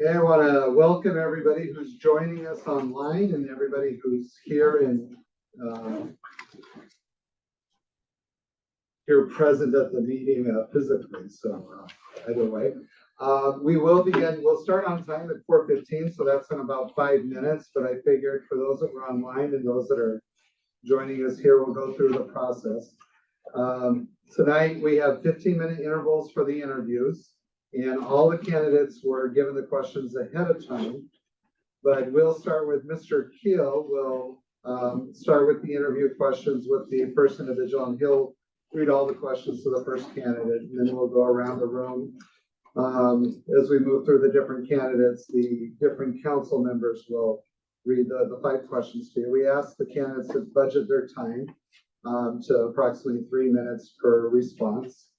Okay, I want to welcome everybody who's joining us online and everybody who's here and here present at the meeting physically. So either way, we will begin. We'll start on time at 4:15, so that's in about 5 minutes. But I figured for those that were online and those that are joining us here, we'll go through the process. Tonight we have 15-minute intervals for the interviews. And all the candidates were given the questions ahead of time, but we'll start with Mr. Keel. We'll start with the interview questions with the first individual, and he'll read all the questions to the first candidate, and then we'll go around the room. As we move through the different candidates, the different council members will read the 5 questions to you. We ask the candidates to budget their time to approximately 3 minutes per response.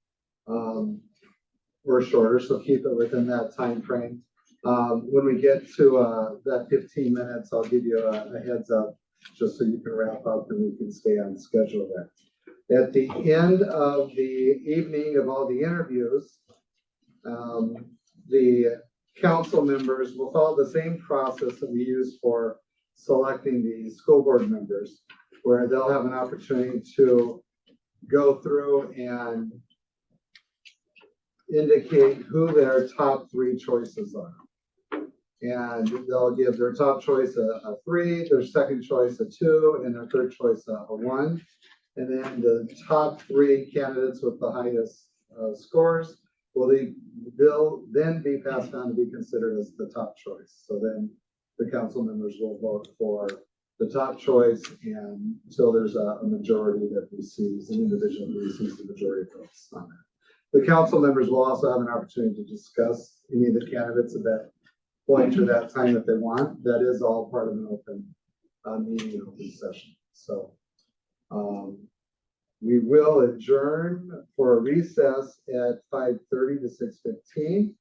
Or shorter, so keep it within that time frame. When we get to that 15 minutes, I'll give you a heads up just so you can wrap up and we can stay on schedule there. At the end of the evening of all the interviews, the council members will follow the same process that we use for selecting the school board members, where they'll have an opportunity to go through and indicate who their top 3 choices are. And they'll give their top choice a 3, their second choice a 2, and their third choice a 1. And then the top 3 candidates with the highest scores will then be passed on to be considered as the top choice. So then the council members will vote for the top choice and until there's a majority that receives, an individual who receives the majority of votes on that. The council members will also have an opportunity to discuss any of the candidates at that point or that time if they want. That is all part of an open meeting, open session. So we will adjourn for a recess at 5:30 to 6:15.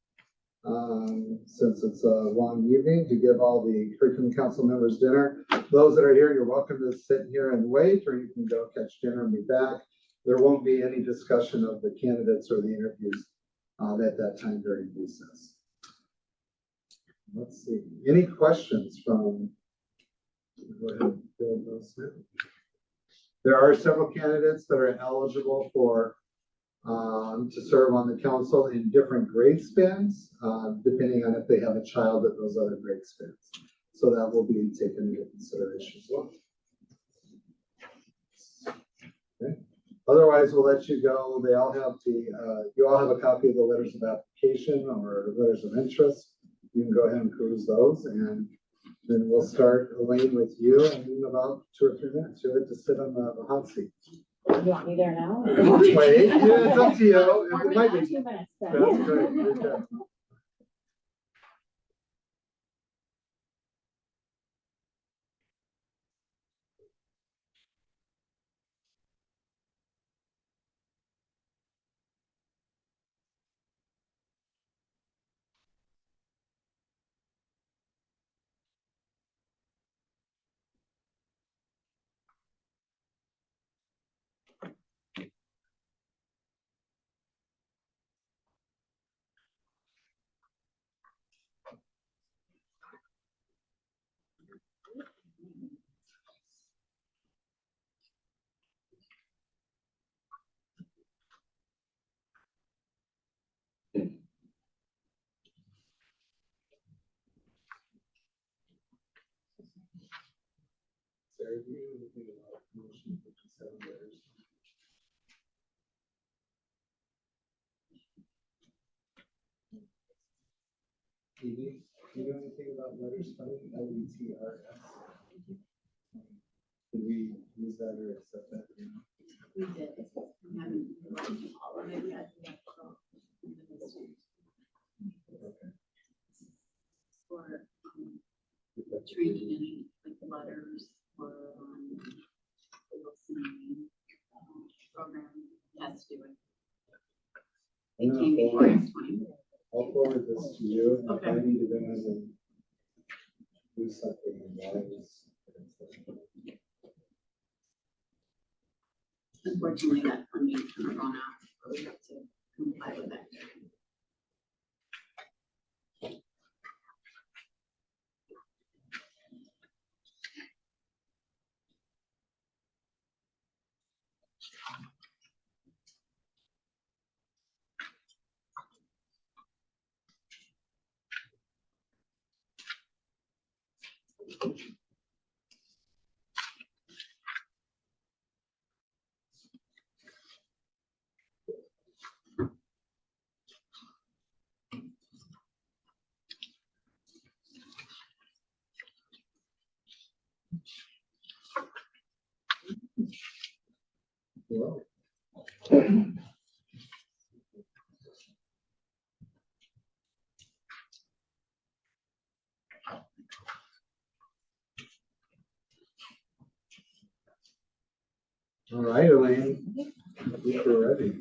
Since it's a long evening, to give all the curriculum council members dinner. Those that are here, you're welcome to sit here and wait, or you can go catch dinner and be back. There won't be any discussion of the candidates or the interviews at that time during recess. Let's see. Any questions from? Go ahead and build those now. There are several candidates that are eligible for to serve on the council in different grade spans, depending on if they have a child at those other grade spans. So that will be taken into consideration as well. Okay. Otherwise, we'll let you go. They all have you all have a copy of the letters of application or letters of interest. You can go ahead and peruse those, and then we'll start, Elaine, with you in about 2 or 3 minutes. You'll have to sit on the hot seat. You want me there now? Wait, yeah, it's up to you. It might be. 2 minutes. That's great. Okay. Sarah, do you know anything about promotion for 7 letters? Do you know anything about letters funding? LETRS? Did we use that or accept that? We did. We haven't all of it yet. Okay. For training and like letters or program has to do it. It came before its time. I'll forward this to you. Okay. If I need to go in and do something in lines. Unfortunately, that funding kind of run out, so we have to comply with that. Well, all right, Elaine, I think we're ready.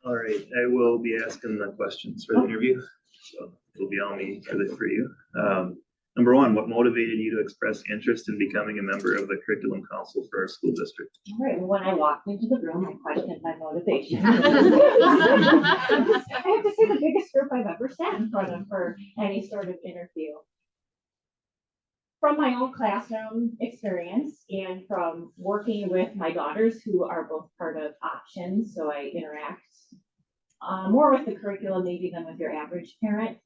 All right, I will be asking the questions for the interview, so it'll be on me for you. Number one, what motivated you to express interest in becoming a member of the curriculum council for our school district? All right, well, when I walked into the room, I questioned my motivation. I have to say the biggest group I've ever sat in front of for any sort of interview. From my own classroom experience and from working with my daughters who are both part of Options, so I interact more with the curriculum maybe than with your average parent.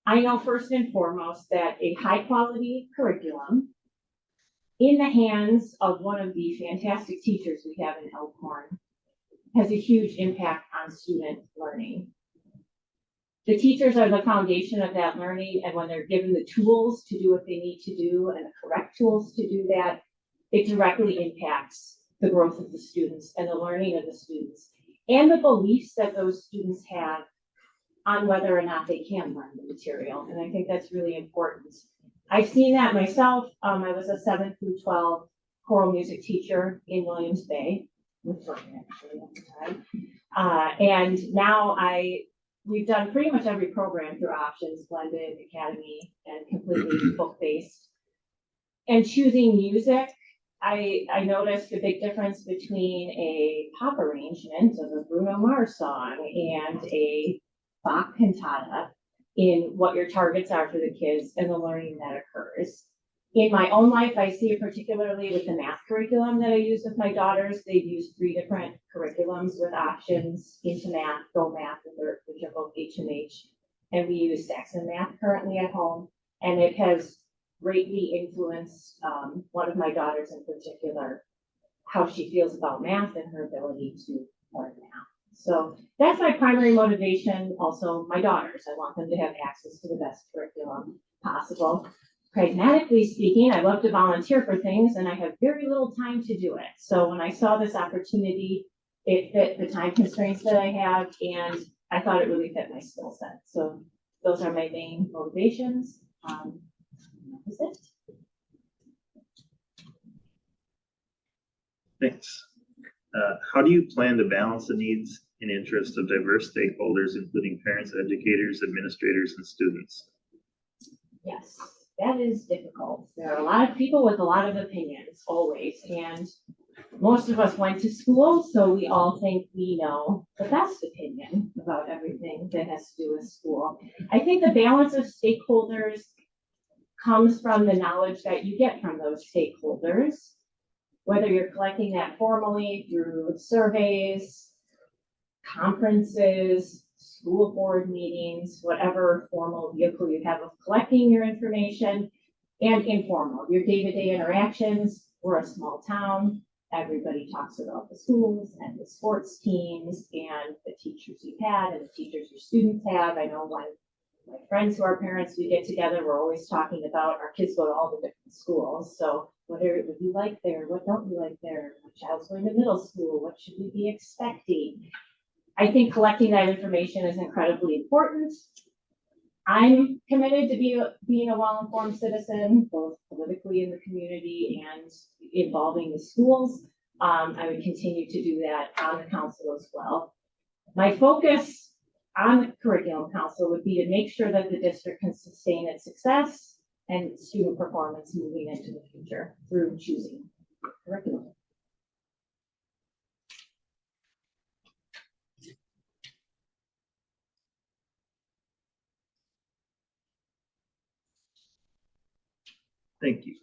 I know first and foremost that a high quality curriculum in the hands of one of the fantastic teachers we have in Elkhorn has a huge impact on student learning. The teachers are the foundation of that learning, and when they're given the tools to do what they need to do and the correct tools to do that, it directly impacts the growth of the students and the learning of the students and the beliefs that those students have on whether or not they can learn the material. And I think that's really important. I've seen that myself. I was a 7 through 12 choral music teacher in Williams Bay, with Brian actually at the time. And now we've done pretty much every program through Options, blended, academy, and completely book-based. And choosing music, I noticed a big difference between a pop arrangement of a Bruno Mars song and a Bach cantata in what your targets are for the kids and the learning that occurs. In my own life, I see it particularly with the math curriculum that I use with my daughters. They've used 3 different curriculums with Options, Into Math, Go Math, which are both HMH. And we use Saxon Math currently at home. And it has greatly influenced one of my daughters in particular, how she feels about math and her ability to learn math. So that's my primary motivation. Also, my daughters, I want them to have access to the best curriculum possible. Pragmatically speaking, I love to volunteer for things and I have very little time to do it. So when I saw this opportunity, it fit the time constraints that I have and I thought it really fit my skill set. So those are my main motivations. That was it. Thanks. How do you plan to balance the needs and interests of diverse stakeholders, including parents, educators, administrators, and students? Yes, that is difficult. There are a lot of people with a lot of opinions, always, and most of us went to school, so we all think we know the best opinion about everything that has to do with school. I think the balance of stakeholders comes from the knowledge that you get from those stakeholders, whether you're collecting that formally through surveys, conferences, school board meetings, whatever formal vehicle you have of collecting your information, and informal, your day-to-day interactions. We're a small town. Everybody talks about the schools and the sports teams and the teachers you've had and the teachers your students have. I know when my friends who are parents, we get together, we're always talking about our kids go to all the different schools. So what do you like there? What don't you like there? My child's going to middle school. What should we be expecting? I think collecting that information is incredibly important. I'm committed to being a well-informed citizen, both politically in the community and involving the schools. I would continue to do that on the council as well. My focus on the curriculum council would be to make sure that the district can sustain its success and student performance moving into the future through choosing curriculum. Thank you.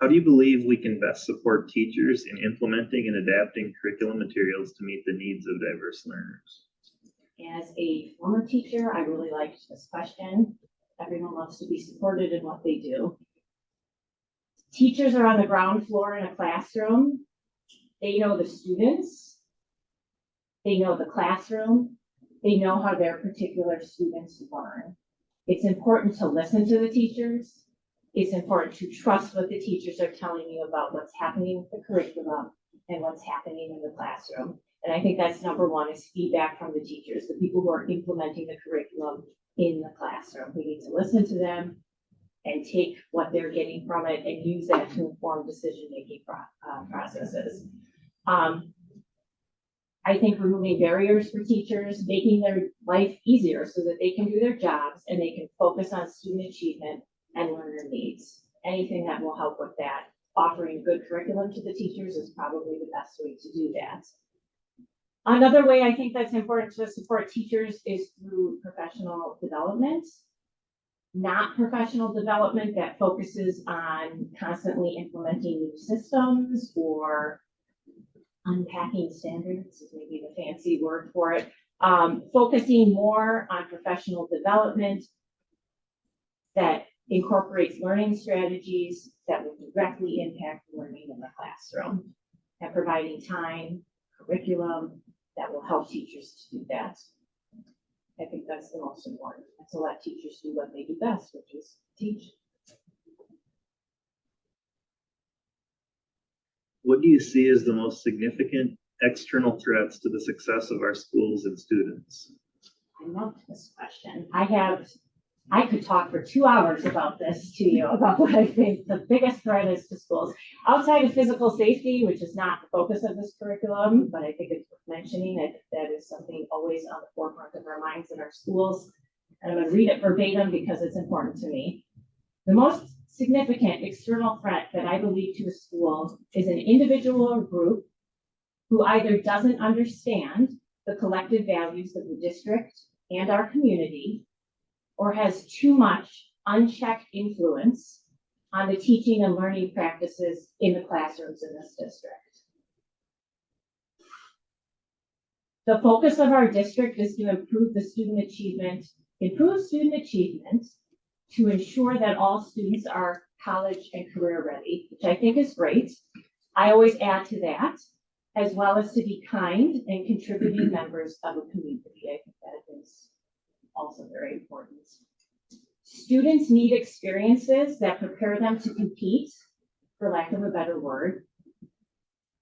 How do you believe we can best support teachers in implementing and adapting curriculum materials to meet the needs of diverse learners? As a former teacher, I really liked this question. Everyone loves to be supported in what they do. Teachers are on the ground floor in a classroom. They know the students. They know the classroom. They know how their particular students learn. It's important to listen to the teachers. It's important to trust what the teachers are telling you about what's happening with the curriculum and what's happening in the classroom. And I think that's number one, is feedback from the teachers, the people who are implementing the curriculum in the classroom. We need to listen to them and take what they're getting from it and use that to inform decision-making processes. I think removing barriers for teachers, making their life easier so that they can do their jobs and they can focus on student achievement and learner needs. Anything that will help with that. Offering good curriculum to the teachers is probably the best way to do that. Another way I think that's important to support teachers is through professional development. Not professional development that focuses on constantly implementing new systems or unpacking standards is maybe the fancy word for it. Focusing more on professional development that incorporates learning strategies that will directly impact learning in the classroom, and providing time, curriculum that will help teachers to do that. I think that's the most important, and to let teachers do what they do best, which is teach. What do you see as the most significant external threats to the success of our schools and students? I love this question. I could talk for 2 hours about this to you, about what I think the biggest threat is to schools. Outside of physical safety, which is not the focus of this curriculum, but I think it's worth mentioning. I think that is something always on the forefront of our minds in our schools. And I'm going to read it verbatim because it's important to me. The most significant external threat that I believe to a school is an individual or group who either doesn't understand the collective values of the district and our community, or has too much unchecked influence on the teaching and learning practices in the classrooms in this district. The focus of our district is to improve student achievement to ensure that all students are college and career ready, which I think is great. I always add to that, as well as to be kind and contributing members of a community. I think that is also very important. Students need experiences that prepare them to compete, for lack of a better word,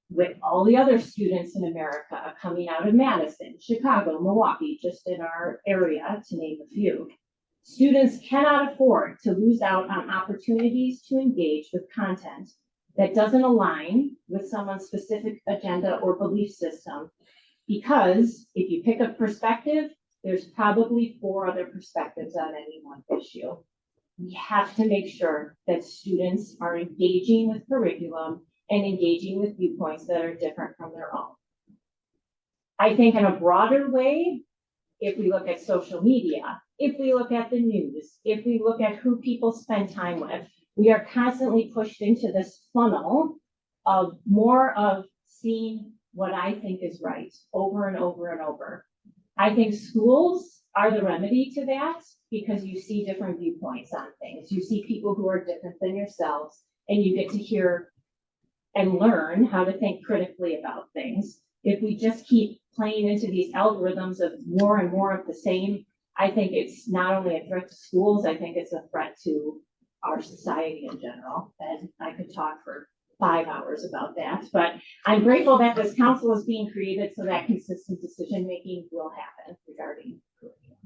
with all the other students in America coming out of Madison, Chicago, Milwaukee, just in our area, to name a few. Students cannot afford to lose out on opportunities to engage with content that doesn't align with someone's specific agenda or belief system, because if you pick a perspective, there's probably 4 other perspectives on any one issue. We have to make sure that students are engaging with curriculum and engaging with viewpoints that are different from their own. I think in a broader way, if we look at social media, if we look at the news, if we look at who people spend time with, we are constantly pushed into this funnel of more of seeing what I think is right over and over and over. I think schools are the remedy to that, because you see different viewpoints on things. You see people who are different than yourselves, and you get to hear and learn how to think critically about things. If we just keep playing into these algorithms of more and more of the same, I think it's not only a threat to schools, I think it's a threat to our society in general. And I could talk for 5 hours about that, but I'm grateful that this council is being created so that consistent decision-making will happen regarding curriculum.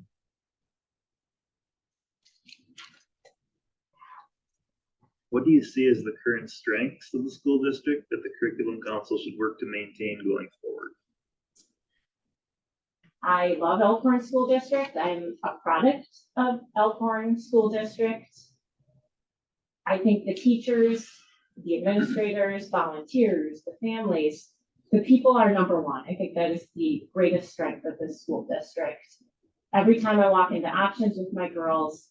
What do you see as the current strengths of the school district that the curriculum council should work to maintain going forward? I love Elkhorn School District. I'm a product of Elkhorn School District. I think the teachers, the administrators, volunteers, the families, the people are number one. I think that is the greatest strength of this school district. Every time I walk into options with my girls,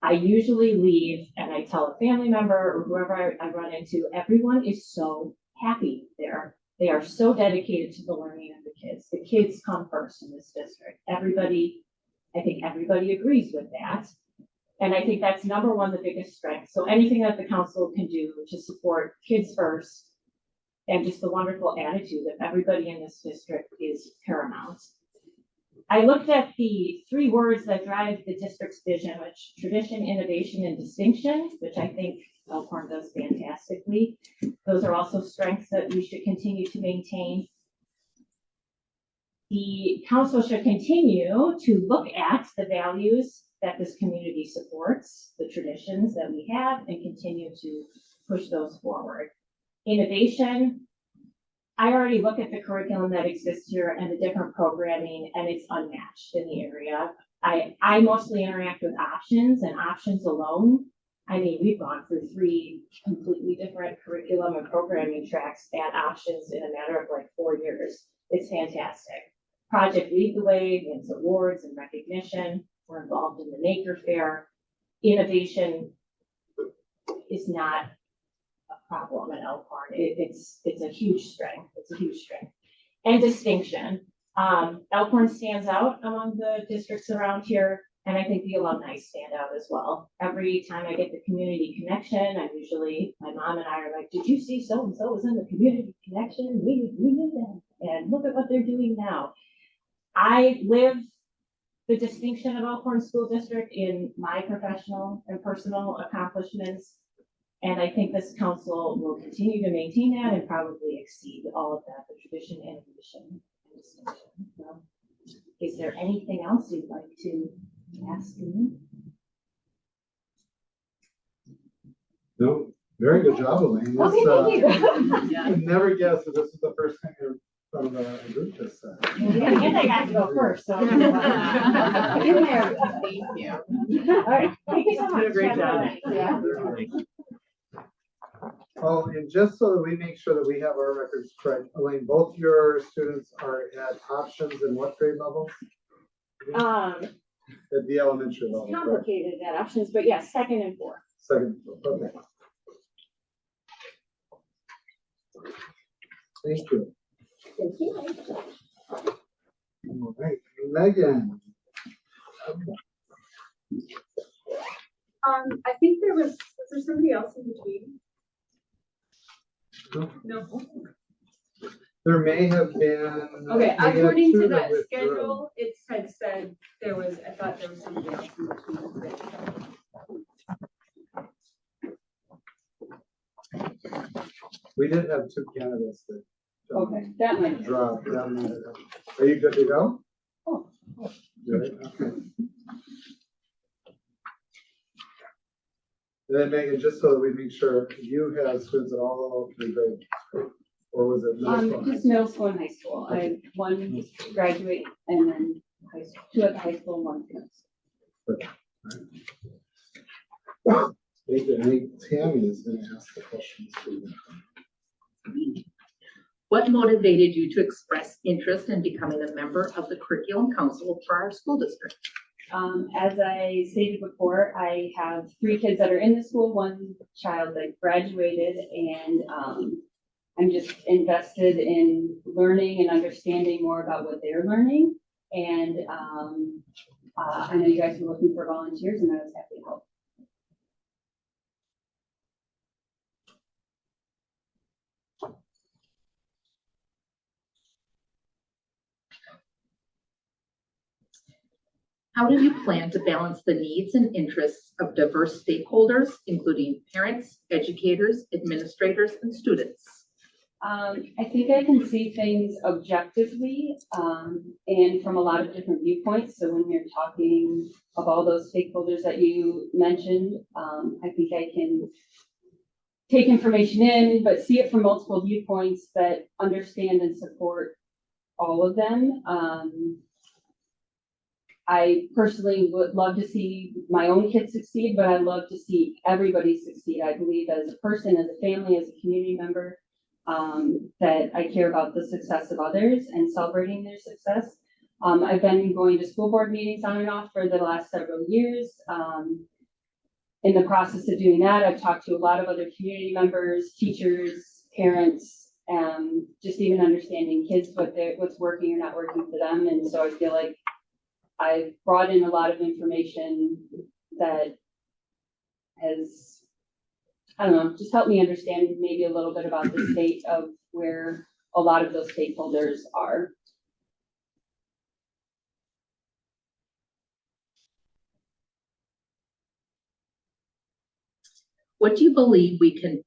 I usually leave and I tell a family member or whoever I run into, everyone is so happy there. They are so dedicated to the learning of the kids. The kids come first in this district. I think everybody agrees with that. And I think that's number one, the biggest strength. So anything that the council can do to support kids first and just the wonderful attitude of everybody in this district is paramount. I looked at the 3 words that drive the district's vision, which tradition, innovation, and distinction, which I think Elkhorn does fantastically. Those are also strengths that we should continue to maintain. The council should continue to look at the values that this community supports, the traditions that we have, and continue to push those forward. Innovation, I already look at the curriculum that exists here and the different programming, and it's unmatched in the area. I mostly interact with options, and options alone. I mean, we've gone through 3 completely different curriculum and programming tracks at options in a matter of like 4 years. It's fantastic. Project Lead the Way wins awards and recognition. We're involved in the Maker Fair. Innovation is not a problem at Elkhorn. It's a huge strength. It's a huge strength. And distinction. Elkhorn stands out among the districts around here, and I think the alumni stand out as well. Every time I get the community connection, my mom and I are like, did you see so-and-so was in the community connection? We knew them, and look at what they're doing now. I live the distinction of Elkhorn School District in my professional and personal accomplishments. And I think this council will continue to maintain that and probably exceed all of that, the tradition, innovation, and distinction. So, is there anything else you'd like to ask me? No, very good job, Elaine. Okay, thank you. I would never guess that this is the first time you're from the group this time. And I got to go first, so. In there. Thank you. All right, thank you so much. Did a great job. Yeah. Oh, and just so that we make sure that we have our records correct, Elaine, both your students are at options in what grade level? At the elementary level. It's correct? complicated at options, but yes, 2nd and 4th. Second, okay. Thank you. Thank you. All right, Megan. I think was there somebody else in between? No. There may have been. Okay, we had according two to that that withdrew. schedule, it said I thought there was somebody else in between. We did have 2 candidates that. Okay, that might. Dropped. Are you good to go? Oh. Good, okay. And then Megan, just so that we make sure, you have students at all 3 grades, or was it middle school? Just middle school and high school. I had 1 graduate and then high school, 2 at the high school and 1 at middle school. Thank you. I think Tammy is going to ask the questions for you. What motivated you to express interest in becoming a member of the Curriculum Council for our school district? As I stated before, I have 3 kids that are in the school, 1 child that graduated, and I'm just invested in learning and understanding more about what they're learning. And I know you guys were looking for volunteers, and I was happy to help. How do you plan to balance the needs and interests of diverse stakeholders, including parents, educators, administrators, and students? I think I can see things objectively and from a lot of different viewpoints. So when you're talking of all those stakeholders that you mentioned, I think I can take information in, but see it from multiple viewpoints that understand and support all of them. I personally would love to see my own kids succeed, but I love to see everybody succeed. I believe as a person, as a family, as a community member, that I care about the success of others and celebrating their success. I've been going to school board meetings on and off for the last several years. in the process of doing that, I've talked to a lot of other community members, teachers, parents, just even understanding kids, what's working or not working for them. And so I feel like I've brought in a lot of information that has, I don't know, just helped me understand maybe a little bit about the state of where a lot of those stakeholders are. What do you believe we can,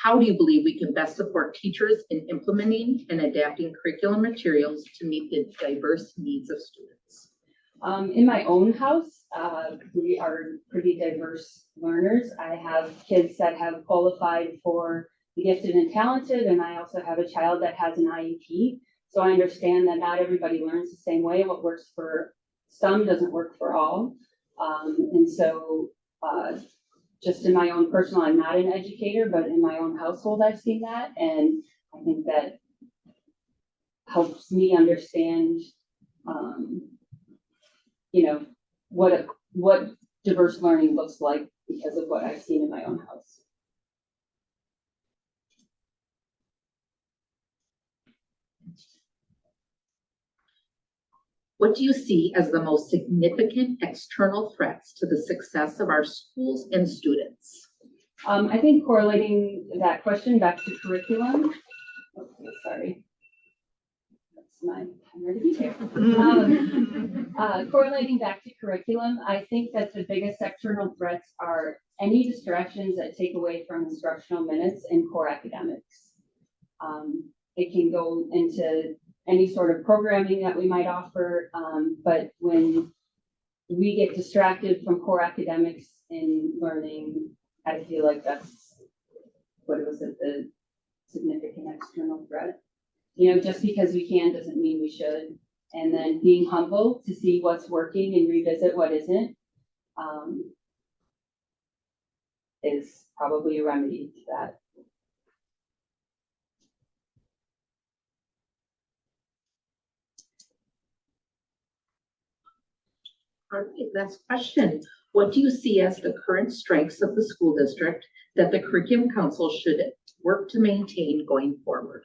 how do you believe we can best support teachers in implementing and adapting curriculum materials to meet the diverse needs of students? In my own house, we are pretty diverse learners. I have kids that have qualified for the gifted and talented, and I also have a child that has an IEP. So I understand that not everybody learns the same way. What works for some doesn't work for all. And so just in my own personal, I'm not an educator, but in my own household, I've seen that. And I think that helps me understand, you know, what diverse learning looks like because of what I've seen in my own house. What do you see as the most significant external threats to the success of our schools and students? I think correlating that question back to curriculum. Oh, sorry. That's my timer to be here. Correlating back to curriculum, I think that the biggest external threats are any distractions that take away from instructional minutes and core academics. It can go into any sort of programming that we might offer, but when we get distracted from core academics in learning, I feel like that's the significant external threat. You know, just because we can doesn't mean we should. And then being humble to see what's working and revisit what isn't is probably a remedy to that. All right, last question. What do you see as the current strengths of the school district that the Curriculum Council should work to maintain going forward?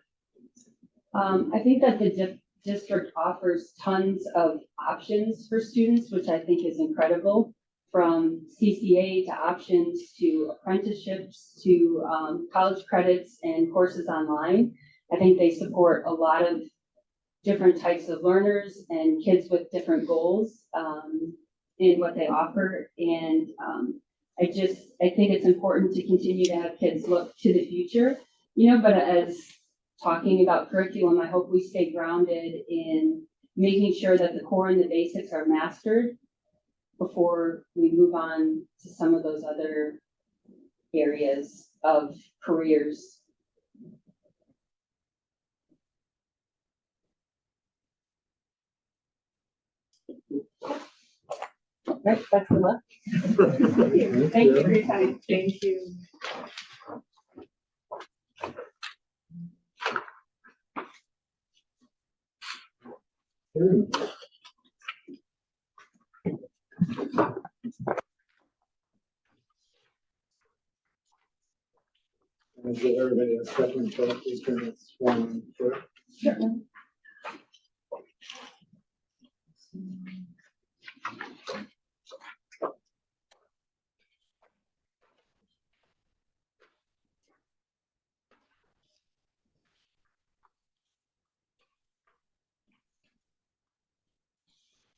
I think that the district offers tons of options for students, which I think is incredible, from CCA to options to apprenticeships to college credits and courses online. I think they support a lot of different types of learners and kids with different goals in what they offer. And I think it's important to continue to have kids look to the future, you know, but as talking about curriculum, I hope we stay grounded in making sure that the core and the basics are mastered before we move on to some of those other areas of careers. Right, that's the luck. Thank you for your time. Thank you. And give everybody a second to please turn this one through. Sure.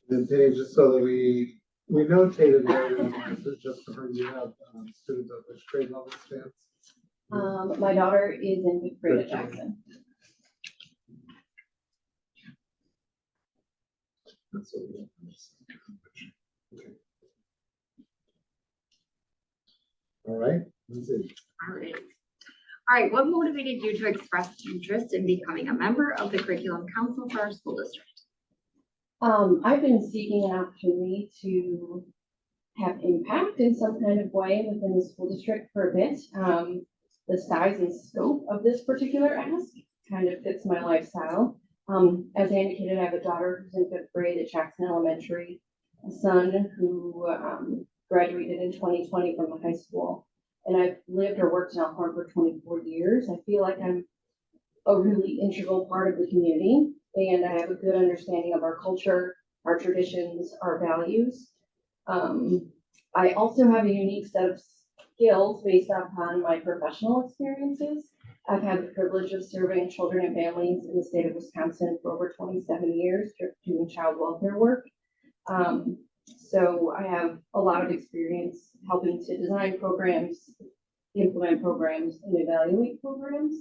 Then Paige, just so that we notated everyone, this is just for you have students at which grade level stands? My daughter is in fifth grade at Jackson. That's what we have. Okay. All right, Lindsay. All right. All right, what motivated you to express interest in becoming a member of the Curriculum Council for our school district? I've been seeking an opportunity to have impact in some kind of way within the school district for a bit. The size and scope of this particular ask kind of fits my lifestyle. As I indicated, I have a daughter who's in fifth grade at Jackson Elementary, a son who graduated in 2020 from the high school. And I've lived or worked in Elkhorn for 24 years. I feel like I'm a really integral part of the community, and I have a good understanding of our culture, our traditions, our values. I also have a unique set of skills based upon my professional experiences. I've had the privilege of serving children and families in the state of Wisconsin for over 27 years doing child welfare work. So I have a lot of experience helping to design programs, implement programs, and evaluate programs.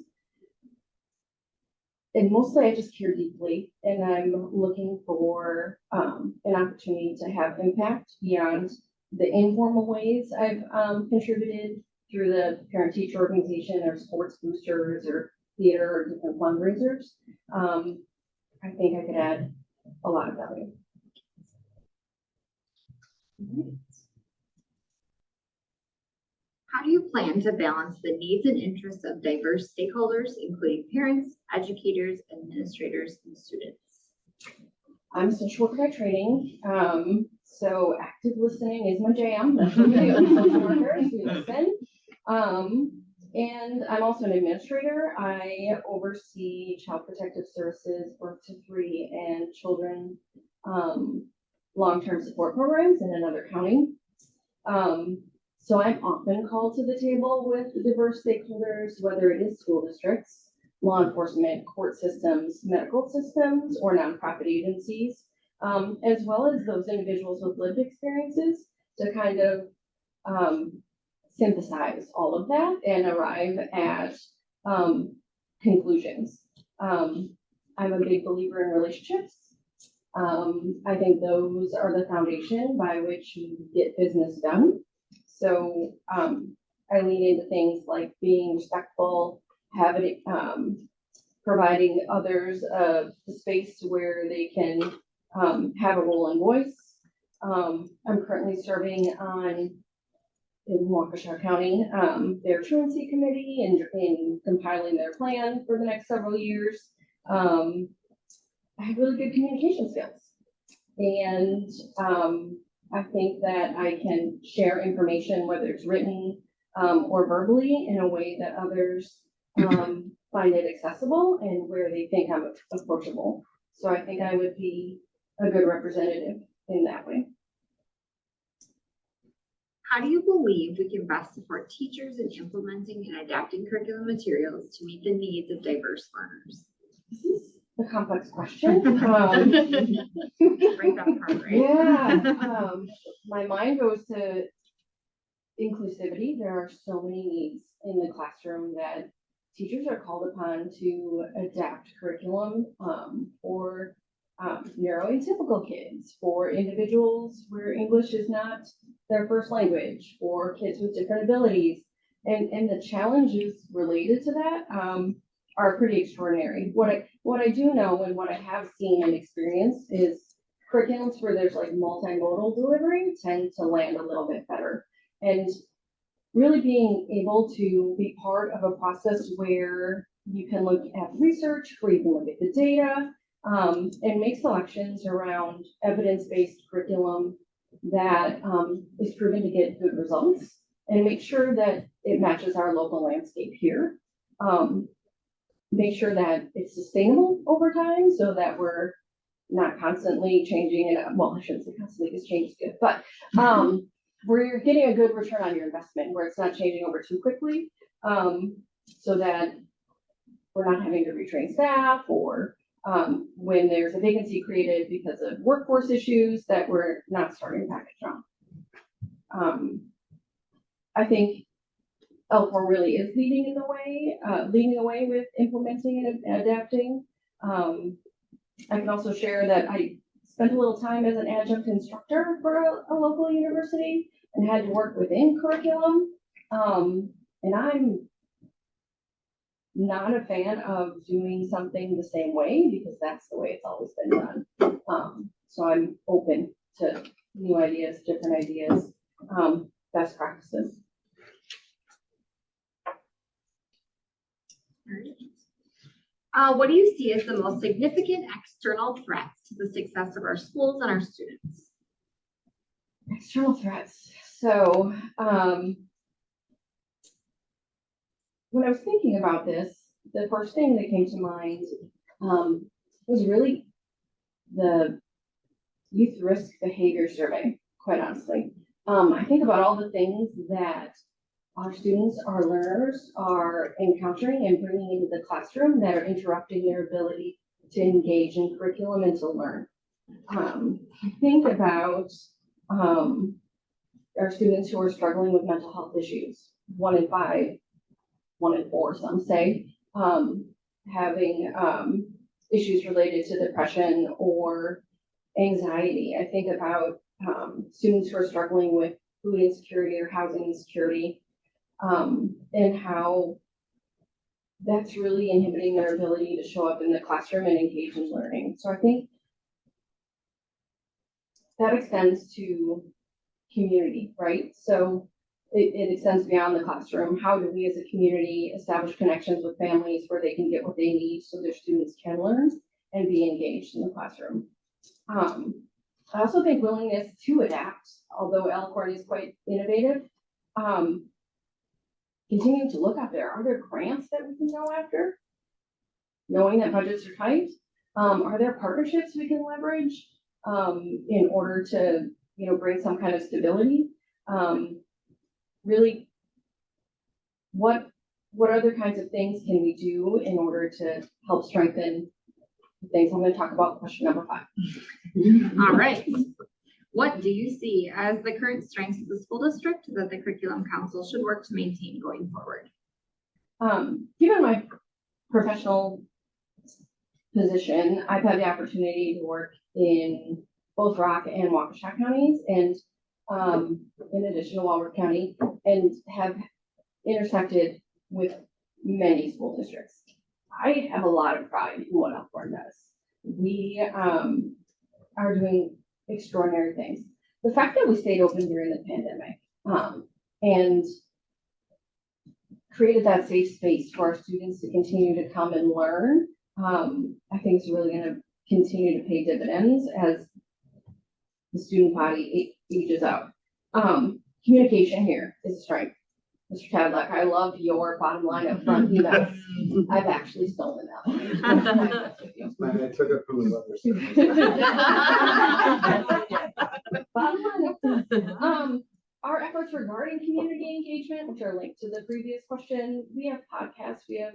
And mostly I just care deeply, and I'm looking for an opportunity to have impact beyond the informal ways I've contributed through the parent-teacher organization or sports boosters or theater or different fundraisers. I think I could add a lot of value. How do you plan to balance the needs and interests of diverse stakeholders, including parents, educators, administrators, and students? I'm a social worker by training, so active listening is my jam. That's what we do. Social workers, we listen. And I'm also an administrator. I oversee child protective services, birth to 3, and children long-term support programs in another county. So I'm often called to the table with diverse stakeholders, whether it is school districts, law enforcement, court systems, medical systems, or nonprofit agencies, as well as those individuals with lived experiences to kind of synthesize all of that and arrive at conclusions. I'm a big believer in relationships. I think those are the foundation by which you get business done. So I lean into things like being respectful, having providing others the space where they can have a role and voice. I'm currently serving on in Waukesha County, their truancy committee and compiling their plan for the next several years. I have really good communication skills, and I think that I can share information, whether it's written or verbally, in a way that others find it accessible and where they think I'm approachable. So I think I would be a good representative in that way. How do you believe we can best support teachers in implementing and adapting curriculum materials to meet the needs of diverse learners? This is a complex question. Break that apart, right? Yeah, my mind goes to inclusivity. There are so many needs in the classroom that teachers are called upon to adapt curriculum for neuroatypical kids, for individuals where English is not their first language, for kids with different abilities. And the challenges related to that are pretty extraordinary. What I do know and what I have seen and experienced is curriculums where there's like multimodal delivery tend to land a little bit better. And really being able to be part of a process where you can look at research, where you can look at the data, and make selections around evidence-based curriculum that is proven to get good results, and make sure that it matches our local landscape here. Make sure that it's sustainable over time so that we're not constantly changing it. Well, I shouldn't say constantly because change is good, but where you're getting a good return on your investment, where it's not changing over too quickly, so that we're not having to retrain staff, or when there's a vacancy created because of workforce issues, that we're not starting back at drum. I think Elkhorn really is leading the way with implementing and adapting. I can also share that I spent a little time as an adjunct instructor for a local university and had to work within curriculum. And I'm not a fan of doing something the same way because that's the way it's always been done. So I'm open to new ideas, different ideas, best practices. What do you see as the most significant external threats to the success of our schools and our students? External threats. So, when I was thinking about this, the first thing that came to mind, was really the youth risk behavior survey, quite honestly. I think about all the things that our students, our learners are encountering and bringing into the classroom that are interrupting their ability to engage in curriculum and to learn. I think about our students who are struggling with mental health issues, 1 in 5, 1 in 4, some say, having issues related to depression or anxiety. I think about students who are struggling with food insecurity or housing insecurity, and how that's really inhibiting their ability to show up in the classroom and engage in learning. So I think that extends to community, right? So it extends beyond the classroom. How do we as a community establish connections with families where they can get what they need so their students can learn and be engaged in the classroom? I also think willingness to adapt, although Elkhorn is quite innovative, continuing to look out there. Are there grants that we can go after? Knowing that budgets are tight, are there partnerships we can leverage in order to, bring some kind of stability? Really, what other kinds of things can we do in order to help strengthen things? I'm going to talk about question number 5. All right. What do you see as the current strengths of the school district that the curriculum council should work to maintain going forward? Given my professional position, I've had the opportunity to work in both Rock and Waukesha counties, and in addition to Walworth County, and have intersected with many school districts. I have a lot of pride in what Elkhorn does. We are doing extraordinary things. The fact that we stayed open during the pandemic and created that safe space for our students to continue to come and learn, I think is really going to continue to pay dividends as the student body ages out. Communication here is a strength. Mr. Tadlock, I love your bottom line up front. I've actually stolen that one. I took it from the other side. Bottom line, our efforts regarding community engagement, which are linked to the previous question, we have podcasts, we have,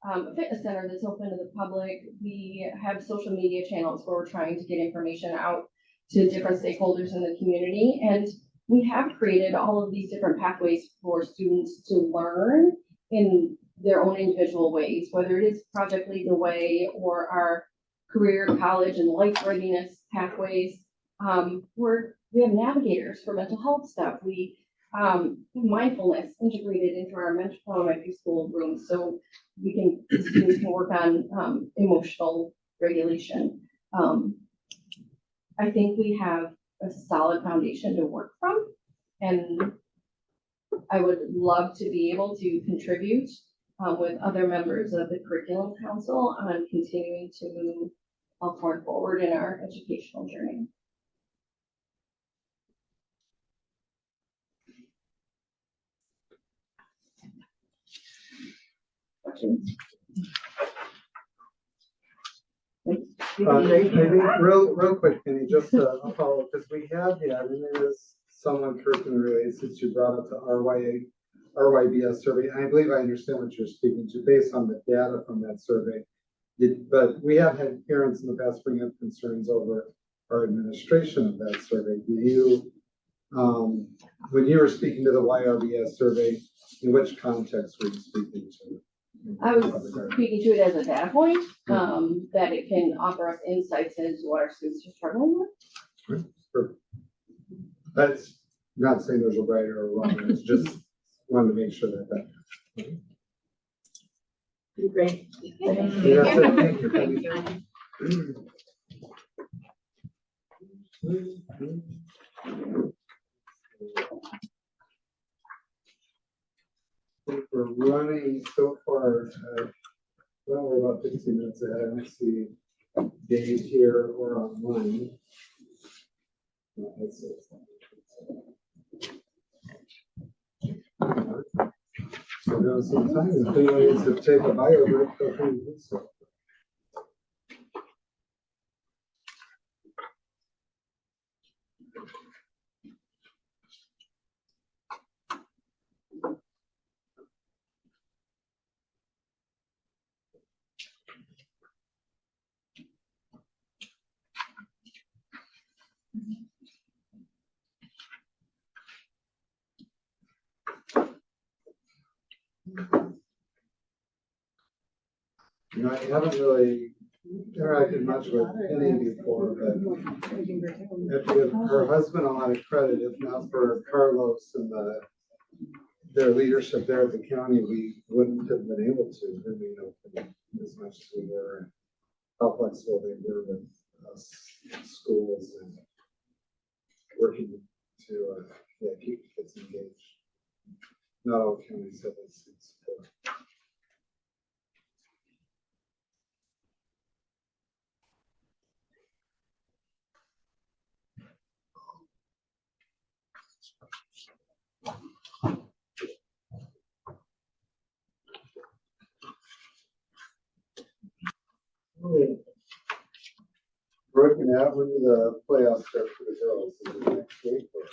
a fitness center that's open to the public. We have social media channels where we're trying to get information out to different stakeholders in the community. And we have created all of these different pathways for students to learn in their own individual ways, whether it is Project Lead the Way or our career, college, and life readiness pathways. We have navigators for mental health stuff. We mindfulness integrated into our elementary school rooms, so students can work on emotional regulation. I think we have a solid foundation to work from, and I would love to be able to contribute with other members of the curriculum council on continuing to move Elkhorn forward in our educational journey. Questions? I think real quick, Penny, just to follow, because we have, and there is somewhat curriculum related since you brought up the RYBS survey. And I believe I understand what you're speaking to based on the data from that survey. But we have had parents in the past bring up concerns over our administration of that survey. Do you, when you were speaking to the YRBS survey, in which context were you speaking to? I was speaking to it as a data point, that it can offer us insights into what our students are struggling with. Sure. That's not saying there's a right or a wrong, it's just wanted to make sure that. Great. Yeah, that's it. Thank you, Penny. I think we're running so far, well, we're about 15 minutes ahead. I see Dave here or online. Let's see. So there was some time, if anyone needs to take a bio break, feel free to do so. You know, I haven't really interacted much with Penny before, but I have to give her husband a lot of credit. If not for Carlos and their leadership there at the county, we wouldn't have been able to remain open as much as we were, and how flexible they were with us, schools, and working to keep kids engaged. Not all counties have this support. Brooke and Ab, when do the playoffs start for the girls? Is it next week or?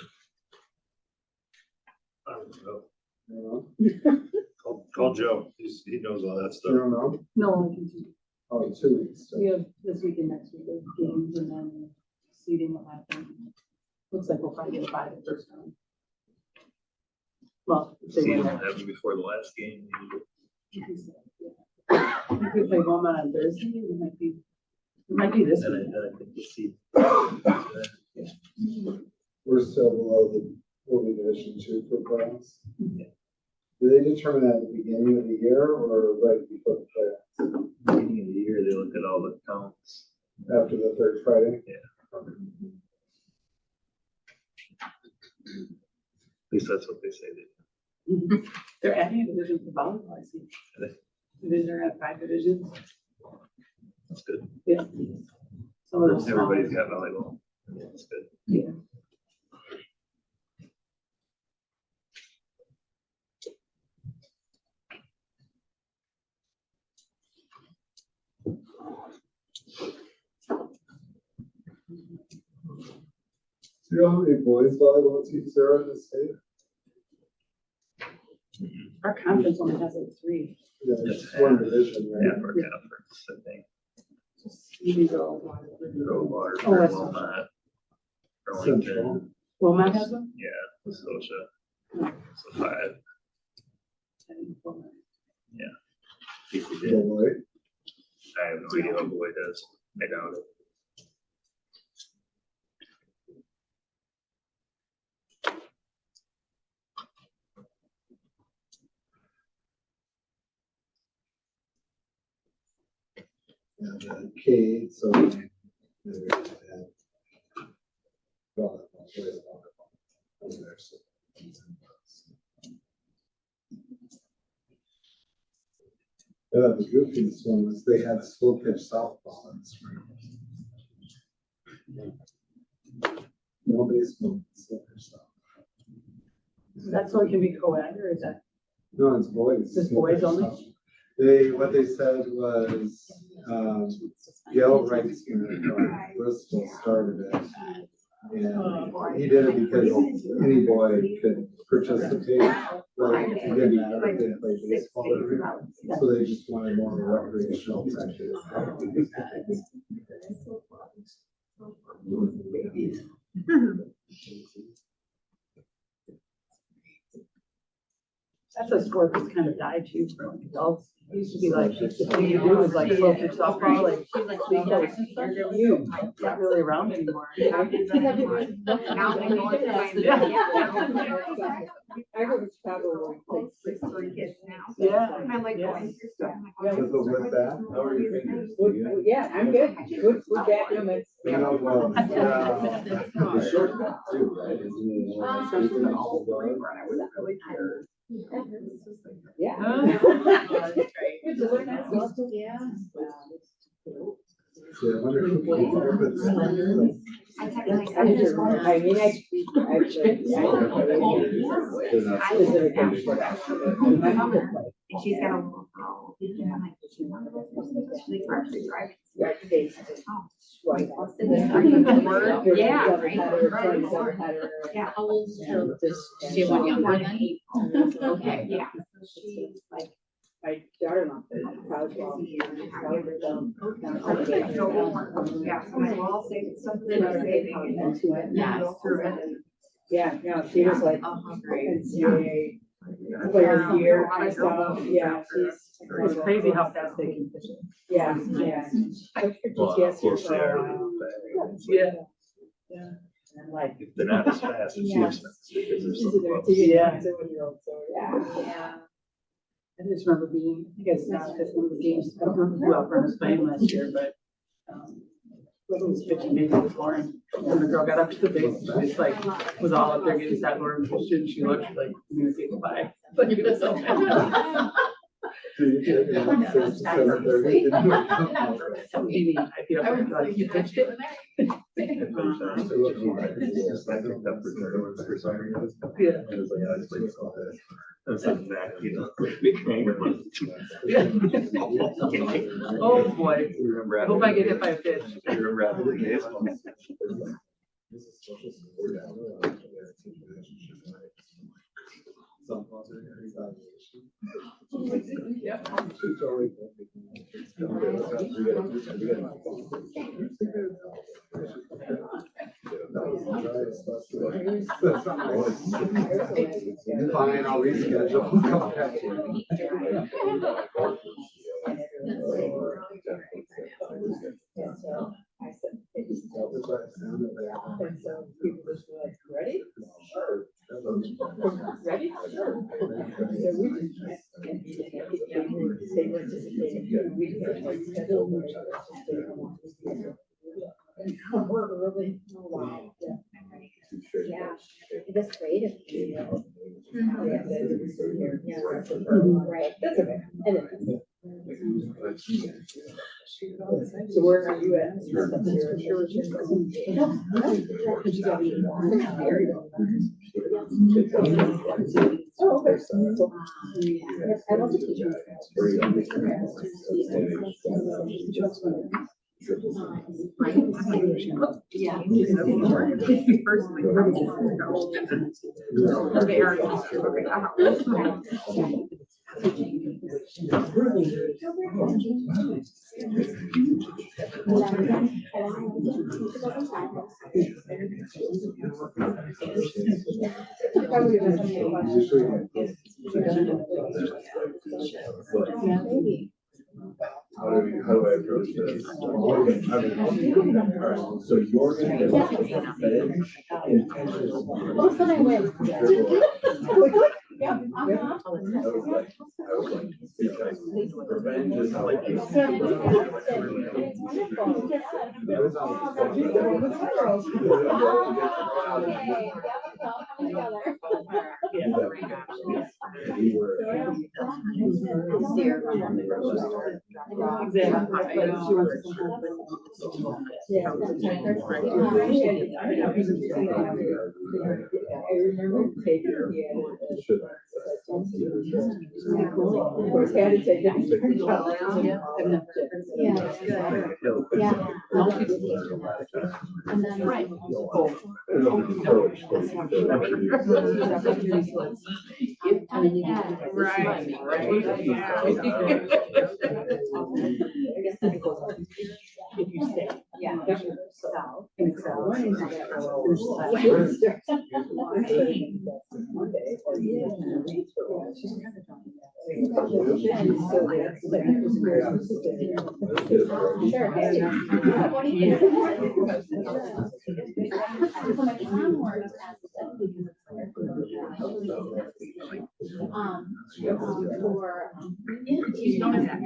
I don't know. You know? Call Joe. He knows all that You stuff. don't know? No, Oh, 2 weeks. we have this week and next week of games and then seeding will happen. Looks like we'll probably get a bye the first round. Well, if they Season win will that. happen before the last game. If we play Walmart on Thursday, it might be this And week. I think the seed. We're still below the Will Division 2 for playoffs. Do they determine that at the beginning of the year or right before the playoffs? Beginning of the year, they look at all the counts. After the third Friday? At least that's what they say they do. They're adding a division for volleyball, I see. Division at 5 divisions. That's good. Yeah. Some of those. Everybody's got volleyball. Yeah, that's good. Yeah. Do you know how many boys volleyball teams there are in the state? Our conference only has like 3. Yeah, it's just one division, right? Yeah, for conference, I think. You go. Water, Oh, that's Wilmot, Central. Burlington, Wilmot has one? yeah, Scotia. So 5. Think we did. Deloitte. I have no idea what Boyd does. I doubt it. And K, so. Maybe we have to add volleyball, boys volleyball over there, so. The goofiest one was they had school pitch softball in the spring. Nobody's school pitch softball. That's so it can be co-ed or is that? No, it's boys. Just boys only? What they said was, Gail Reitzner from Bristol started it. And he did it because any boy could participate, like, it didn't matter if they played baseball or not. So they just wanted more of a recreational practice. That's a sport that's kind of died too for like adults. It used to be like, the thing you do is like slow pitch softball, like, you, not really around anymore. Now they go into my- I go to Chicago where we play 3 kids now. Yeah. And I'm like going through stuff. I'm like, So with that, how are your fingers? Yeah, I'm good. Good back limits. You know, well, yeah. The short back too, right? Isn't it one of those things that all the- Yeah. Good to learn that stuff. So I wonder if we can- I technically I said just it. want, I mean, I. My mother, and she's got a little girl. I'm like, she's actually driving. Yeah, right. Yeah. How old is her? Does she have one younger than? Okay, yeah. So she's like. My daughter-in-law, college law. Yeah, so my law say it's something about bathing and Yeah. go through it. Yeah, no, she was like, NCAA player here and stuff, yeah, she's. It's crazy how fast they can fish. Yeah, yeah. Took her GTS here for a while. Yeah. Yeah. And like. If they're not as fast as yours. Because there's some Yeah. clubs. Yeah. I just remember being, I guess not because one of the games, I don't remember who Alfred was playing last year, but whoever was pitching maybe this morning, and the girl got up to the base, and it's like, was all up there getting that word, and she looked like, I'm gonna say goodbye. But it was so bad. So Amy, I feel like you pitched it. I think that for some reason. Yeah. It was like, I was like, oh, that's like that, you know. Big anger money. Oh, boy. You remember Hope I get hit by a fish. You remember after the baseball? Yep. Fine, I'll reschedule. Come back to you. Ready? Sure. Ready? Sure. Yeah, that's great. Right. That's okay. So where are you at? Oh, okay. I love to teach. Yeah. How do I approach this? So you're gonna Oh, so I win. Yeah. revenge is how it is. We were. I remember taking of course, had to take it. Yeah. And then, right. If you stay. Yeah. In Excel. Monday. Sure. What do you for You don't have that.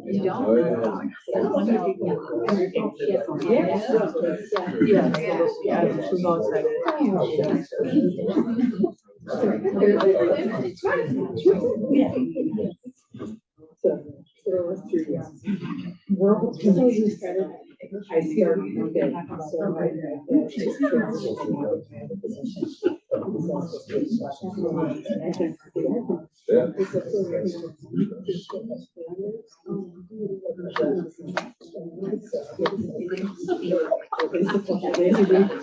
You don't? Yeah, she's all excited. So there was 3 world. I started looking, so I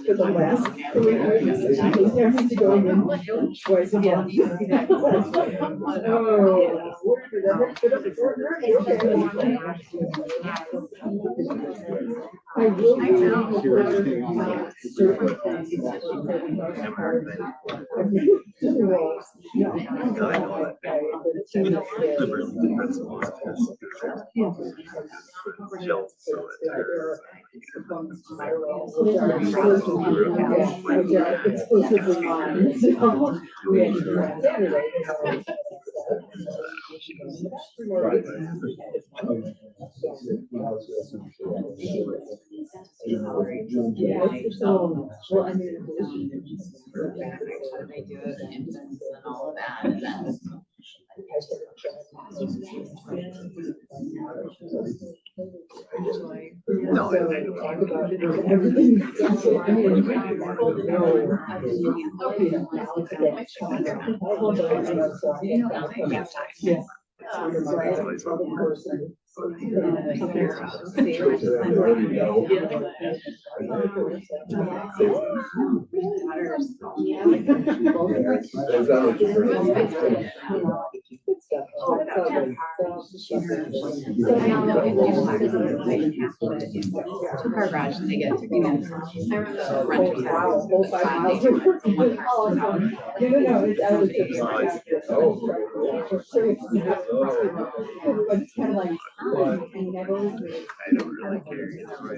for the last 3 weeks, having to go in twice a month. I will be certain things. Exclusively mine. So we had to do it on Saturday. No, Talk about it and everything. Yes. Car garage and they get to be in. Wow, whole 5 miles. No, it's out of the. But it's kind of like, I never. I don't really care either way.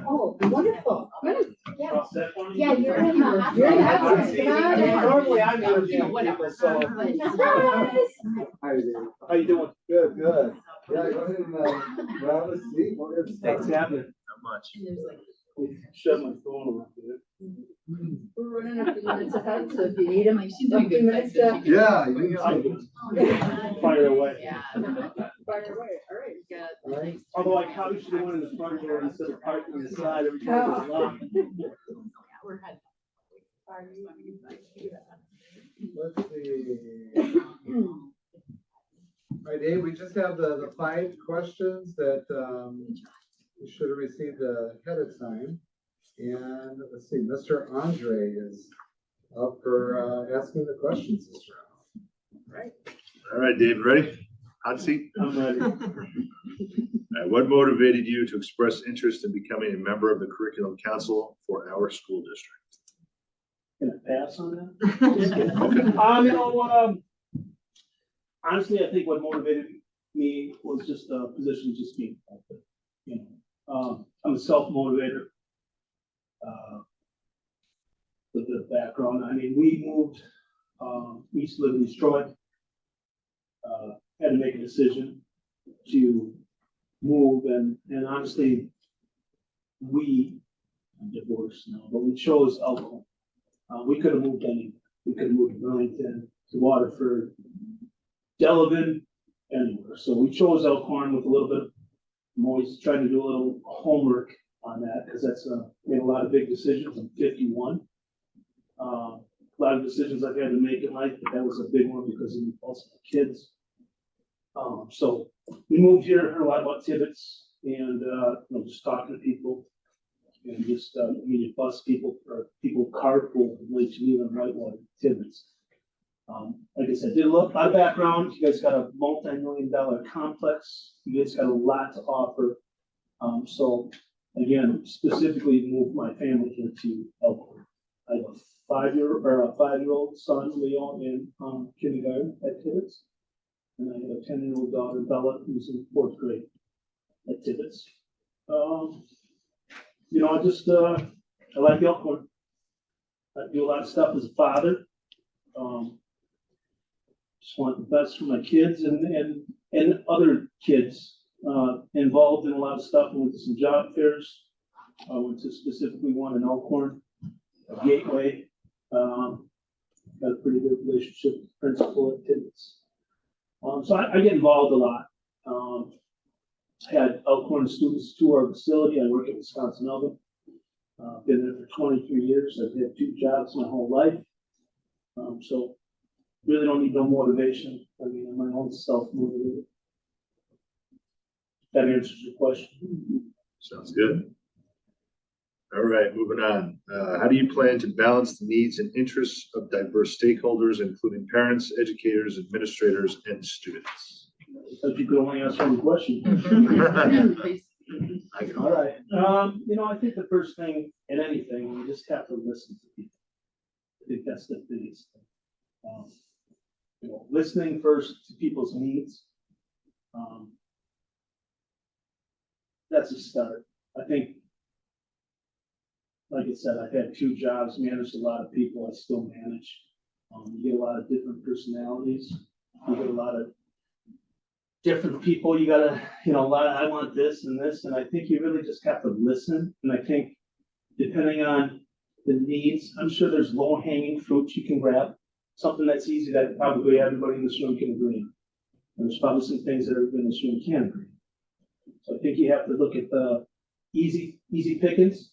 Oh, wonderful. Good. Yeah, you're in the. You're in the. Normally I'm whatever, so. How you doing? Good, good. Yeah, go ahead and grab a seat. We'll get Thanks started. for having me. Not much. Shut my phone a little bit. We're running a few minutes ahead, so if you need them, She's doing good. Yeah, you can take Fire away. Yeah. Fire away, all right. Although I probably should have went in the front door instead of parking on the side every time it was locked. We're heading. Let's see. All right, Dave, we just have the 5 questions that you should have received ahead of time. And let's see, Mr. Andre is up for asking the questions this round. All right, Dave, ready? Hot seat? I'm ready. All right, what motivated you to express interest in becoming a member of the Curriculum Council for our school district? Can I pass on that? You know, honestly, I think what motivated me was just a position just being, you know, I'm a self-motivator. With the background, I mean, we moved, we used to live in Detroit. Had to make a decision to move, and honestly, I'm divorced now, but we chose Elkhorn. We could have moved anywhere. We could have moved to Burlington, to Waterford, Delavan, anywhere. So we chose Elkhorn with a little bit. I'm always trying to do a little homework on that because that's made a lot of big decisions. I'm 51. A lot of decisions I've had to make in life, but that was a big one because of also my kids. So we moved here, heard a lot about Tibbetts, and you know, just talking to people, and just immediate bus people or people carpool from Lake Geneva and Whitewater to Tibbetts. Like I said, did a lot of background. You guys got a multi-million-dollar complex. You guys got a lot to offer. So again, specifically moved my family here to Elkhorn. I have a 5-year-old son, Leo, in kindergarten at Tibbetts. And I have a 10-year-old daughter, Bella, who's in 4th grade at Tibbetts. You know, I just, I like Elkhorn. I do a lot of stuff as a father. Just want the best for my kids and other kids involved in a lot of stuff. I went to some job fairs. I went to specifically one in Elkhorn, a Gateway. Got a pretty good relationship with the principal at Tibbetts. So I get involved a lot. Had Elkhorn students to our facility. I work at Wisconsin Elgin. Been there for 23 years. I've had 2 jobs my whole life. So really don't need no motivation. I mean, I'm my own self-motivated. That answers your question. Sounds good. All right, moving on. How do you plan to balance the needs and interests of diverse stakeholders, including parents, educators, administrators, and students? If you could only ask one question. All right. I think the first thing in anything, you just have to listen to people. I think that's the biggest thing. Listening first to people's needs. That's a start. I think, like I said, I've had 2 jobs, managed a lot of people. I still manage. You get a lot of different personalities. You get a lot of different people. You gotta, a lot of, I want this and this. And I think you really just have to listen. And I think depending on the needs, I'm sure there's low hanging fruits you can grab. Something that's easy that probably everybody in this room can agree. And there's probably some things that everybody in this room can't agree. So I think you have to look at the easy pickings.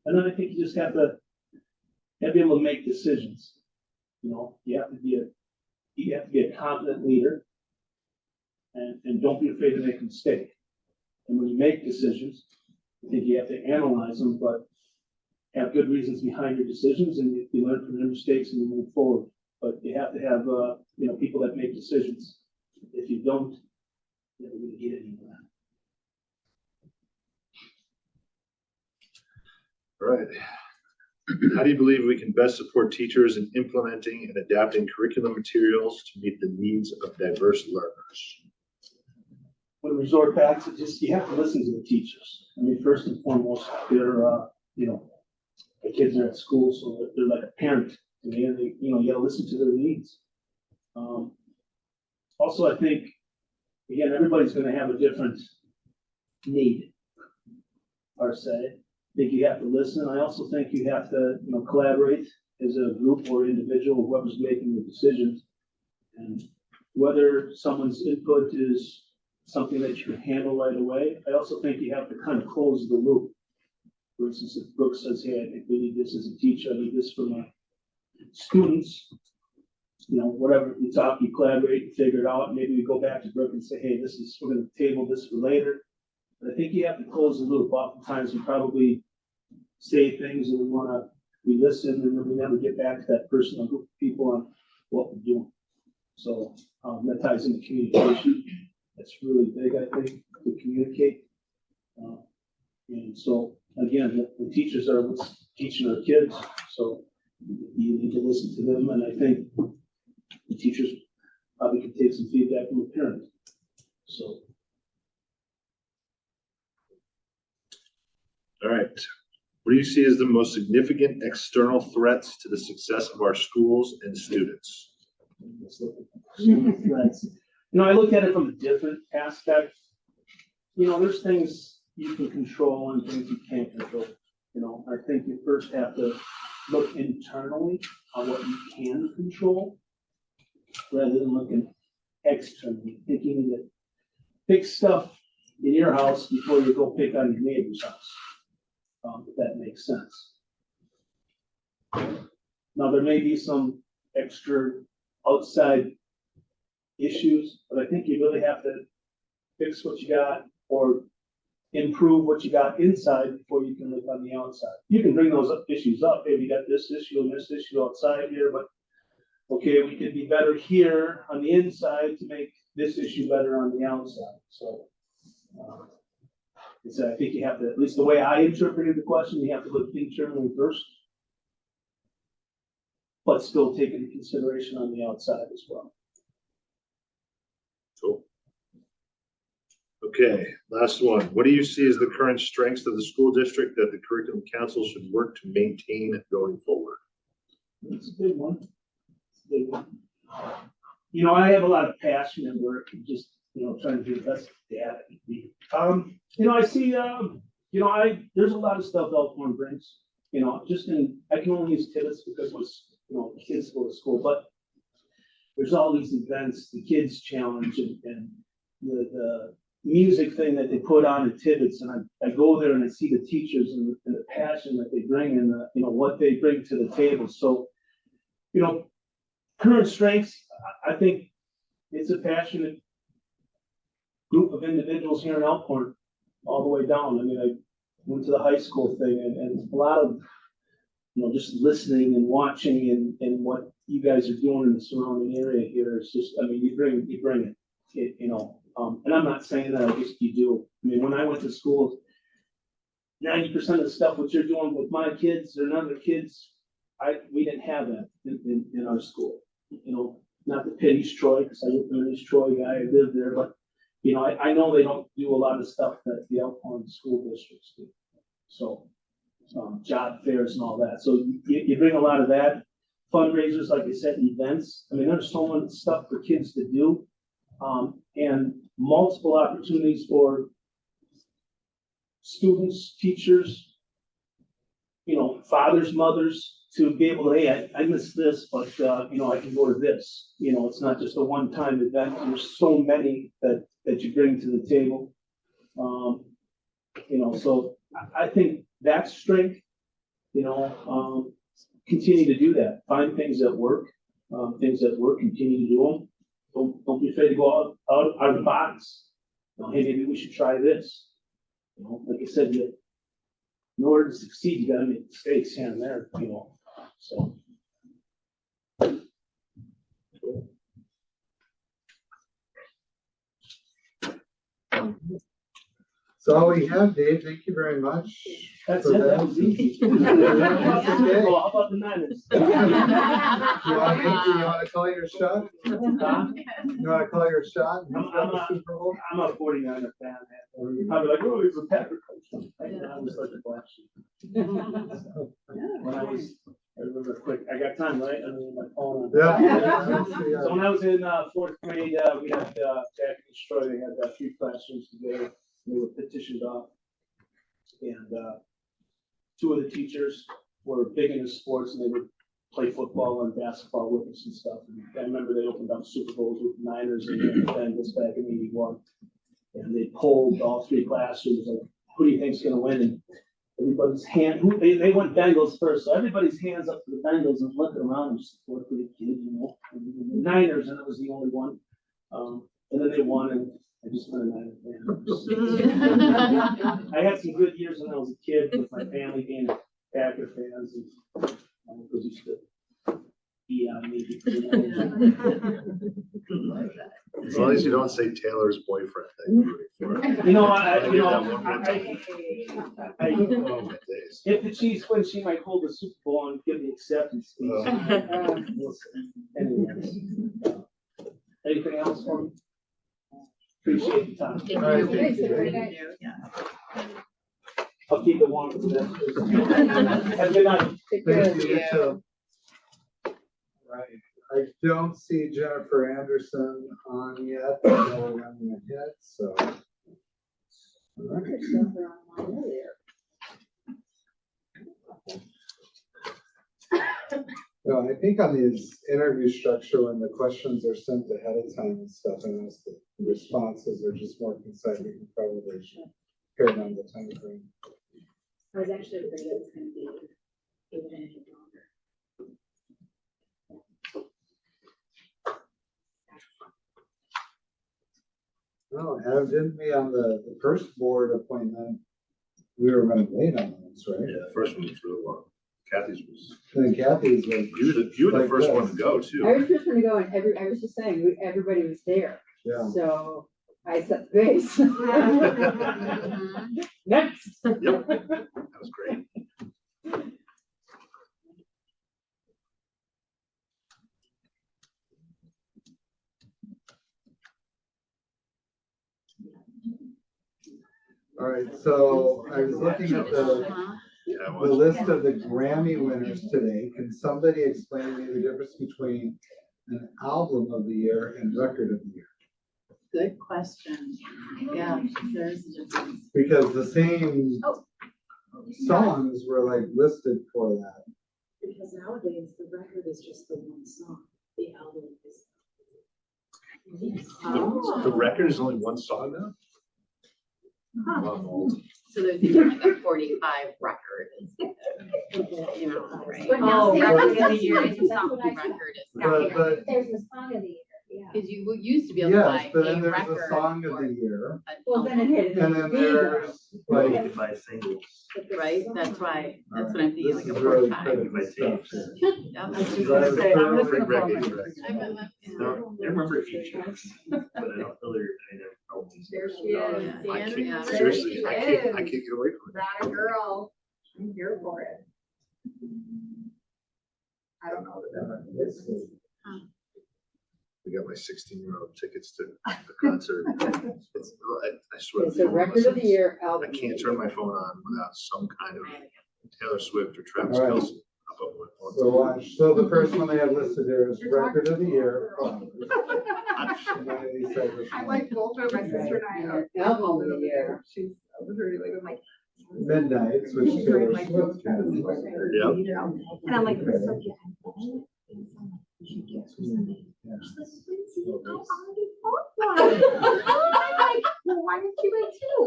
And then I think you just have to be able to make decisions. You have to be a confident leader, and don't be afraid to make a mistake. And when you make decisions, I think you have to analyze them, but have good reasons behind your decisions, and you learn from your mistakes and you move forward. But you have to have people that make decisions. If you don't, you're never going to get anywhere. All right. How do you believe we can best support teachers in implementing and adapting curriculum materials to meet the needs of diverse learners? When we resort back to you have to listen to the teachers. I mean, first and foremost, they're, the kids are at school, so they're like a parent. And you got to listen to their needs. Also, I think, again, everybody's going to have a different need, per se. I think you have to listen. I also think you have to, collaborate as a group or individual, whoever's making the decisions. And whether someone's input is something that you can handle right away, I also think you have to kind of close the loop. For instance, if Brooke says, hey, I think we need this as a teacher, I need this for my students, whatever, you talk, you collaborate, you figure it out. Maybe we go back to Brooke and say, hey, we're going to table this for later. But I think you have to close the loop. Oftentimes we probably say things and we listen and then we never get back to that person or group of people on what we're doing. So that ties into communication. That's really big, I think, to communicate. And so again, the teachers are what's teaching our kids. So you need to listen to them. And I think the teachers probably can take some feedback from a parent. So. All right. What do you see as the most significant external threats to the success of our schools and students? Threats. I look at it from a different aspect. There's things you can control and things you can't control. I think you first have to look internally on what you can control rather than looking externally, thinking that fix stuff in your house before you go pick on your neighbor's house. If that makes sense. Now, there may be some extra outside issues, but I think you really have to fix what you got or improve what you got inside before you can look on the outside. You can bring those issues up. Hey, we got this issue and this issue outside here, but okay, we could be better here on the inside to make this issue better on the outside. So, I think you have to, at least the way I interpreted the question, you have to look internally first, but still take into consideration on the outside as well. Cool. Okay, last one. What do you see as the current strengths of the school district that the curriculum council should work to maintain going forward? That's a big one. I have a lot of passion and work and just, trying to do the best dad I can be. I see, there's a lot of stuff Elkhorn brings, I can only use Tibbetts because it was kids go to school, but there's all these events, the kids challenge and the music thing that they put on at Tibbetts, and I go there and I see the teachers and the passion that they bring and what they bring to the table. So, current strengths, I think it's a passionate group of individuals here in Elkhorn, all the way down. I mean, I went to the high school thing and a lot of, just listening and watching and what you guys are doing in the surrounding area here is just, I mean, you bring it, and I'm not saying that, you do. I mean, when I went to school, 90% of the stuff what you're doing with my kids or other kids, we didn't have that in our school. Not to pit East Troy, because I was an East Troy guy, I lived there, but I know they don't do a lot of stuff that the Elkhorn school districts do. So, job fairs and all that. So you bring a lot of that. Fundraisers, like I said, events. I mean, there's so much stuff for kids to do. And multiple opportunities for students, teachers, fathers, mothers, to be able to, hey, I missed this, but, I can go to this. It's not just a one-time event. There's so many that you bring to the table. So I think that's strength, continue to do that. Find things that work, continue to do them. Don't be afraid to go out of the box. Hey, maybe we should try this. Like I said, in order to succeed, you gotta make mistakes here and there, so. So all we have, Dave, thank you very much. That's for it, that was easy. That's okay. Well, how about the Niners? You want to call your shot? You want to call your shot? I'm a 49er fan. I'd be like, oh, he's a Packer coach. I was such a black sheep. I remember quick, I got time, right? I mean, my phone. Yeah. So when I was in fourth grade, we had Jack and Troy, they had 3 classrooms together. They were petitioned off. And 2 of the teachers were big into sports and they would play football and basketball with us and stuff. And I remember they opened up Super Bowls with the Niners and the Bengals back in '81. And they polled all 3 classrooms, like, who do you think's going to win? And everybody's they went Bengals first. So everybody's hands up to the Bengals and looking around and support for the kid, and the Niners, and it was the only one. And then they won, and I just went a Niner fan. I had some good years when I was a kid with my family being Packer fans, and because used to be on me. As long as you don't say Taylor's boyfriend. If the Chiefs win, she might hold the Super Bowl and give the acceptance speech. Anyways, anything else for me? Appreciate the time. Thank you. I'll keep it warm for that. Have a good night. Thank you. Right. I don't see Jennifer Anderson on yet. I know we're running ahead, so. All right. No, I think on these interview structure, when the questions are sent ahead of time and stuff, and as the responses are just more concise, we can probably pare down the time frame. I was actually afraid it was going to be even any longer. No, Adam, didn't we on the first board appointment, we were running late on those, right? Yeah, the first one was really long. Kathy's was. And Kathy's like. You were the first one to go too. I was the first one to go, and I was just saying, everybody was there. Yeah. So I set the pace. Next. Yep, that was great. All right, so I was looking at the list of the Grammy winners today. Can somebody explain to me the difference between an album of the year and record of the year? Good question. Yeah, there's a difference. Because the same songs were like listed for that. Because nowadays, the record is just the one song, the album is. The record is only one song now? Wow. So there's even like a 45 record. You know, right? But now they- Record of the that's year what- is that's not what I record. It's But There's the song of the year, yeah. because you used to be able to buy yes, but a then there's record. a song of for the year, Well, then it hit. and then there's Well, you like, could buy singles. Right, that's why, that's what I'm thinking, this like is a really 45. critical stuff. Yeah. I was just gonna say, I'm looking for Reggae public. track. I remember features, but I don't really, I never. There she is. I Dan, can't, there seriously, she I is. can't get away from it. That a girl. I'm here for it. I don't know. We got my 16-year-old tickets to the concert. It's, I swear. It's a record of the year I album. can't turn my phone on without some kind of Taylor Swift or Travis All right. Kelce up on my phone. So watch, so the first one they have listed here is record of the year. I like both of my sister and I. Album of the year. She's literally like, I'm like. Midnights, which Taylor Swift has. Yeah. And I'm like, we're so why didn't you get two?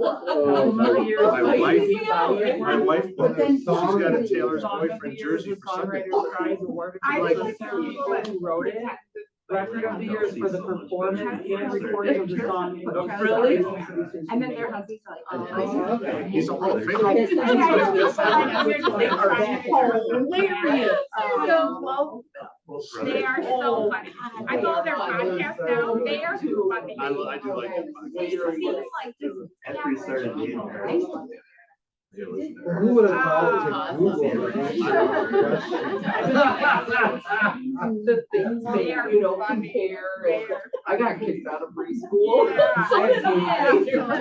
My wife, But then she's got a song- Taylor's boyfriend jersey for Sunday. I Like, like who wrote it? Record of the year is for the performance and recording of the song. Really? And then their husbands are like, Oh, okay. He's a world famous. Hilarious. They are so funny. I follow their podcast now. They are so funny. I do like it. They seem like just. After we started dating her. Who would have thought to Google? The things they, you know, compare. and I got kicked out of preschool.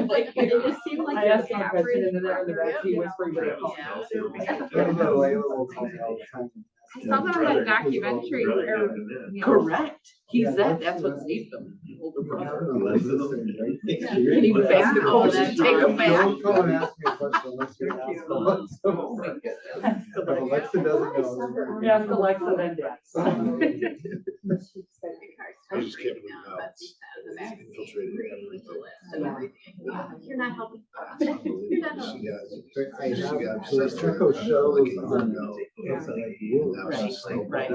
Like, it just seemed like. I asked my president in there, and they're actually whispering to I saw them on that documentary. Correct. He said that's what saved him. The older brother. He was back to college to take him back. Don't call and ask me a question unless you ask Alexa. If Alexa doesn't know. Yeah, Alexa then Dad. I just can't believe how it's infiltrated everything. You're not helping. She got obsessed with Echo show like was a year on. ago. Now she's like, Right.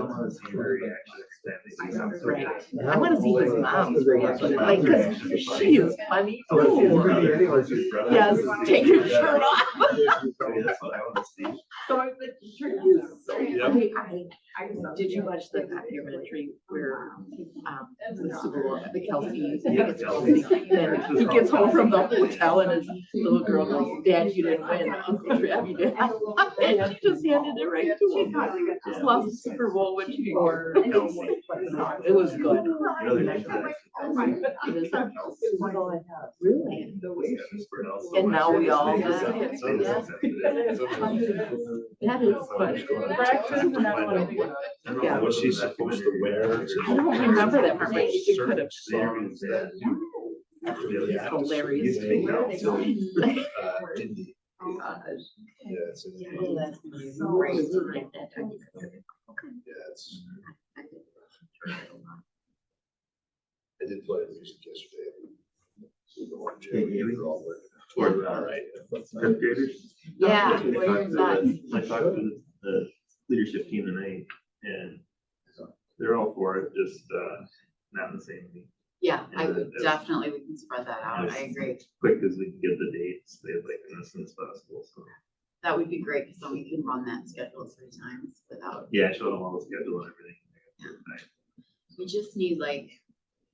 Right. And I wanna see his mom. Like, Like, cause she is funny Oh, it's too. really anyways. Yes, take your shirt off. That's what I want to see. So I said, sure is so Yep. funny. Did you watch the documentary where, the school, the Kelsey, then he gets home from the hotel and his little girl goes, Dad, you didn't win, Uncle Trav, you did. And she just handed it right to him. Just lost the Super Bowl when she wore. It was good. Really? And now we all. That is funny. Yeah. What she's supposed to wear. I don't remember that part, but it could have. It's hilarious. Indy. Yeah, it's. Oh, that's great. Yeah, it's. I did play the music yesterday. All right. Fifth graders? Yeah. I talked to the leadership team tonight and they're all for it, just, not in the same week. Yeah, I would definitely, we can spread that out. I agree. Quick as we can get the dates, they like as soon as possible, so. That would be great, because then we can run that schedule 3 times without, Yeah, I showed them all the schedule and everything. we just need like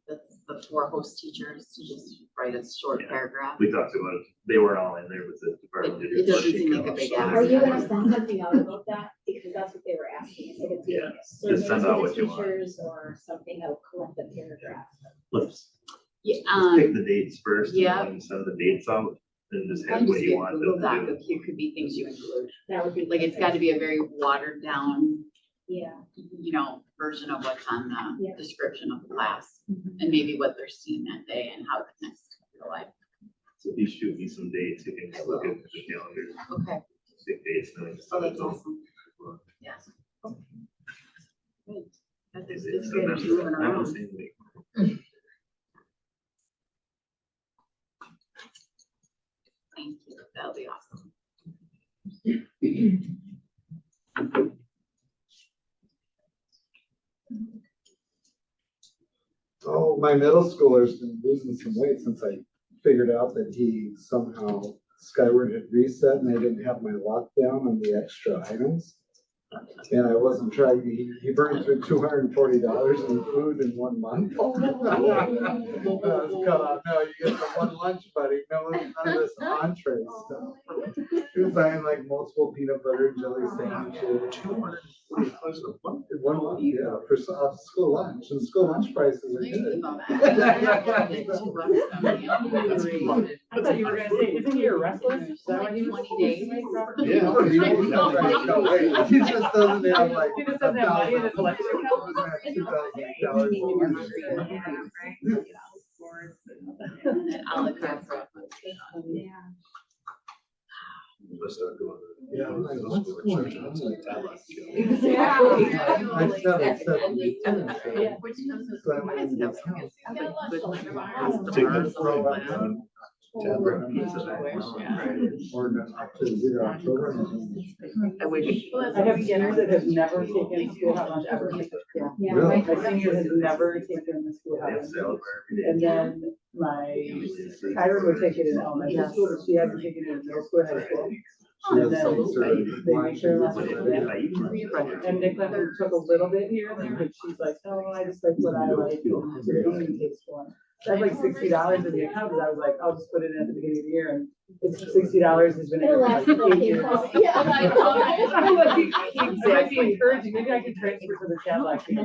the 4 host teachers to just write a short Yeah. paragraph. We talked about it, they were all in there with the department. It doesn't seem like a big ask. Are you gonna send something out about that? Because that's what they were asking, if it's Yeah, either just send surveys out to what the you want. teachers or something that'll collect the paragraph. Let's Yeah, pick the dates first. yeah. And then send the dates out and just have I'll what just you get want Google them Doc to of here could be things you include. That would be. Like, it's got to be a very watered down, Yeah. you know, version of what's on the Yeah. description of the class, and maybe what they're seeing that day and how it connects to real life. So if you shoot me some dates, you can just look at the calendar, Okay. pick dates, and then just. Oh, that's awesome. Yes. Okay. It's good if you're moving around. Thank you. That'll be awesome. Oh, my middle schooler's been losing some weight since I figured out that he somehow Skyward had reset and I didn't have my lockdown on the extra items. And I wasn't trying, he burned through $240 in food in 1 month. I was cut off. No, you get the one lunch, buddy. None of this entree stuff. He was buying like multiple peanut butter and jelly sandwiches. One lunch, yeah, for school lunch, and school lunch prices are good. I thought you were gonna say, isn't he a wrestler? Is that what he was? 20 days. Yeah, no way. He just doesn't have like. He just doesn't have money in his electric account. And a la carte. Yeah. I wish. I have seniors that have never taken schoolhouse lunch ever. Yeah, Really? My senior has never taken the schoolhouse. And then my Kyron would take it in elementary school, but she hasn't taken it in middle school, high school. And then they make sure less of it. And Nick Leonard took a little bit here and there, but she's like, oh, I just like what I like. So they don't even take school. So I have like $60 in the account, because I was like, I'll just put it in at the beginning of the year, and it's $60 has been in It'll it last for till like 8 they years. call. Yeah. I'm like, it might be encouraging, maybe I can transfer to the Cadillac. I'm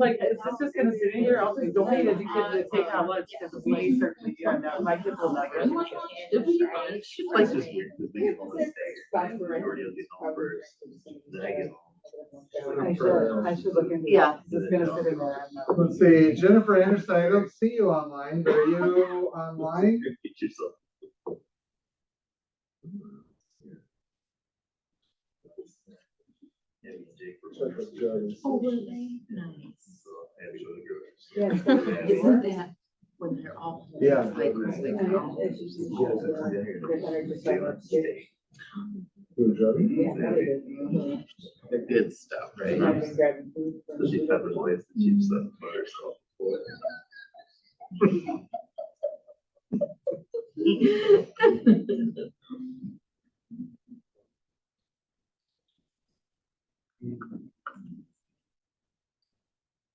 like, is this just gonna sit in here? I'll just donate it to kids that take out lunch, because it's money certainly beyond that. My kids will never. Place is weird, because they get all this majority of the numbers, then I get I should look into Yeah. that. It's gonna sit in there. I'm not- Let's see, Jennifer Anderson, I don't see you online, but are you online? Get yourself. Yeah, Jake. Check with Joe. Oh, were they? Nice. Yeah. Isn't that when they're all? Yeah. Like, they go. Who, Joe? The good stuff, right? Especially Pepper's always the cheap stuff, butter, salt.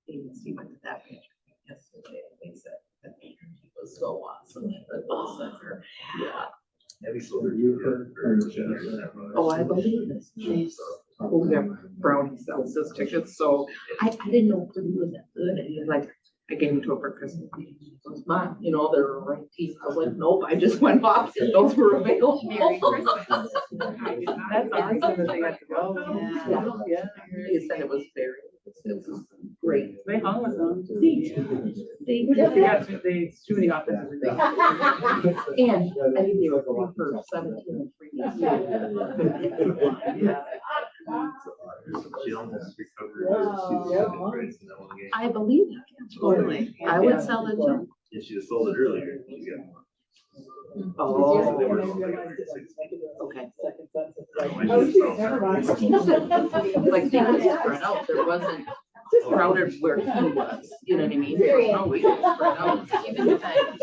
Even see what that picture yesterday, they said that picture was so awesome. Yeah. Have you sold her? You heard from Oh, I believe this. She's, oh, yeah, Brownie sells those tickets, so I didn't know if it was that good, and he was like, I gave them to her for Christmas. She goes, Mom, you know, they're right teeth. I was like, nope, I just went off, and those were available. Merry Christmas. That's awesome that they got to go. Yeah. He said it was very, it was great. They hung with them. They They too many offenses. And I think they were going for 17 and 3. She almost recovered. I believe that. Totally. I would sell it too. Yeah, she just sold it earlier. She got more. Oh. They were Okay. Never mind. Like they were spread out. There wasn't crowded where he was. You know what I mean? There was no way to spread out. Even if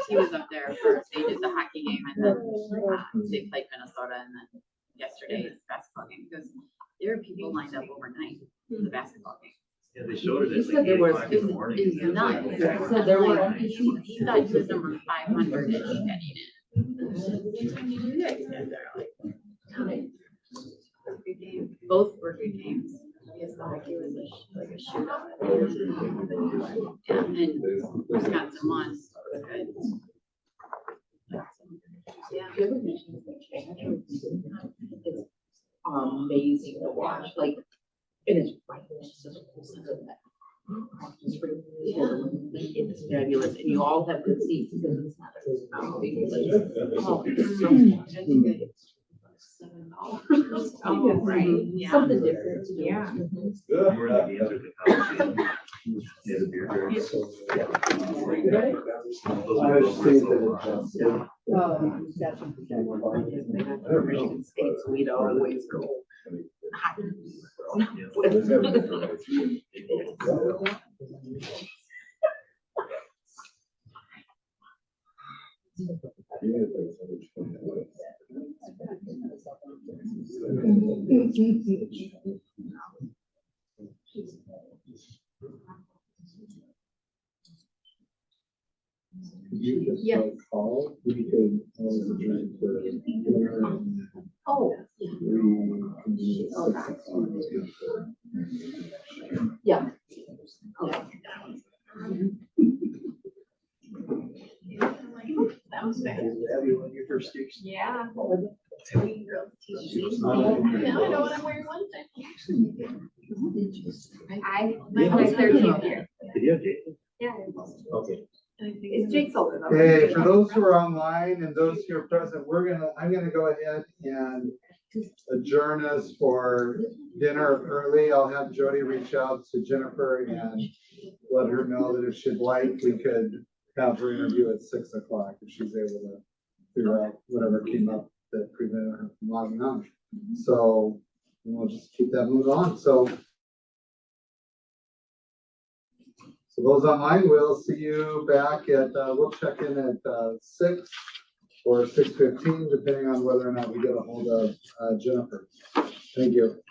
he was up there first, they did the hockey game and then they played Minnesota and then yesterday's basketball game because there were people lined up overnight for the basketball game. Yeah, they showed it at He like said there 8 was, o'clock in the morning. it was nuts. He said there were, he thought he was number 500 that he got in. You guys said there like, both were good games. Yes, the hockey was like a shootout. Yeah, and Wisconsin won. So it was good. Yeah. It's amazing to watch. Like, it is right next to the whole center of that. It's fabulous, and you all have good seats because it's not a big place. Oh, it's so much. $7. Oh, right, yeah. Something different to do. Yeah. More of the games are the college. Yeah, the beer gardens. Those I are was so thinking fun. That's what Michigan State, so we'd always go. You just Yeah. call, we could always adjourn to dinner and Oh, reconvene at 6 o'clock. yeah. That was fast. Your first station. Yeah. Now I know what I'm wearing Wednesday. My 13th year. Did you have Jason? Yeah. Okay. It's Jake's older though. Okay, for those who are online and those who are present, I'm gonna go ahead and adjourn us for dinner early. I'll have Jody reach out to Jennifer and let her know that if she'd like, we could have her interview at 6 o'clock if she's able to figure out whatever came up that prevented her from logging on. So we'll just keep that moving on. So those online, we'll see you back at, we'll check in at 6 or 6:15, depending on whether or not we get a hold of Jennifer. Thank you.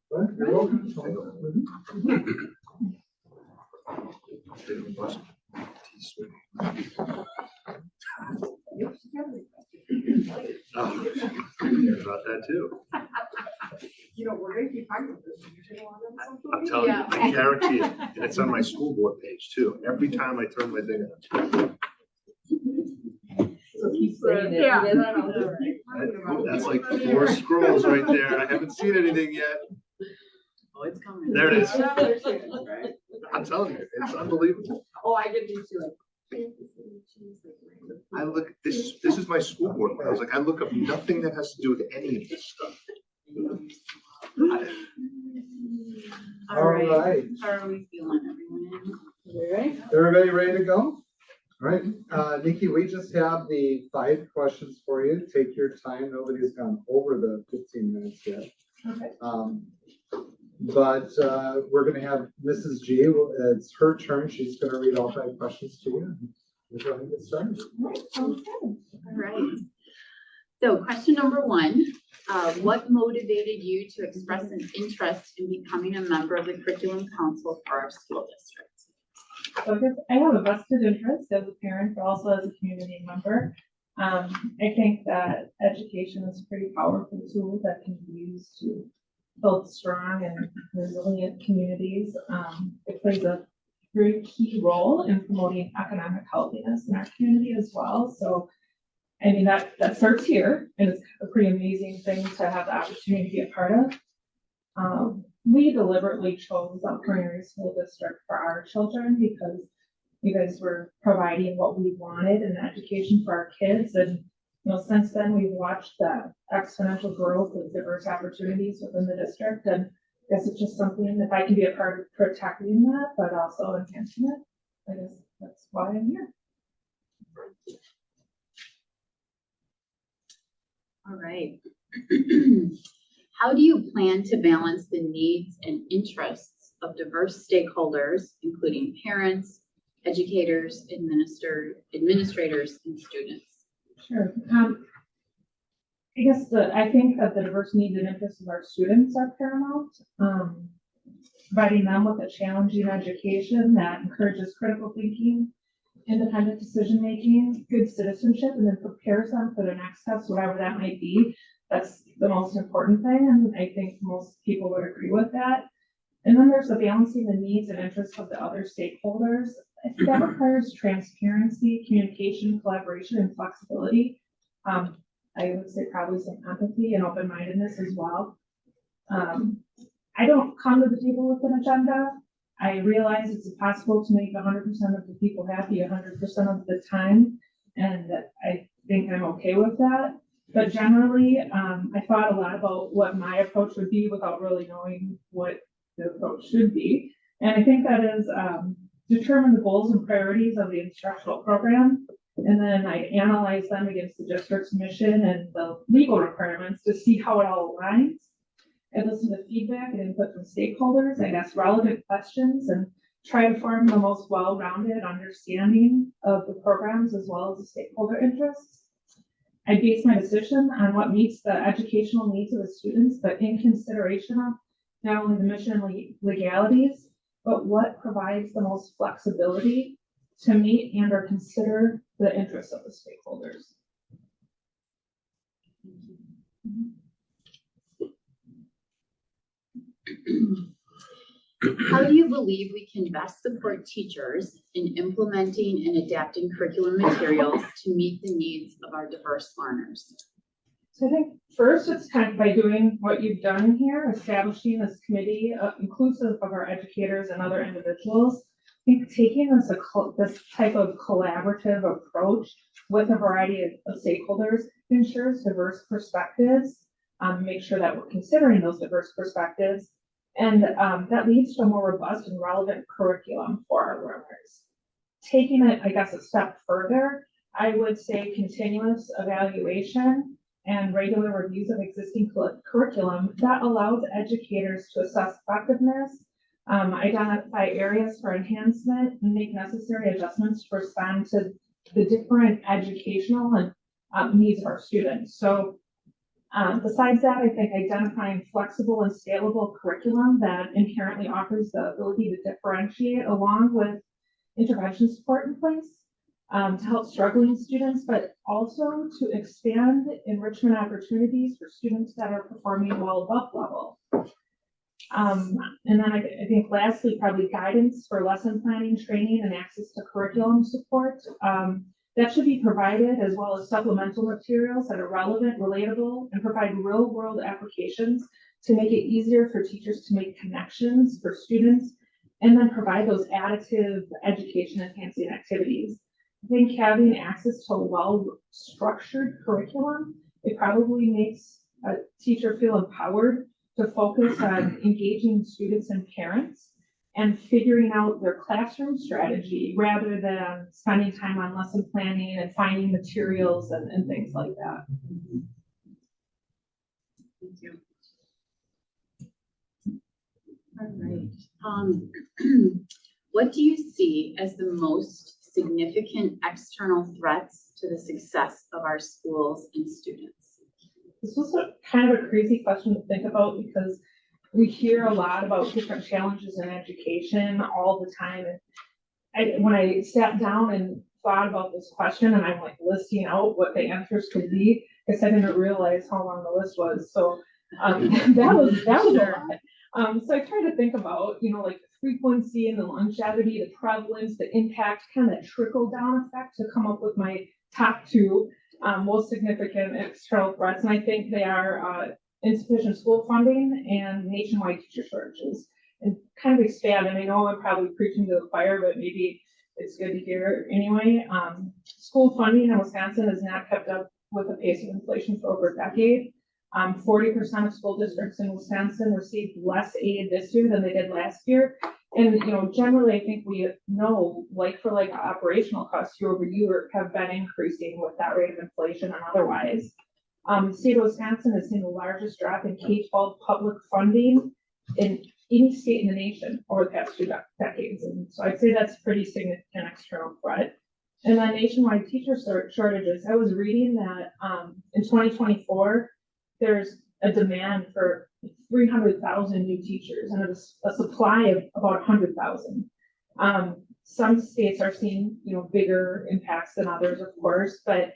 Well, you're welcome. Oh, hear about that too. You know, we're gonna keep talking about this. I'm telling you, I guarantee it. And it's on my school board page too. Every time I turn my thing on. So keep saying it. Yeah. That's like 4 scrolls right there. I haven't seen anything yet. Oh, it's coming. There it is. Right? I'm telling you, it's unbelievable. Oh, I did these too. I look, this is my school board. I was like, I look up nothing that has to do with any of this stuff. All right. How are we feeling, everyone? Right? Everybody ready to go? All right, Nikki, we just have the 5 questions for you. Take your time. Nobody's gone over the 15 minutes yet. Okay. But we're gonna have Mrs. G, it's her turn. She's gonna read all 5 questions to you. We'll go ahead and get started. All right. So question number 1, what motivated you to express an interest in becoming a member of the curriculum council for our school district? So I have a vested interest as a parent, but also as a community member. I think that education is a pretty powerful tool that can be used to build strong and resilient communities. It plays a very key role in promoting economic healthiness in our community as well. So, I mean, that starts here, and it's a pretty amazing thing to have the opportunity to be a part of. We deliberately chose Elkhorn Area School District for our children because you guys were providing what we wanted in education for our kids. And, since then we've watched that exponential growth of diverse opportunities within the district. And I guess it's just something that I can be a part of protecting that, but also enhancing it. I guess that's why I'm here. All right. How do you plan to balance the needs and interests of diverse stakeholders, including parents, educators, administrators, and students? Sure. I think that the diverse needs and interests of our students are paramount. Providing them with a challenging education that encourages critical thinking, independent decision-making, good citizenship, and then prepares them for their next steps, whatever that might be. That's the most important thing, and I think most people would agree with that. And then there's the balancing the needs and interests of the other stakeholders. That requires transparency, communication, collaboration, and flexibility. I would say probably some empathy and open-mindedness as well. I don't come to the table with an agenda. I realize it's impossible to make 100% of the people happy 100% of the time, and I think I'm okay with that. But generally, I thought a lot about what my approach would be without really knowing what the approach should be. And I think that is determine the goals and priorities of the instructional program, and then I analyze them against the district's mission and the legal requirements to see how it all aligns. I listen to feedback and input from stakeholders. I ask relevant questions and try to form the most well-rounded understanding of the programs as well as the stakeholder interests. I base my decision on what meets the educational needs of the students, but in consideration of not only the mission and legalities, but what provides the most flexibility to meet and or consider the interests of the stakeholders. How do you believe we can best support teachers in implementing and adapting curriculum materials to meet the needs of our diverse learners? So I think first it's kind of by doing what you've done here, establishing this committee inclusive of our educators and other individuals. I think taking this type of collaborative approach with a variety of stakeholders ensures diverse perspectives, make sure that we're considering those diverse perspectives, and that leads to a more robust and relevant curriculum for our learners. Taking it, I guess, a step further, I would say continuous evaluation and regular reviews of existing curriculum that allows educators to assess effectiveness, identify areas for enhancement, and make necessary adjustments to respond to the different educational and needs of our students. So Besides that, I think identifying flexible and scalable curriculum that inherently offers the ability to differentiate along with intervention support in place to help struggling students, but also to expand enrichment opportunities for students that are performing well above level. And then I think lastly, probably guidance for lesson planning, training, and access to curriculum support. That should be provided, as well as supplemental materials that are relevant, relatable, and provide real-world applications to make it easier for teachers to make connections for students, and then provide those additive education-enhancing activities. I think having access to a well-structured curriculum, it probably makes a teacher feel empowered to focus on engaging students and parents and figuring out their classroom strategy rather than spending time on lesson planning and finding materials and things like that. Thank you. All right. What do you see as the most significant external threats to the success of our schools and students? This was kind of a crazy question to think about because we hear a lot about different challenges in education all the time. And when I sat down and thought about this question, and I'm like listing out what the answers could be, because I didn't realize how long the list was. So that was a lot. So I tried to think about, like the frequency and the longevity, the prevalence, the impact, kind of that trickle down effect to come up with my top two most significant external threats. And I think they are insufficient school funding and nationwide teacher shortages. And kind of expand, and I know I'm probably preaching to the choir, but maybe it's good to hear anyway. School funding in Wisconsin has not kept up with the pace of inflation for over a decade. 40% of school districts in Wisconsin received less aid this year than they did last year. And, generally, I think we know, like for like operational costs year over year have been increasing with that rate of inflation and otherwise. The state of Wisconsin has seen the largest drop in K-12 public funding in any state in the nation over the past 2 decades. And so I'd say that's a pretty significant external threat. And then nationwide teacher shortages. I was reading that in 2024, there's a demand for 300,000 new teachers and a supply of about 100,000. Some states are seeing, bigger impacts than others, of course, but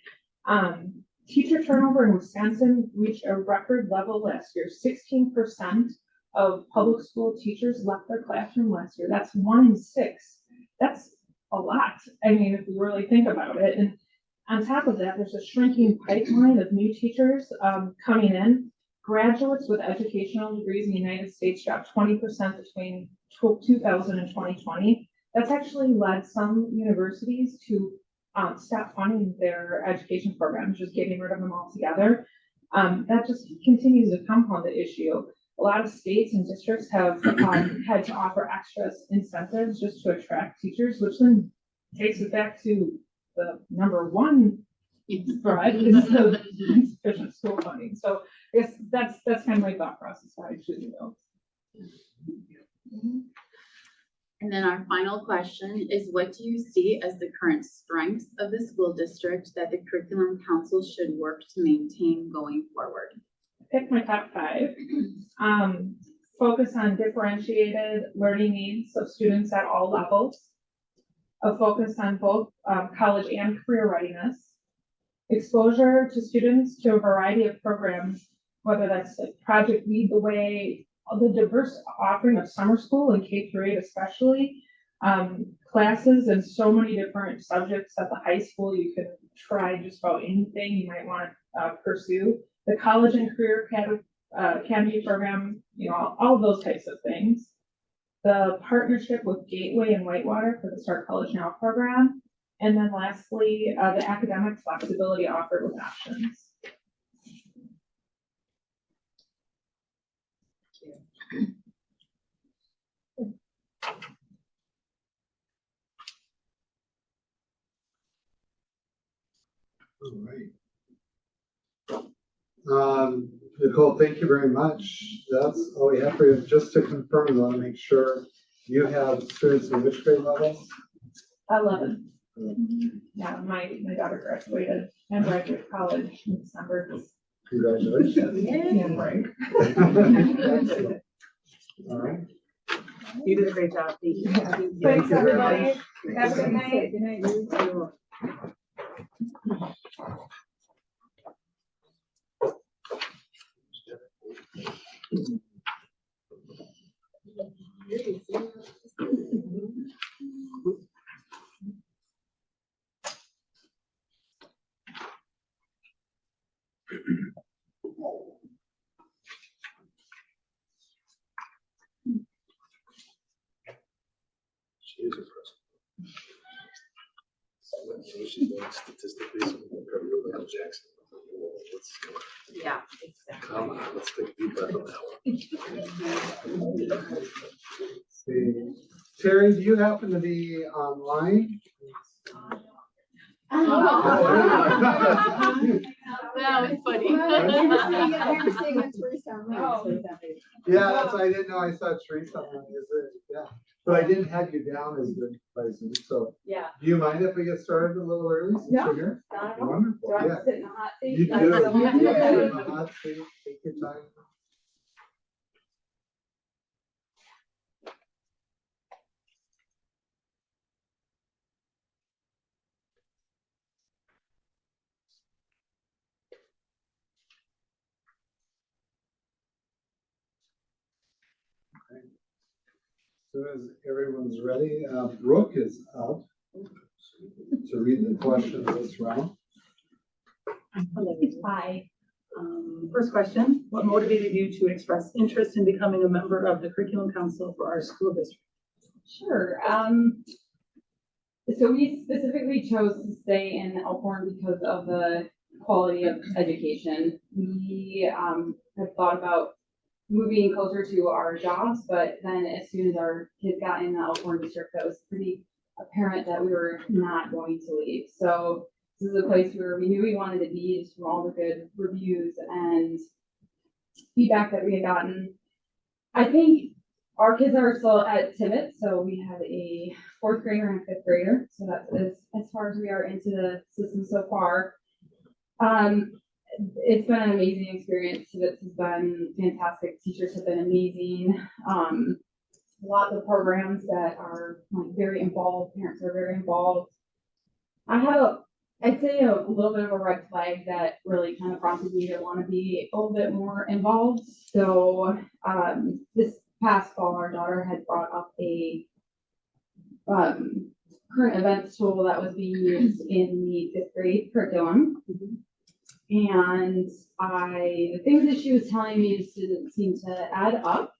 teacher turnover in Wisconsin reached a record level last year. 16% of public school teachers left their classroom last year. That's 1 in 6. That's a lot. I mean, if you really think about it. And on top of that, there's a shrinking pipeline of new teachers coming in. Graduates with educational degrees in the United States dropped 20% between 2000 and 2020. That's actually led some universities to stop funding their education programs, just getting rid of them altogether. That just continues to compound the issue. A lot of states and districts have had to offer extra incentives just to attract teachers, which then takes it back to the number one threat is the insufficient school funding. So I guess that's kind of my thought process why I choose those. And then our final question is, what do you see as the current strengths of the school district that the curriculum council should work to maintain going forward? Pick my top 5. Focus on differentiated learning needs of students at all levels. A focus on both college and career readiness. Exposure to students to a variety of programs, whether that's like Project Lead the Way, the diverse offering of summer school and K-8 especially, classes and so many different subjects at the high school. You can try just about anything you might want to pursue. The college and career academy program, all of those types of things. The partnership with Gateway and Whitewater for the Start College Now program. And then lastly, the academic flexibility offered with options. All right. Nicole, thank you very much. That's all we have for you. Just to confirm, I want to make sure you have students in which grade levels? 11. Yeah, my daughter graduated and graduated college in December. Congratulations. All right. You did a great job. Thank you. Thanks, everybody. Have a good night. Good night. You too. She is impressive. So she's doing statistically, so we'll probably go Michael Jackson. Let's go. Yeah, exactly. Come on, let's take a deep breath on that one. See, Terry, do you happen to be online? That was funny. Yeah, that's why I didn't know I saw Teresa on, is it? Yeah, but I didn't have you down as the Zoom, so. Yeah. Do you mind if we get started a little early since No, you're here? not at all. Wonderful, Do I have yeah. to sit in the hot seat? You do. That's the one. You sit in the hot seat, take your time. As soon as everyone's ready, Brooke is up to read the questions this round. Hi. First question, what motivated you to express interest in becoming a member of the curriculum council for our school district? Sure. So we specifically chose to stay in Elkhorn because of the quality of education. We have thought about moving closer to our jobs, but then as soon as our kids got in the Elkhorn district, that was pretty apparent that we were not going to leave. So this is a place where we knew we wanted to be, just from all the good reviews and feedback that we had gotten. I think our kids are still at Tibbetts, so we have a 4th grader and a 5th grader. So that's as far as we are into the system so far. It's been an amazing experience. Tibbetts has been fantastic. Teachers have been amazing. Lots of programs that are like very involved. Parents are very involved. I'd say a little bit of a red flag that really kind of prompted me to want to be a little bit more involved. So this past fall, our daughter had brought up a current events tool that was being used in the 5th grade curriculum. And the things that she was telling me just didn't seem to add up.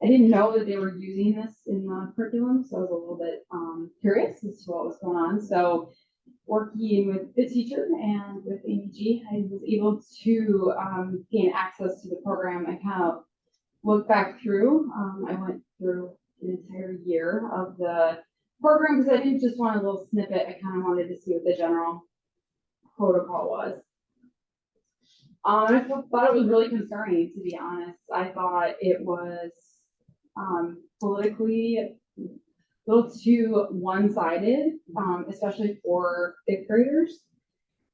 I didn't know that they were using this in the curriculum, so I was a little bit curious as to what was going on. So working with the teacher and with Amy G, I was able to gain access to the program and kind of look back through. I went through an entire year of the program because I didn't just want a little snippet. I kind of wanted to see what the general protocol was. I thought it was really concerning, to be honest. I thought it was politically a little too one-sided, especially for 5th graders.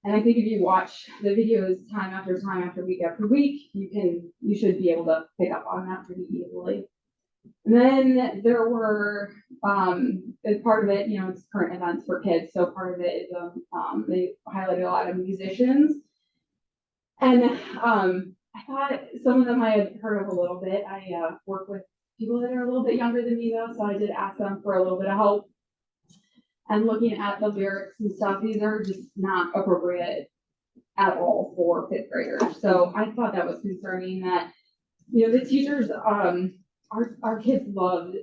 And I think if you watch the videos time after week after week, you should be able to pick up on that pretty easily. And then there were, as part of it, it's current events for kids. So part of it is they highlighted a lot of musicians. And I thought some of them I had heard of a little bit. I work with people that are a little bit younger than me though, so I did ask them for a little bit of help. And looking at the lyrics and stuff, these are just not appropriate at all for 5th graders. So I thought that was concerning that, the teachers, our kids love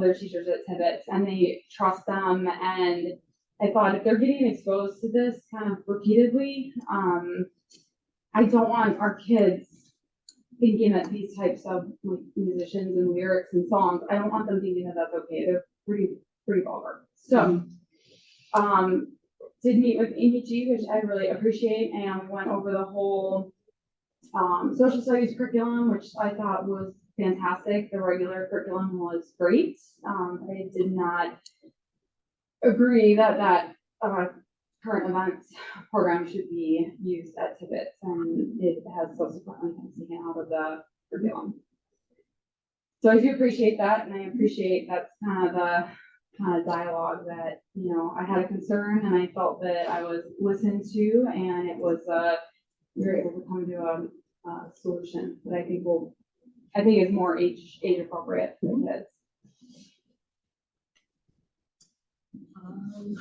their teachers at Tibbetts and they trust them. And I thought if they're getting exposed to this kind of repeatedly, I don't want our kids thinking that these types of musicians and lyrics and songs, I don't want them thinking that that's okay. They're pretty vulgar. So, did meet with Amy G, which I really appreciate, and we went over the whole social studies curriculum, which I thought was fantastic. The regular curriculum was great. I did not agree that current events program should be used at Tibbetts, and it has subsequently been taken out of the curriculum. So I do appreciate that, and I appreciate that's kind of the dialogue that, you know, I had a concern and I felt that I was listened to, and it was, we were able to come to a solution that I think is more age appropriate for the kids.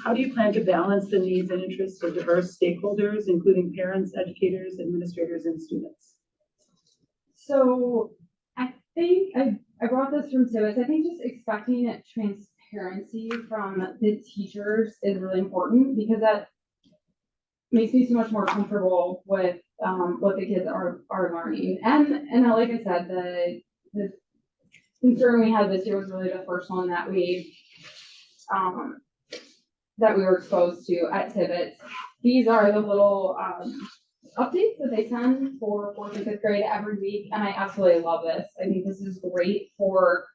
How do you plan to balance the needs and interests of diverse stakeholders, including parents, educators, administrators, and students? So I think I brought this from Tibbetts. I think just expecting transparency from the teachers is really important, because that makes me so much more comfortable with what the kids are learning. And like I said, the concern we had this year was really the first one that we were exposed to at Tibbetts. These are the little updates that they send for 4th and 5th grade every week, and I absolutely love this. I think this is great for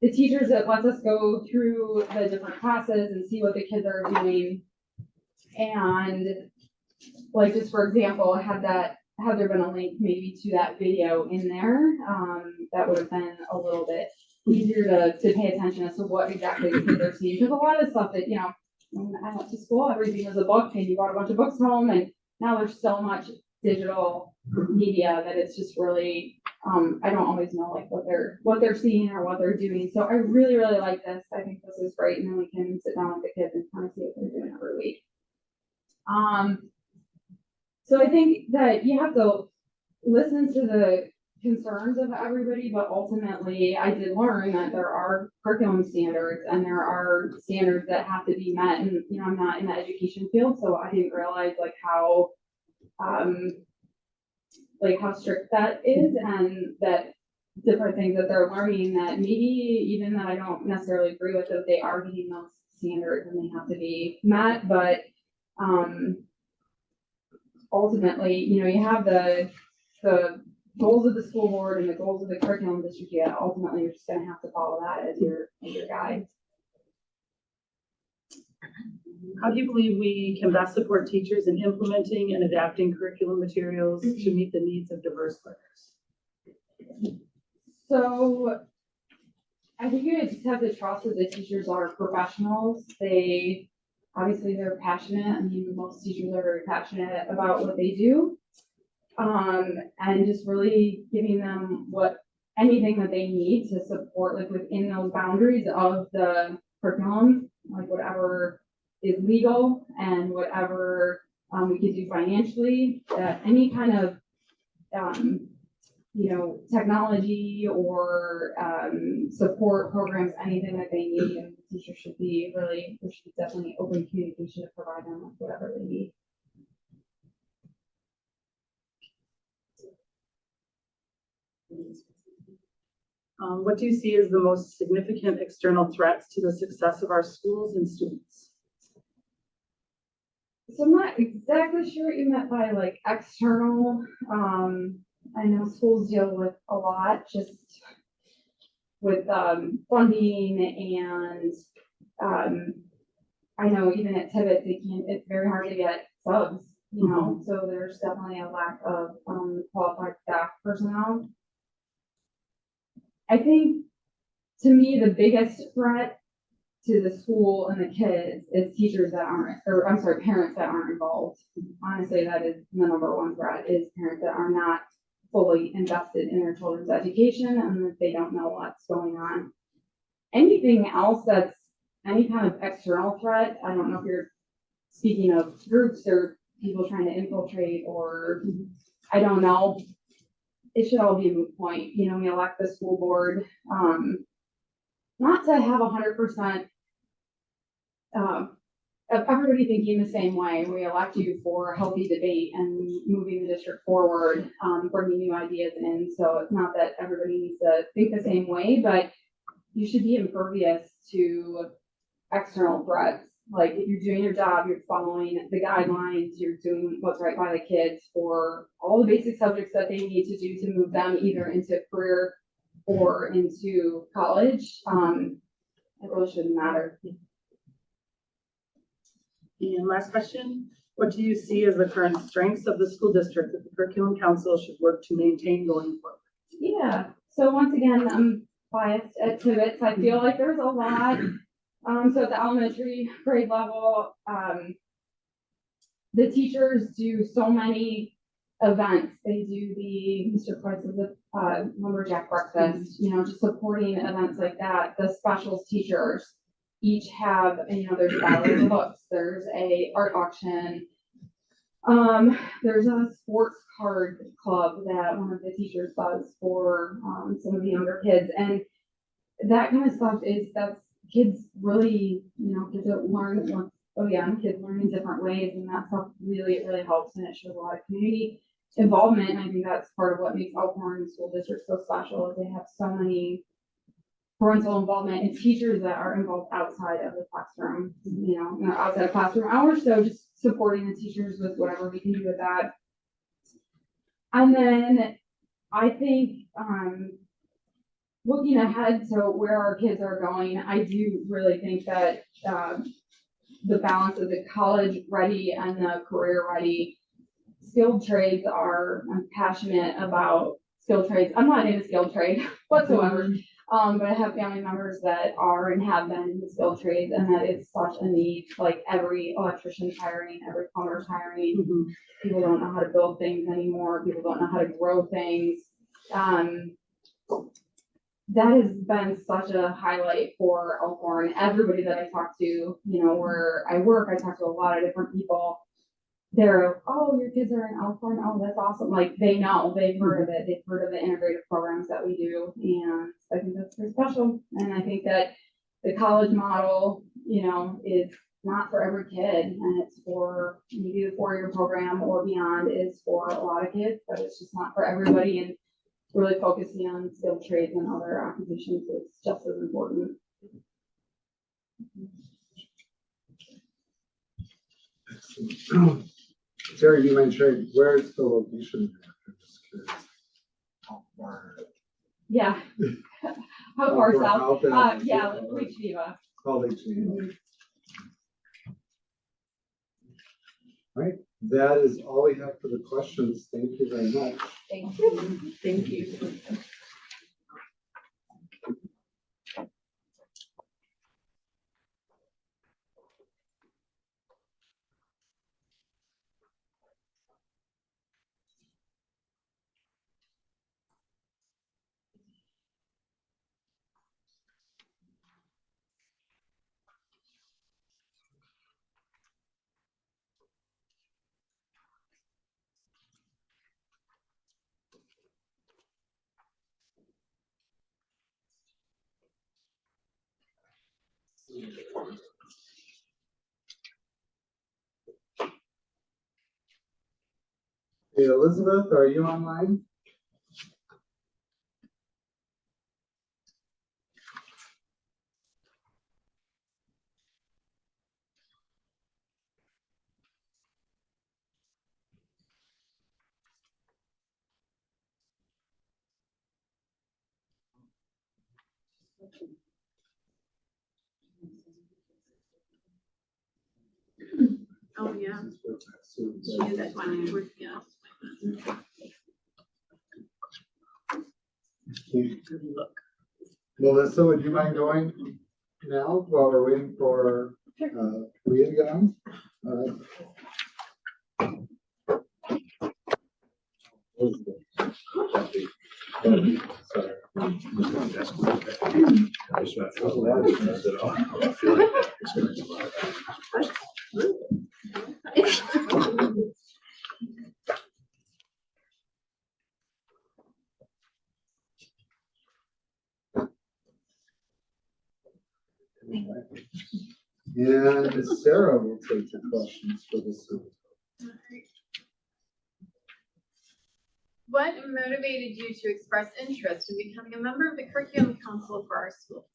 the teachers. That lets us go through the different classes and see what the kids are doing. And like, just for example, had there been a link maybe to that video in there, that would have been a little bit easier to pay attention as to what exactly the kids are seeing. Because a lot of the stuff that, you know, when I went to school, everything was a book, and you brought a bunch of books home, and now there's so much digital media that it's just really, I don't always know like what they're seeing or what they're doing. So I really, really like this. I think this is great, and then we can sit down with the kids and kind of see what they're doing every week. So I think that you have to listen to the concerns of everybody, but ultimately I did learn that there are curriculum standards, and there are standards that have to be met. And, you know, I'm not in the education field, so I didn't realize how strict that is, and that different things that they're learning that maybe even that I don't necessarily agree with, that they are meeting those standards and they have to be met. But ultimately, you know, you have the goals of the school board and the goals of the curriculum district. Yeah, ultimately you're just going to have to follow that as your guide. How do you believe we can best support teachers in implementing and adapting curriculum materials to meet the needs of diverse learners? So I think you just have to trust that the teachers are professionals. They're passionate. I mean, most teachers are very passionate about what they do. And just really giving them anything that they need to support, like within those boundaries of the curriculum, like whatever is legal and whatever we can do financially, any kind of, you know, technology or support programs, anything that they need, and the teacher should be there should be definitely open communication to provide them with whatever they need. What do you see as the most significant external threats to the success of our schools and students? So I'm not exactly sure what you meant by like external. I know schools deal with a lot just with funding, and I know even at Tibbetts it's very hard to get subs, you know, so there's definitely a lack of qualified staff personnel. I think, to me, the biggest threat to the school and the kids is parents that aren't involved. Honestly, that is the number one threat, is parents that are not fully invested in their children's education, and that they don't know what's going on. Anything else that's any kind of external threat, I don't know if you're speaking of groups or people trying to infiltrate, or I don't know. It should all be a moot point. You know, we elect the school board not to have 100% of everybody thinking the same way. We elect you for healthy debate and moving the district forward, bringing new ideas in. So it's not that everybody needs to think the same way, but you should be impervious to external threats. Like, if you're doing your job, you're following the guidelines, you're doing what's right by the kids for all the basic subjects that they need to do to move them either into career or into college. It really shouldn't matter. And last question, what do you see as the current strengths of the school district that the curriculum council should work to maintain going forward? Yeah, so once again, I'm biased at Tibbetts. I feel like there's a lot. So at the elementary grade level, the teachers do so many events. They do the Mr. Price of the lumberjack breakfast, just supporting events like that. The specials teachers each have, there's battle of the books, there's a art auction. There's a sports card club that one of the teachers does for some of the younger kids, and that kind of stuff that's kids really, kids learn. Kids learn in different ways, and that stuff really helps, and it shows a lot of community involvement. And I think that's part of what makes Elkhorn School District so special, is they have so many parental involvement and teachers that are involved outside of the classroom, outside of classroom hours. So just supporting the teachers with whatever we can do with that. And then I think looking ahead to where our kids are going, I do really think that the balance of the college ready and the career ready skilled trades I'm passionate about skilled trades. I'm not in a skilled trade whatsoever. But I have family members that are and have been in the skilled trades, and that is such a need. Like every electrician's hiring, every plumber's hiring. Mm-hmm. People don't know how to build things anymore. People don't know how to grow things. That has been such a highlight for Elkhorn. Everybody that I talk to, where I work, I talk to a lot of different people. They're, oh, your kids are in Elkhorn. Oh, that's awesome. Like they've heard of it. They've heard of the integrative programs that we do. And I think that's pretty special. And I think that the college model, is not for every kid, and it's for maybe the 4-year program or beyond is for a lot of kids, but it's just not for everybody. And really focusing on skilled trades and other occupations is just as important. Sarah, you mentioned, where's the location? How far? Yeah. How far south? Yeah, Lake Geneva. Oh, Lake Geneva. All right, that is all we have for the questions. Thank you very much. Thank you. Thank you. Hey, Elizabeth, are you online? Oh, yeah. She did that one. Yeah. Good luck. Melissa, would you mind going now while we're waiting for Leah to get on? All right. And Sarah will take the questions for this. What motivated you to express interest in becoming a member of the curriculum council for our schools?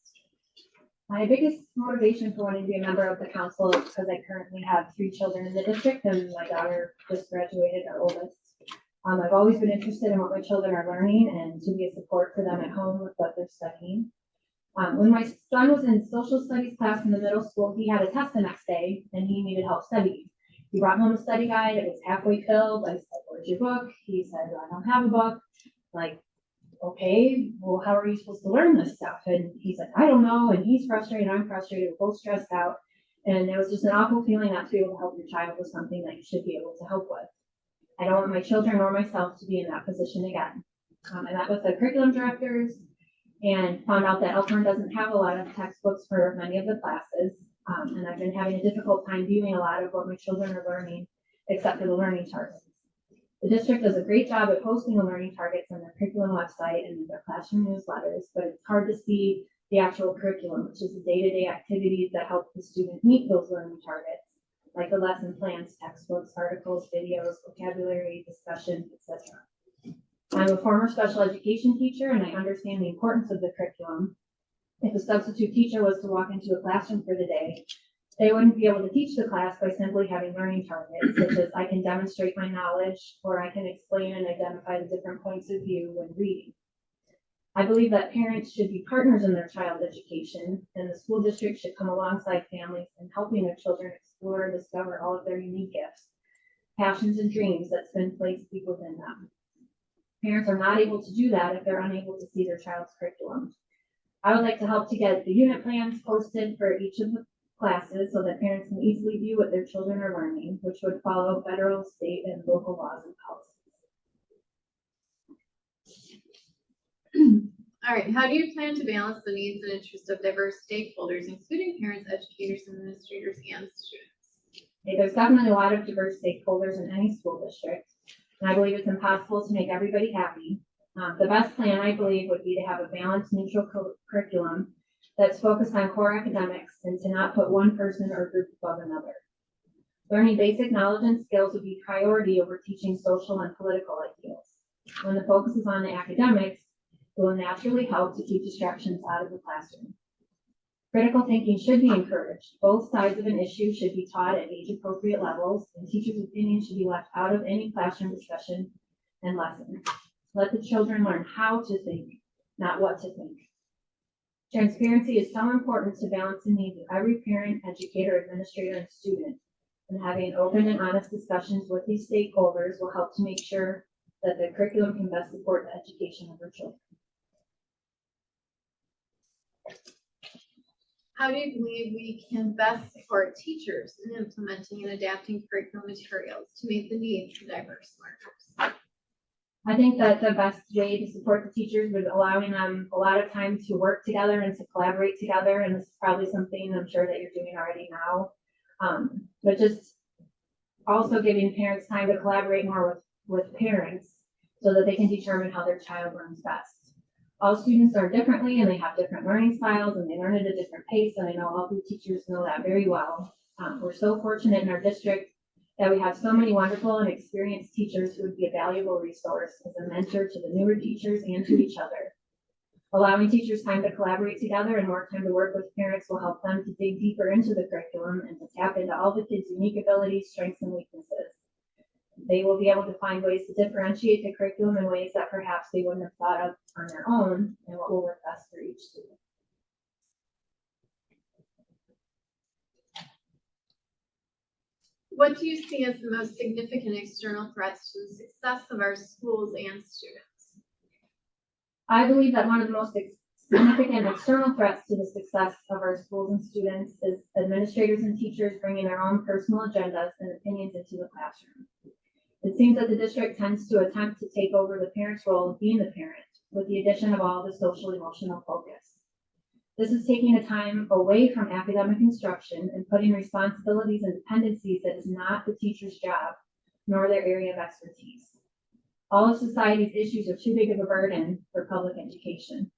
My biggest motivation for wanting to be a member of the council is because I currently have 3 children in the district, and my daughter just graduated, our oldest. I've always been interested in what my children are learning and to be a support for them at home with what they're studying. When my son was in social studies class in the middle school, he had a test the next day and he needed help studying. He brought home a study guide. It was halfway filled. I said, "Where's your book?" He said, "I don't have a book." Like, okay, well, how are you supposed to learn this stuff? And he's like, "I don't know." And he's frustrated. I'm frustrated. We're both stressed out. And it was just an awful feeling not to be able to help your child with something that you should be able to help with. I don't want my children or myself to be in that position again. I met with the curriculum directors and found out that Elkhorn doesn't have a lot of textbooks for many of the classes. And I've been having a difficult time viewing a lot of what my children are learning, except for the learning targets. The district does a great job at posting the learning targets on their curriculum website and in their classroom newsletters, but it's hard to see the actual curriculum, which is the day-to-day activities that help the student meet those learning targets, like the lesson plans, textbooks, articles, videos, vocabulary, discussion, etc. I'm a former special education teacher and I understand the importance of the curriculum. If a substitute teacher was to walk into a classroom for the day, they wouldn't be able to teach the class by simply having learning targets, such as I can demonstrate my knowledge or I can explain and identify the different points of view when reading. I believe that parents should be partners in their child's education, and the school district should come alongside families in helping their children explore and discover all of their unique gifts, passions, and dreams that spin place deep within them. Parents are not able to do that if they're unable to see their child's curriculum. I would like to help to get the unit plans posted for each of the classes so that parents can easily view what their children are learning, which would follow federal, state, and local laws and policies. All right, how do you plan to balance the needs and interests of diverse stakeholders, including parents, educators, administrators, and students? Okay, there's definitely a lot of diverse stakeholders in any school district, and I believe it's impossible to make everybody happy. The best plan, I believe, would be to have a balanced, neutral curriculum that's focused on core academics and to not put one person or group above another. Learning basic knowledge and skills would be priority over teaching social and political ideals. When the focus is on the academics, it will naturally help to keep distractions out of the classroom. Critical thinking should be encouraged. Both sides of an issue should be taught at age-appropriate levels, and teachers' opinions should be left out of any classroom discussion and lessons. Let the children learn how to think, not what to think. Transparency is so important to balance the needs of every parent, educator, administrator, and student. And having open and honest discussions with these stakeholders will help to make sure that the curriculum can best support the education of our children. How do you believe we can best support teachers in implementing and adapting curriculum materials to meet the needs of diverse learners? I think that the best way to support the teachers was allowing them a lot of time to work together and to collaborate together. And this is probably something I'm sure that you're doing already now. But just also giving parents time to collaborate more with parents so that they can determine how their child learns best. All students learn differently and they have different learning styles and they learn at a different pace. And I know all the teachers know that very well. We're so fortunate in our district that we have so many wonderful and experienced teachers who would be a valuable resource as a mentor to the newer teachers and to each other. Allowing teachers time to collaborate together and more time to work with parents will help them to dig deeper into the curriculum and to tap into all the kids' unique abilities, strengths, and weaknesses. They will be able to find ways to differentiate the curriculum in ways that perhaps they wouldn't have thought of on their own and what will work best for each student. What do you see as the most significant external threats to the success of our schools and students? I believe that one of the most significant external threats to the success of our schools and students is administrators and teachers bringing their own personal agendas and opinions into the classroom. It seems that the district tends to attempt to take over the parent's role of being the parent with the addition of all the social emotional focus. This is taking a time away from academic instruction and putting responsibilities and dependencies that is not the teacher's job, nor their area of expertise. All of society's issues are too big of a burden for public education.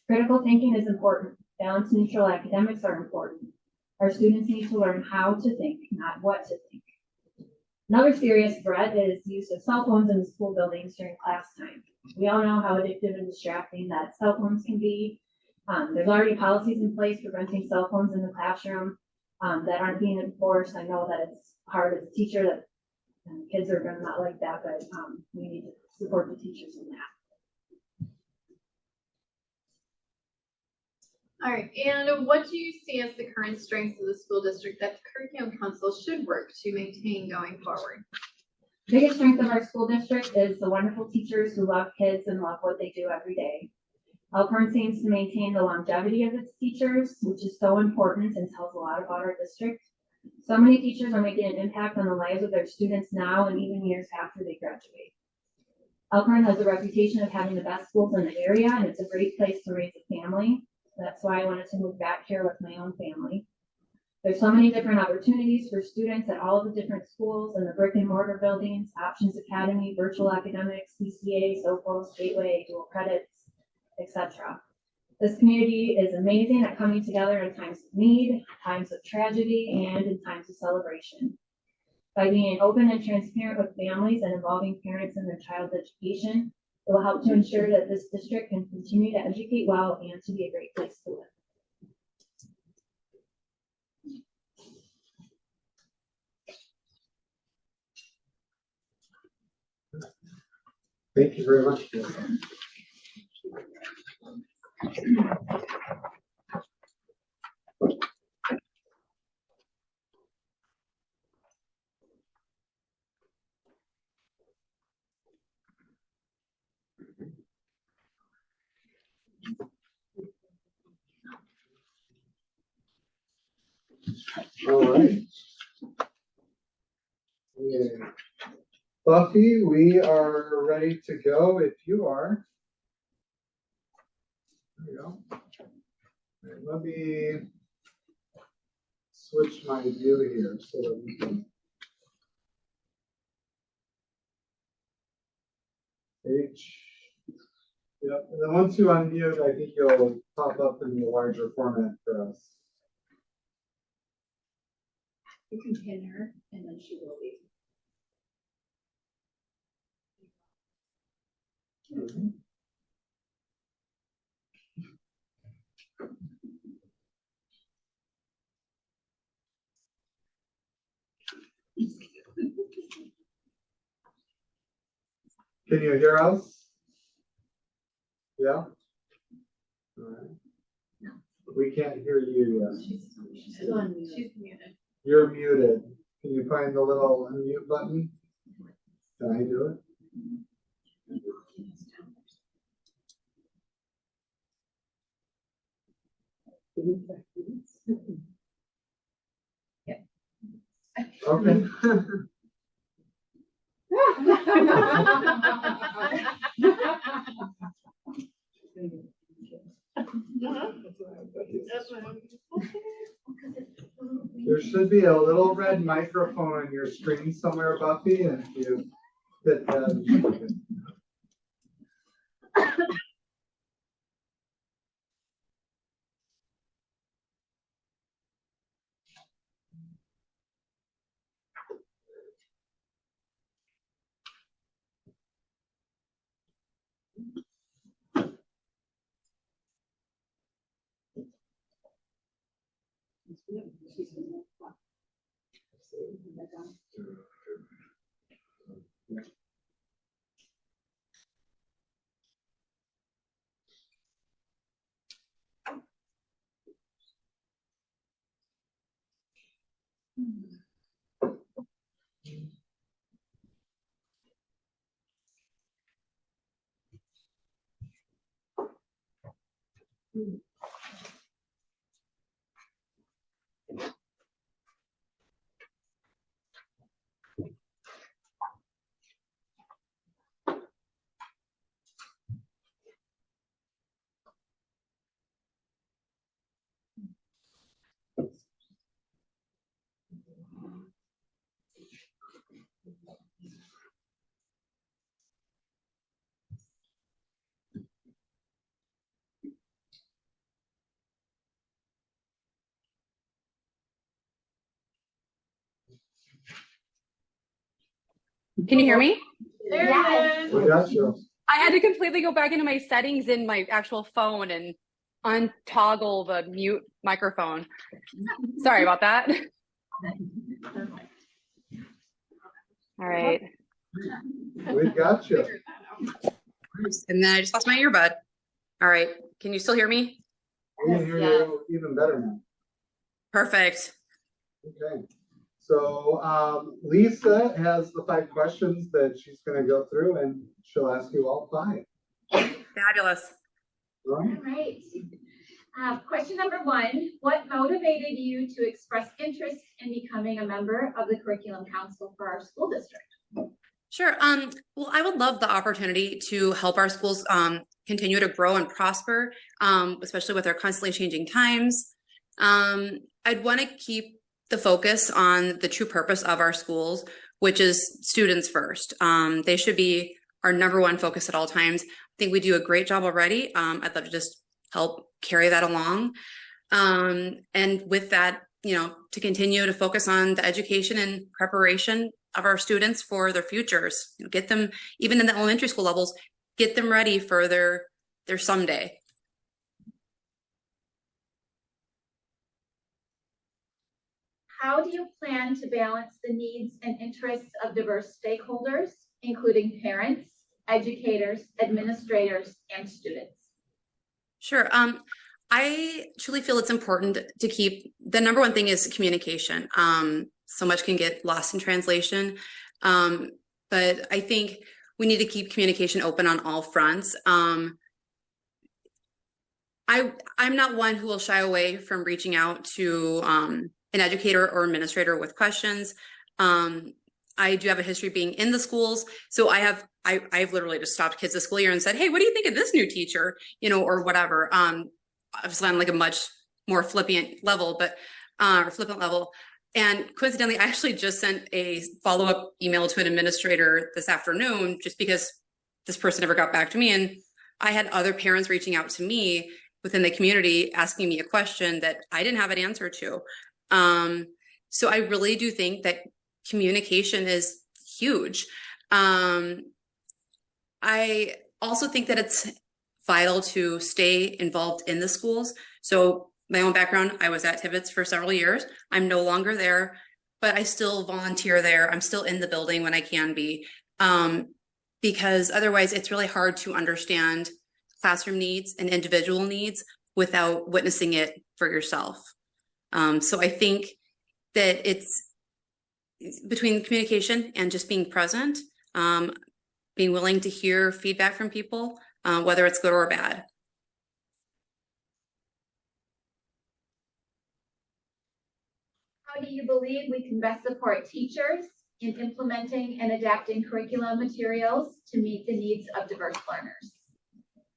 Critical thinking is important. Balanced neutral academics are important. Our students need to learn how to think, not what to think. Another serious threat is use of cell phones in the school buildings during class time. We all know how addictive and distracting that cell phones can be. There's already policies in place preventing cell phones in the classroom that aren't being enforced. I know that it's hard as a teacher that kids are going to not like that, but we need to support the teachers in that. All right, and what do you see as the current strengths of the school district that the curriculum council should work to maintain going forward? Biggest strength of our school district is the wonderful teachers who love kids and love what they do every day. Elkhorn seems to maintain the longevity of its teachers, which is so important and tells a lot about our district. So many teachers are making an impact on the lives of their students now and even years after they graduate. Elkhorn has a reputation of having the best schools in the area, and it's a great place to raise a family. That's why I wanted to move back here with my own family. There's so many different opportunities for students at all of the different schools and the brick and mortar buildings, Options Academy, Virtual Academics, CCA, Sophos, Gateway, dual credits, etc. This community is amazing at coming together in times of need, times of tragedy, and in times of celebration. By being open and transparent with families and involving parents in their child's education, it will help to ensure that this district can continue to educate well and to be a great place to live. Thank you very much. All right. Yeah. Buffy, we are ready to go if you are. There we go. All right, let me switch my view here so that we can. H. Yep, and then once you unmute, I think you'll pop up in the larger format for us. You can pin her and then she will leave. Mm-hmm. Can you hear us? Yeah? All right. No. We can't hear you yet. She's muted. You're muted. Can you find the little unmute button? Can I do it? Yep. Okay. There should be a little red microphone on your screen somewhere, Buffy, and if you hit that. Can you hear me? There We got you. I had to completely go back into my settings in my actual phone and untoggle the mute microphone. Sorry about that. All right. We got you. And then I just lost my earbud. All right. Can you still hear me? We can hear you even better now. Perfect. Okay. So Lisa has the 5 questions that she's going to go through, and she'll ask you all 5. Fabulous. All right. All right. Question number 1, what motivated you to express interest in becoming a member of the Curriculum Council for our school district? Sure. Well, I would love the opportunity to help our schools continue to grow and prosper, especially with our constantly changing times. I'd want to keep the focus on the true purpose of our schools, which is students first. They should be our number one focus at all times. I think we do a great job already. I'd love to just help carry that along. And with that, to continue to focus on the education and preparation of our students for their futures, get them, even in the elementary school levels, get them ready for their someday. How do you plan to balance the needs and interests of diverse stakeholders, including parents, educators, administrators, and students? Sure. I truly feel it's important to keep, the number one thing is communication. So much can get lost in translation. But I think we need to keep communication open on all fronts. I'm not one who will shy away from reaching out to an educator or administrator with questions. I do have a history of being in the schools. So I've literally just stopped kids this school year and said, hey, what do you think of this new teacher? Or whatever. Obviously on like a much more flippant level, or flippant level. And coincidentally, I actually just sent a follow-up email to an administrator this afternoon, just because this person never got back to me. And I had other parents reaching out to me within the community, asking me a question that I didn't have an answer to. So I really do think that communication is huge. I also think that it's vital to stay involved in the schools. So my own background, I was at Tibbetts for several years. I'm no longer there, but I still volunteer there. I'm still in the building when I can be, because otherwise it's really hard to understand classroom needs and individual needs without witnessing it for yourself. So I think that it's between communication and just being present, being willing to hear feedback from people, whether it's good or bad. How do you believe we can best support teachers in implementing and adapting curriculum materials to meet the needs of diverse learners?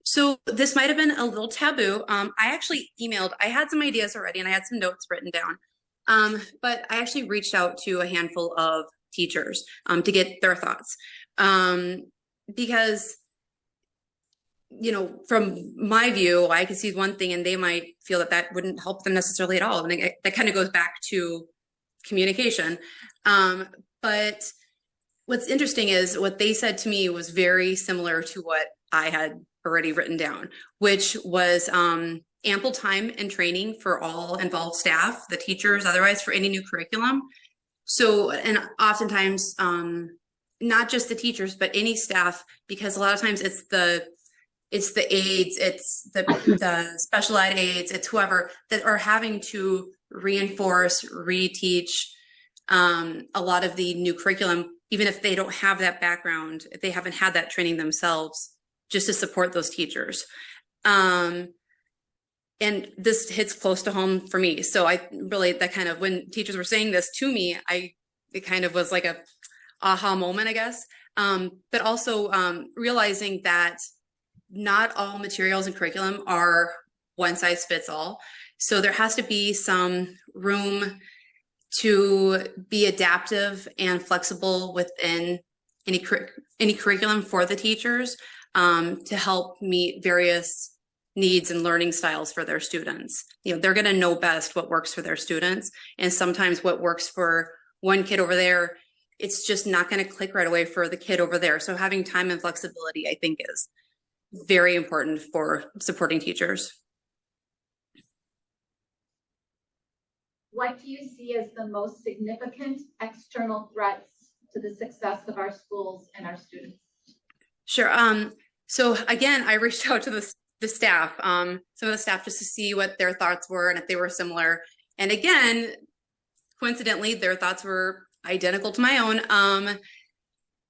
So this might have been a little taboo. I actually emailed, I had some ideas already and I had some notes written down, but I actually reached out to a handful of teachers to get their thoughts. Because, from my view, I could see one thing and they might feel that that wouldn't help them necessarily at all. And that kind of goes back to communication. But what's interesting is what they said to me was very similar to what I had already written down, which was ample time and training for all involved staff, the teachers, otherwise for any new curriculum. So, and oftentimes, not just the teachers, but any staff, because a lot of times it's the aides, it's the special ed aides, it's whoever that are having to reinforce, reteach a lot of the new curriculum, even if they don't have that background, if they haven't had that training themselves, just to support those teachers. And this hits close to home for me. So I really, that kind of, when teachers were saying this to me, it kind of was like a aha moment, I guess. But also realizing that not all materials and curriculum are one size fits all. So there has to be some room to be adaptive and flexible within any curriculum for the teachers, to help meet various needs and learning styles for their students. They're going to know best what works for their students. And sometimes what works for one kid over there, it's just not going to click right away for the kid over there. So having time and flexibility, I think, is very important for supporting teachers. What do you see as the most significant external threats to the success of our schools and our students? Sure. So again, I reached out to the staff, some of the staff, just to see what their thoughts were and if they were similar. And again, coincidentally, their thoughts were identical to my own.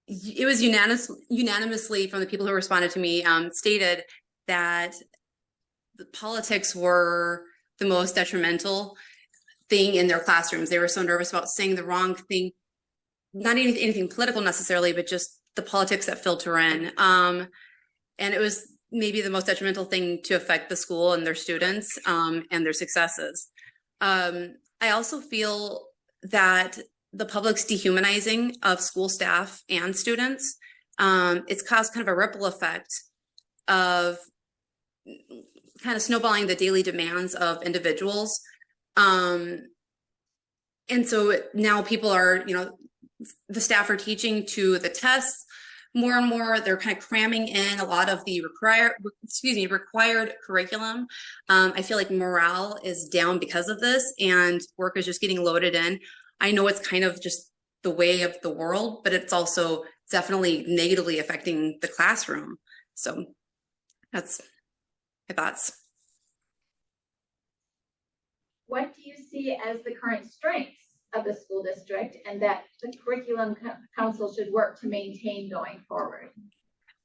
It was unanimously from the people who responded to me, stated that the politics were the most detrimental thing in their classrooms. They were so nervous about saying the wrong thing, not anything political necessarily, but just the politics that filter in. And it was maybe the most detrimental thing to affect the school and their students and their successes. I also feel that the public's dehumanizing of school staff and students, it's caused kind of a ripple effect of kind of snowballing the daily demands of individuals. And so now people are, the staff are teaching to the tests more and more. They're kind of cramming in a lot of the required curriculum. I feel like morale is down because of this, and work is just getting loaded in. I know it's kind of just the way of the world, but it's also definitely negatively affecting the classroom. So that's my thoughts. What do you see as the current strengths of the school district and that the curriculum council should work to maintain going forward?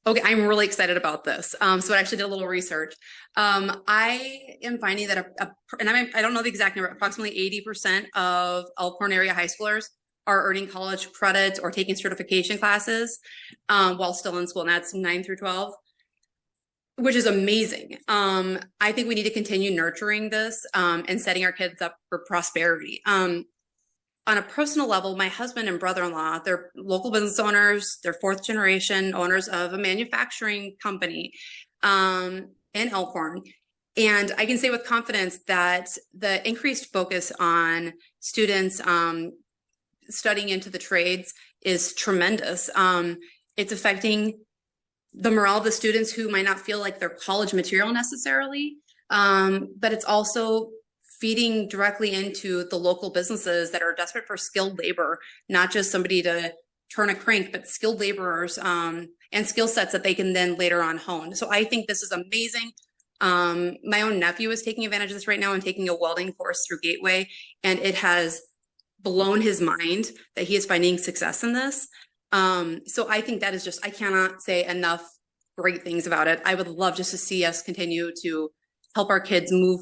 Okay, I'm really excited about this. So I actually did a little research. I am finding that, I don't know the exact number, approximately 80% of Elkhorn area high schoolers are earning college credits or taking certification classes while still in school, and that's 9 through 12, which is amazing. I think we need to continue nurturing this and setting our kids up for prosperity. On a personal level, my husband and brother-in-law, they're local business owners. They're fourth generation owners of a manufacturing company in Elkhorn. And I can say with confidence that the increased focus on students studying into the trades is tremendous. It's affecting the morale of the students who might not feel like they're college material necessarily, but it's also feeding directly into the local businesses that are desperate for skilled labor, not just somebody to turn a crank, but skilled laborers and skill sets that they can then later on hone. So I think this is amazing. My own nephew is taking advantage of this right now and taking a welding course through Gateway, and it has blown his mind that he is finding success in this. So I think that is just, I cannot say enough great things about it. I would love just to see us continue to help our kids move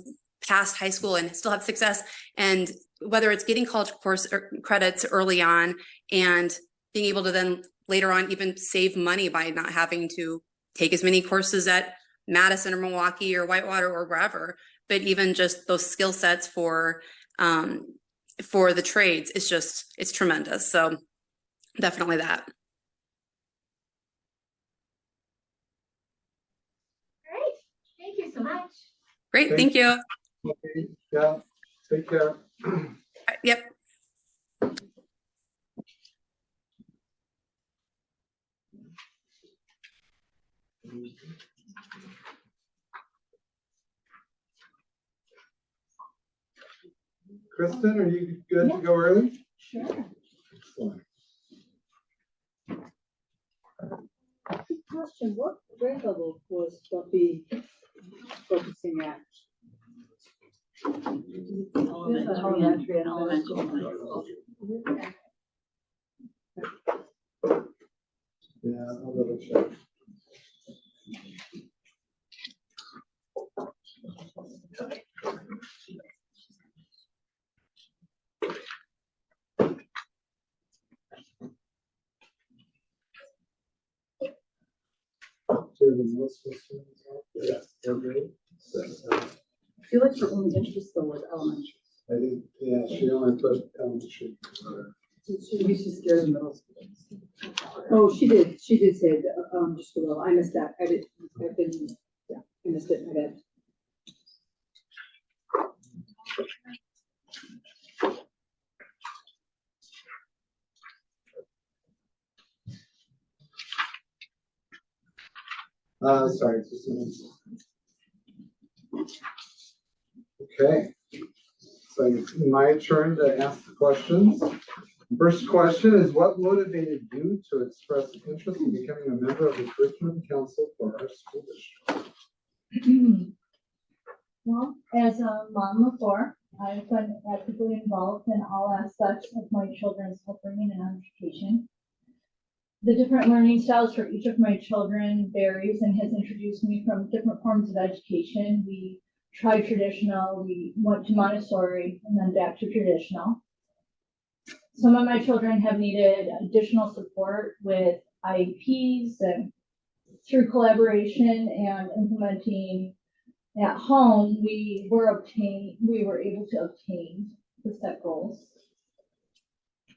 past high school and still have success. And whether it's getting college course or credits early on and being able to then later on even save money by not having to take as many courses at Madison or Milwaukee or Whitewater or wherever, but even just those skill sets for the trades, it's tremendous. So definitely that. Great. Thank you so much. Great. Thank you. Okay, yeah, take care. Yep. Kristen, are you good to go early? Sure. Excellent. Question, what grade level was Buffy focusing at? Elementary and elementary. Yeah, I'll double check. Yeah, every. I feel like her only interest though was elementary. I think, yeah, she only put elementary. Maybe she's scared of middle school. Oh, she did say, just a little, I missed that, I missed it, I did. Sorry, just a minute. Okay, so it's my turn to ask the questions. First question is, what motivated you to express interest in becoming a member of the curriculum council for our school district? Well, as a mom of four, I've been actively involved in all aspects of my children's upbringing and education. The different learning styles for each of my children varies and has introduced me from different forms of education. We tried traditional, we went to Montessori, and then back to traditional. Some of my children have needed additional support with IEPs, and through collaboration and implementing at home, we were able to obtain the set goals.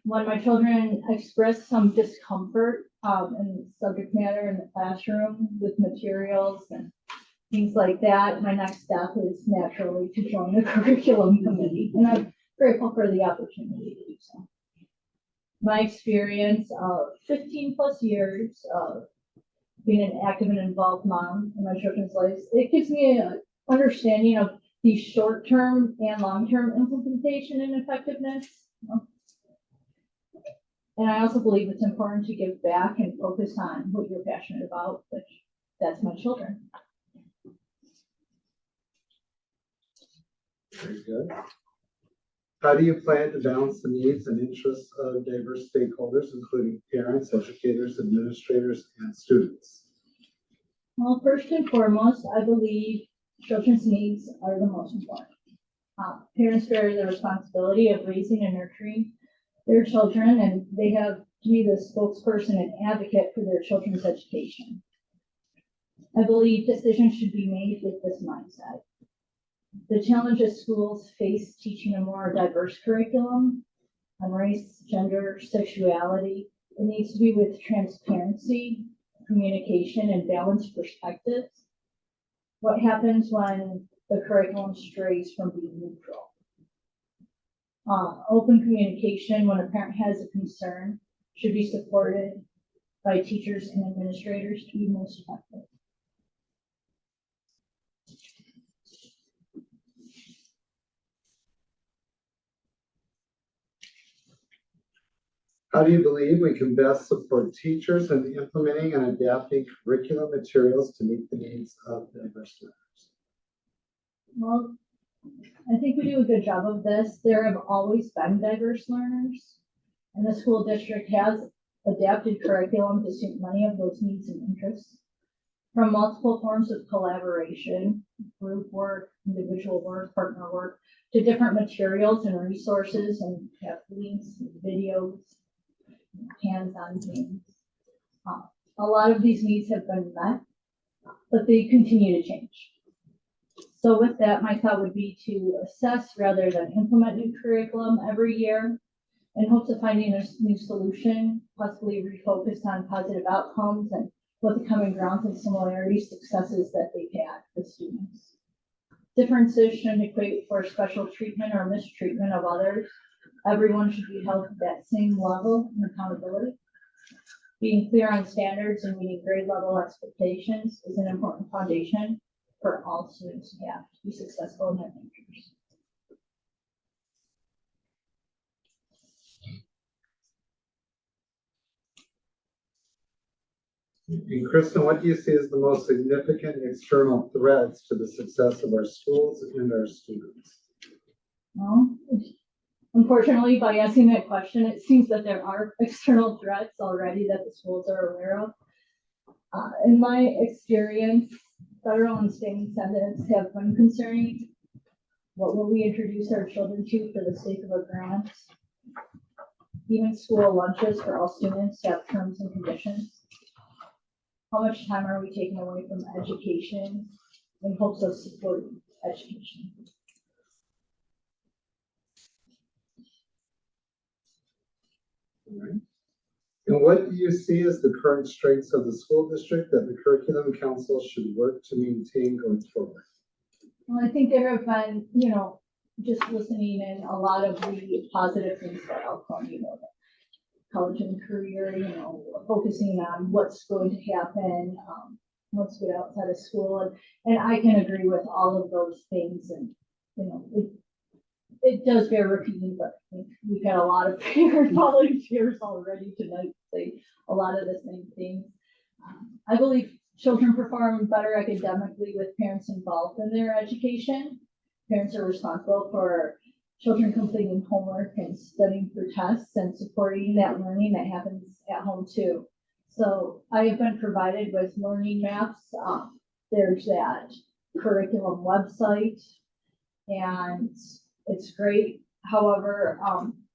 When my children express some discomfort in subject matter in the classroom with materials and things like that, my next step is naturally to join the curriculum committee, and I'm grateful for the opportunity to do so. My experience of 15 plus years of being an active and involved mom in my children's lives, it gives me an understanding of the short-term and long-term implementation and effectiveness. And I also believe it's important to give back and focus on what you're passionate about, which that's my children. Very good. How do you plan to balance the needs and interests of diverse stakeholders, including parents, educators, administrators, and students? Well, first and foremost, I believe children's needs are the most important. Parents bear the responsibility of raising and nurturing their children, and they have to be the spokesperson and advocate for their children's education. I believe decisions should be made with this mindset. The challenges schools face teaching a more diverse curriculum on race, gender, sexuality, it needs to be with transparency, communication, and balanced perspectives. What happens when the curriculum strays from being neutral? Open communication when a parent has a concern should be supported by teachers and administrators to be most effective. How do you believe we can best support teachers in implementing and adapting curriculum materials to meet the needs of diverse learners? Well, I think we do a good job of this. There have always been diverse learners, and the school district has adapted curriculum to suit many of those needs and interests. From multiple forms of collaboration, group work, individual work, partner work, to different materials and resources, and have links, videos, hands-on things. A lot of these needs have been met, but they continue to change. So with that, my thought would be to assess rather than implement new curriculum every year in hopes of finding a new solution, possibly refocus on positive outcomes and what the common grounds and similarities, successes that they've had with students. Differences shouldn't equate for special treatment or mistreatment of others. Everyone should be held to that same level of accountability. Being clear on standards and meeting grade level expectations is an important foundation for all students to have to be successful in their futures. And Kristen, what do you see as the most significant external threats to the success of our schools and our students? Well, unfortunately, by asking that question, it seems that there are external threats already that the schools are aware of. In my experience, federal and state incentives have been concerning. What will we introduce our children to for the sake of a grant? Even school lunches for all students have terms and conditions. How much time are we taking away from education in hopes of supporting education? All right. And what do you see as the current strengths of the school district that the curriculum council should work to maintain going forward? Well, I think there have been, just listening in a lot of the positive things that outcome, college and career, focusing on what's going to happen, what's good outside of school. And I can agree with all of those things. And, it does bear repeating, but I think we've had a lot of parent volunteers already tonight say a lot of the same things. I believe children perform better academically with parents involved in their education. Parents are responsible for children completing homework and studying for tests and supporting that learning that happens at home too. So I have been provided with learning maps. There's that curriculum website, and it's great. However,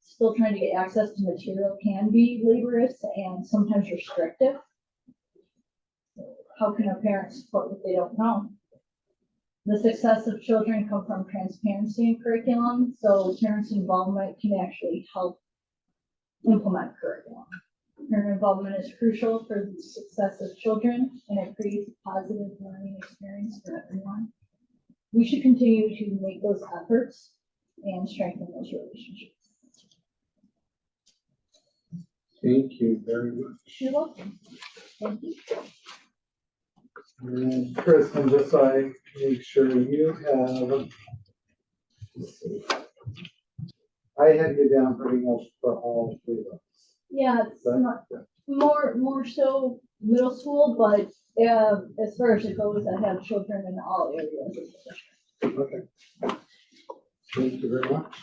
still trying to get access to material can be laborious and sometimes restrictive. How can a parent support what they don't know? The success of children come from transparency in curriculum, so parents' involvement can actually help implement curriculum. Parent involvement is crucial for the success of children, and it creates a positive learning experience for everyone. We should continue to make those efforts and strengthen those relationships. Thank you very much. You're welcome. Thank you. And Kristen, just so I make sure you have, let's see. I had you down pretty much for all three of those. Yeah, it's not more so middle school, but as far as it goes, I have children in all areas of the district. Okay. Thank you very much.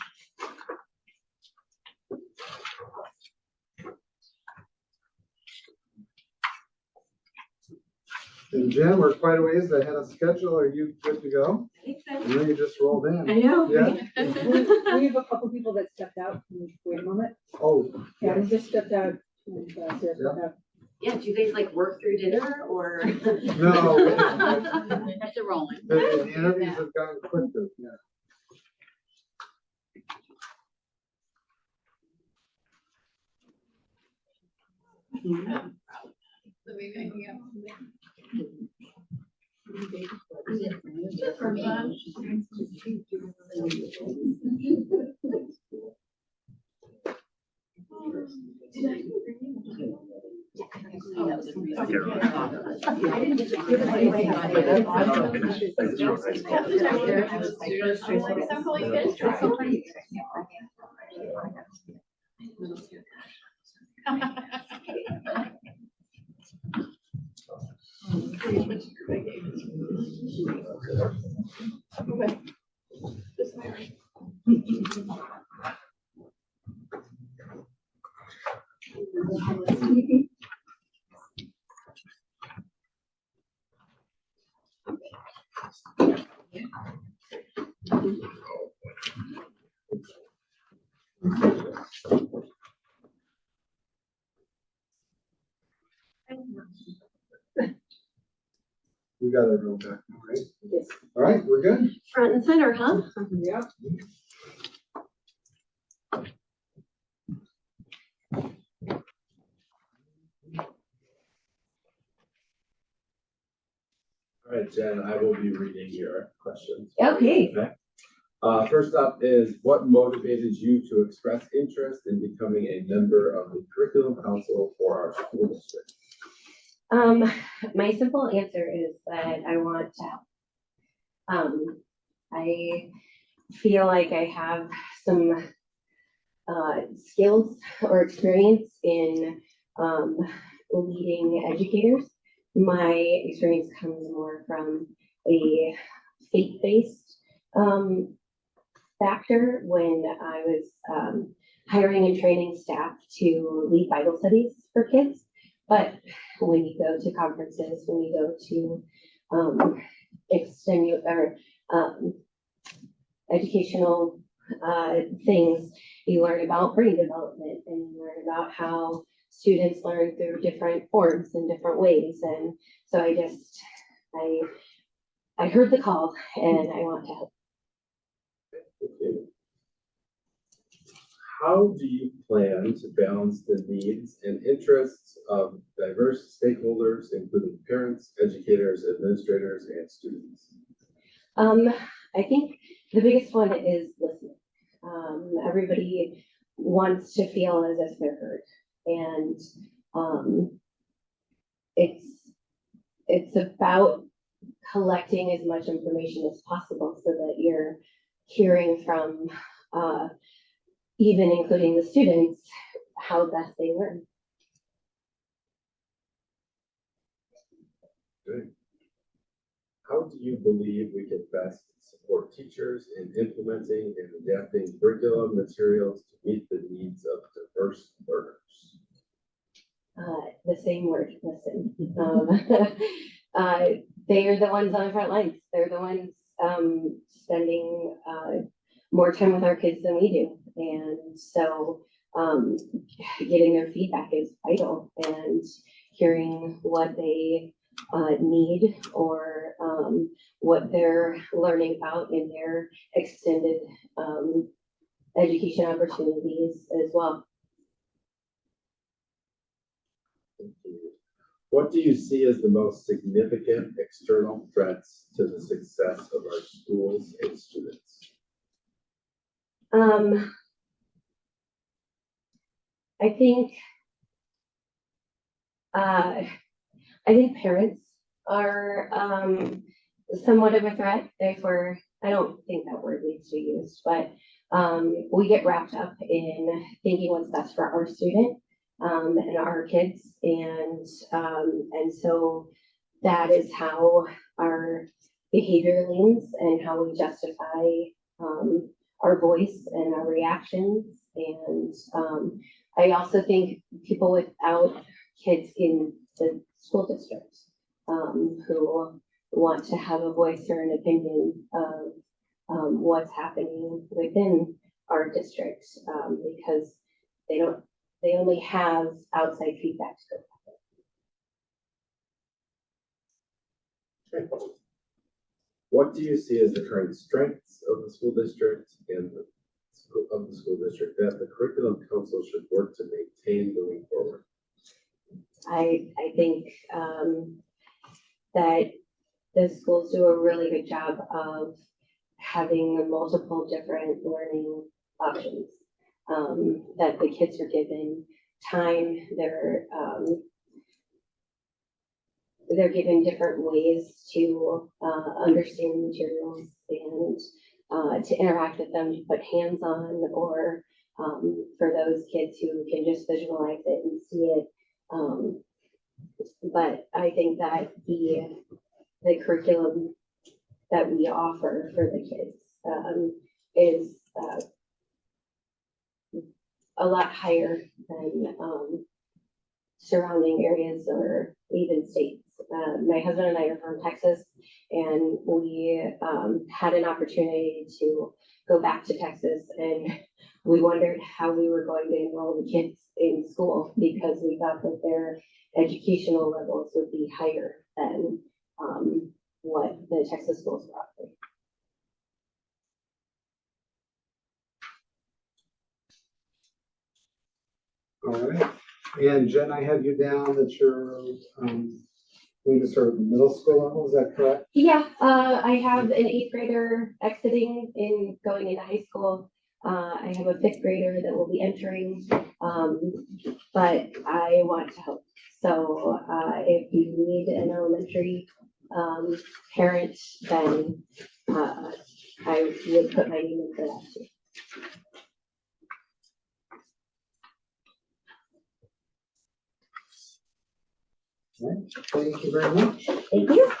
And Jen, we're quite a ways ahead of schedule. Are you good to go? I think so. I know you just rolled in. I know. Yeah. We have a couple people that stepped out. Can we wait a moment? Oh. Yeah, we just stepped out. And, Sarah stepped out. Yeah, do you guys like work through dinner or? No. That's a rolling. The interviews have gone quicker, yeah. We got it real back, all right? Yes. All right, we're good. Front and center, huh? Yeah. All right, Jen, I will be reading your questions. Okay. First up is what motivated you to express interest in becoming a member of the curriculum council for our school district? My simple answer is that I want to help. I feel like I have some skills or experience in leading educators. My experience comes more from a faith-based factor when I was hiring and training staff to lead Bible studies for kids. But when you go to conferences, when you go to educational things, you learn about brain development and you learn about how students learn through different forms and different ways. And so I heard the call and I want to help. How do you plan to balance the needs and interests of diverse stakeholders, including parents, educators, administrators, and students? I think the biggest one is listening. Everybody wants to feel as if they're heard, and it's about collecting as much information as possible so that you're hearing from even including the students how best they learn. Okay. How do you believe we can best support teachers in implementing and adapting curriculum materials to meet the needs of diverse learners? The same word, listen. They are the ones on the front lines. They're the ones spending more time with our kids than we do. And so getting their feedback is vital, and hearing what they need or what they're learning about in their extended education opportunities as well. Thank you. What do you see as the most significant external threats to the success of our schools and students? I think parents are somewhat of a threat. Therefore, I don't think that word needs to be used, but we get wrapped up in thinking what's best for our student and our kids, and so that is how our behavior leans and how we justify our voice and our reactions. And I also think people without kids in the school district who want to have a voice or an opinion of what's happening within our district, because they only have outside feedback to go back. What do you see as the current strengths of the school district and the school district that the curriculum council should work to maintain going forward? I think that the schools do a really good job of having multiple different learning options, that the kids are given time, they're given different ways to understand materials and to interact with them, to put hands on, or for those kids who can just visualize it and see it. But I think that the curriculum that we offer for the kids is a lot higher than surrounding areas or even states. My husband and I are from Texas, and we had an opportunity to go back to Texas, and we wondered how we were going to enroll the kids in school, because we thought that their educational levels would be higher than what the Texas schools were offering. All right. And Jen, I have you down that you're going to start at the middle school level, is that correct? Yeah, I have an 8th grader exiting and going into high school. I have a 5th grader that will be entering, but I want to help. So if you need an elementary parent, then I would put my name in for that too. All right. Thank you very much. Thank you.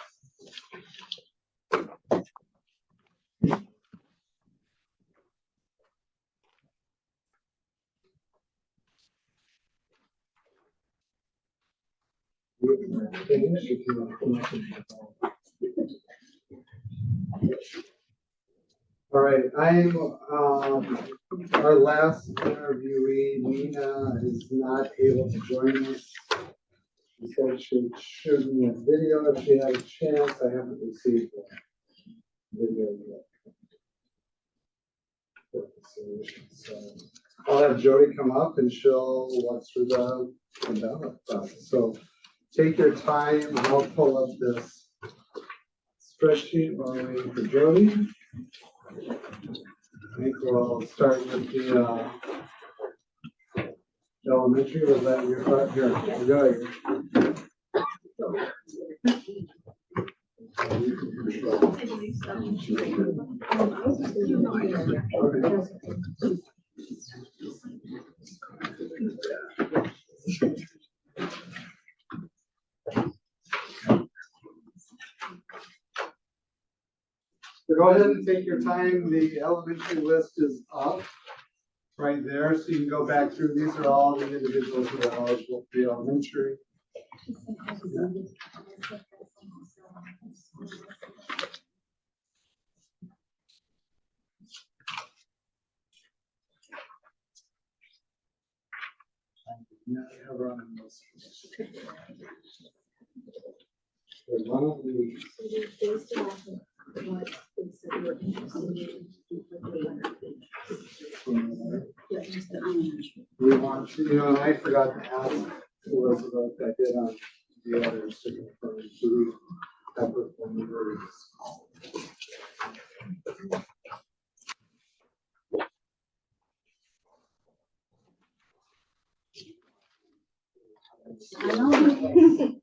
All right, I'm our last interviewee, Nina, is not able to join us. She said she'd shoot me a video if she had a chance. I haven't received the video yet. So I'll have Jody come up and she'll walk through the ballot process. So take your time. I'll pull up this spreadsheet while we're waiting for Jody. I think we'll start with the elementary. Was that your part? Here, go. go ahead and take your time. The elementary list is up right there, so you can go back through. These are all the individuals who are eligible for the elementary. Yeah, I have run those. One of the we want to, and I forgot to ask Elizabeth, I did on the others to confirm, so we have it when we were in school. I know.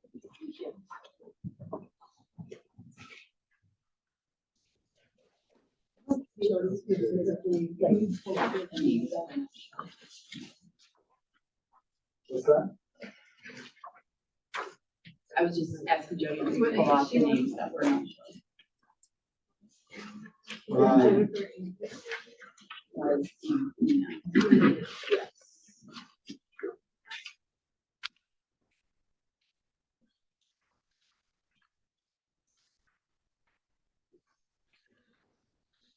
What's that? I was just asking Jody to pull off the names that were not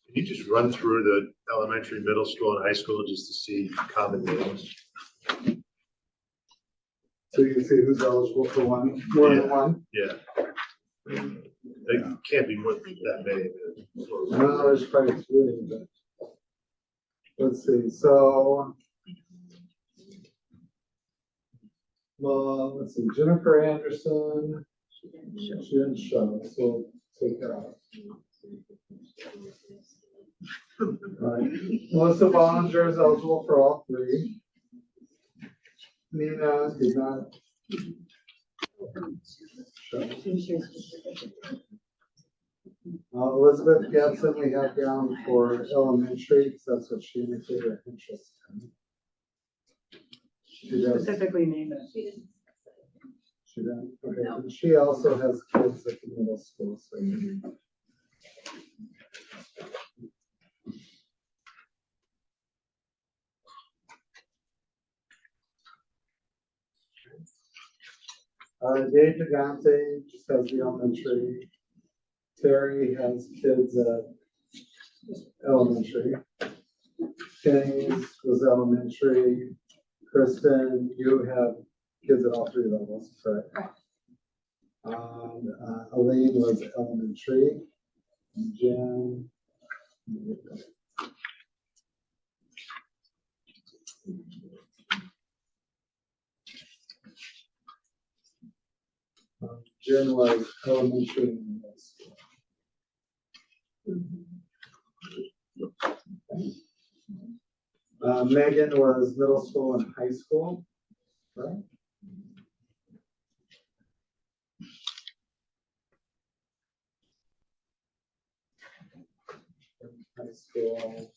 Can you just run through the elementary, middle school, and high school just to see common names? So you can see who's eligible for one, more than one? Yeah. It can't be more than that many. No, there's probably two, but let's see, so. Well, let's see, Jennifer Anderson, she didn't show, so we'll take her out. Right, Melissa Bollinger is eligible for all three. Nina did not show. Elizabeth Gibson we have down for elementary, because that's what she indicated her interest in. She does. specifically named it. She did, okay, and she also has kids at the middle school, so. Dave Pagante just has the elementary. Terry has kids at elementary. Kenny's was elementary. Kristen, you have kids at all three levels, correct? Elaine was elementary. And Jen. Jen was elementary and middle school. Megan was middle school and high school, right? High school.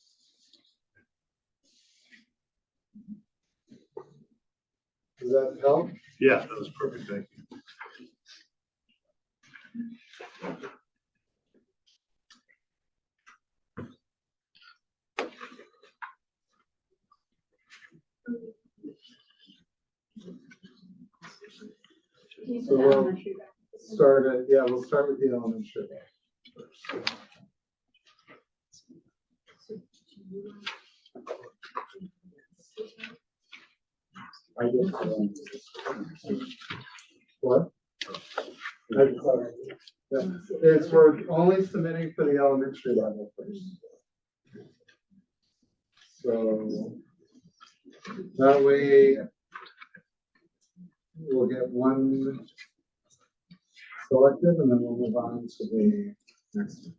Does that help? Yeah, that was perfect, thank you. So we'll start at, yeah, we'll start with the elementary. I did. What? It's we're only submitting for the elementary level first. So that way we'll get one selected and then we'll move on to the next one.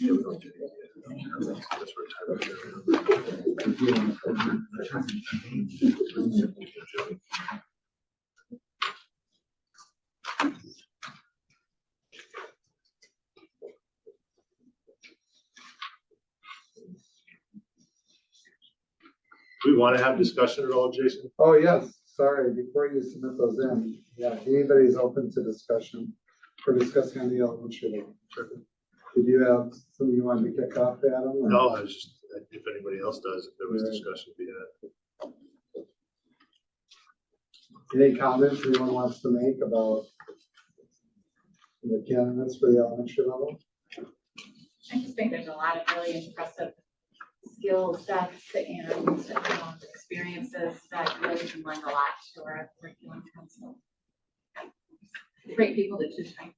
Do we want to have discussion at all, Jason? Oh, yes, sorry, before you submit those in, yeah, anybody's open to discussion, for discussing on the elementary level. Did you have something you wanted to kick off, Adam? or- No, I was just, if anybody else does, if there was discussion, be that. Any comments anyone wants to make about the candidates for the elementary level? I just think there's a lot of really impressive skill sets and experiences that really can lend a lot to our curriculum council. Great people to choose from.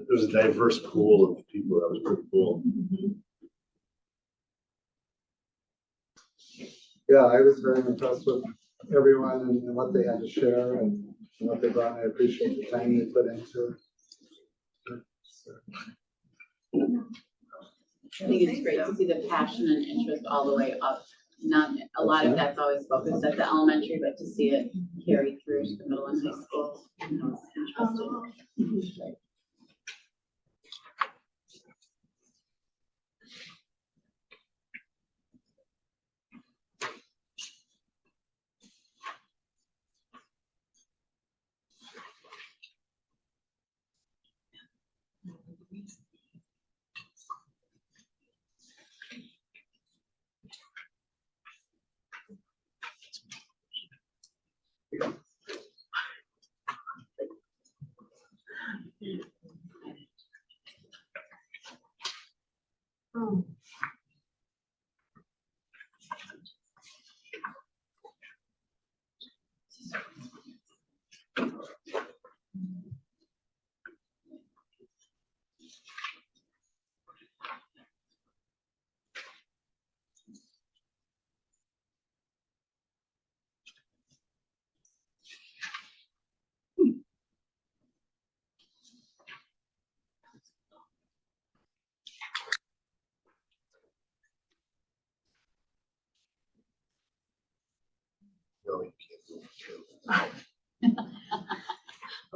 There's a diverse pool of people. That was pretty cool. Yeah, I was very impressed with everyone and what they had to share and what they brought. I appreciate the time they put into it. I think it's great to see the passion and interest all the way up. Not a lot of that's always focused at the elementary, but to see it carry through to the middle and high school. It's interesting.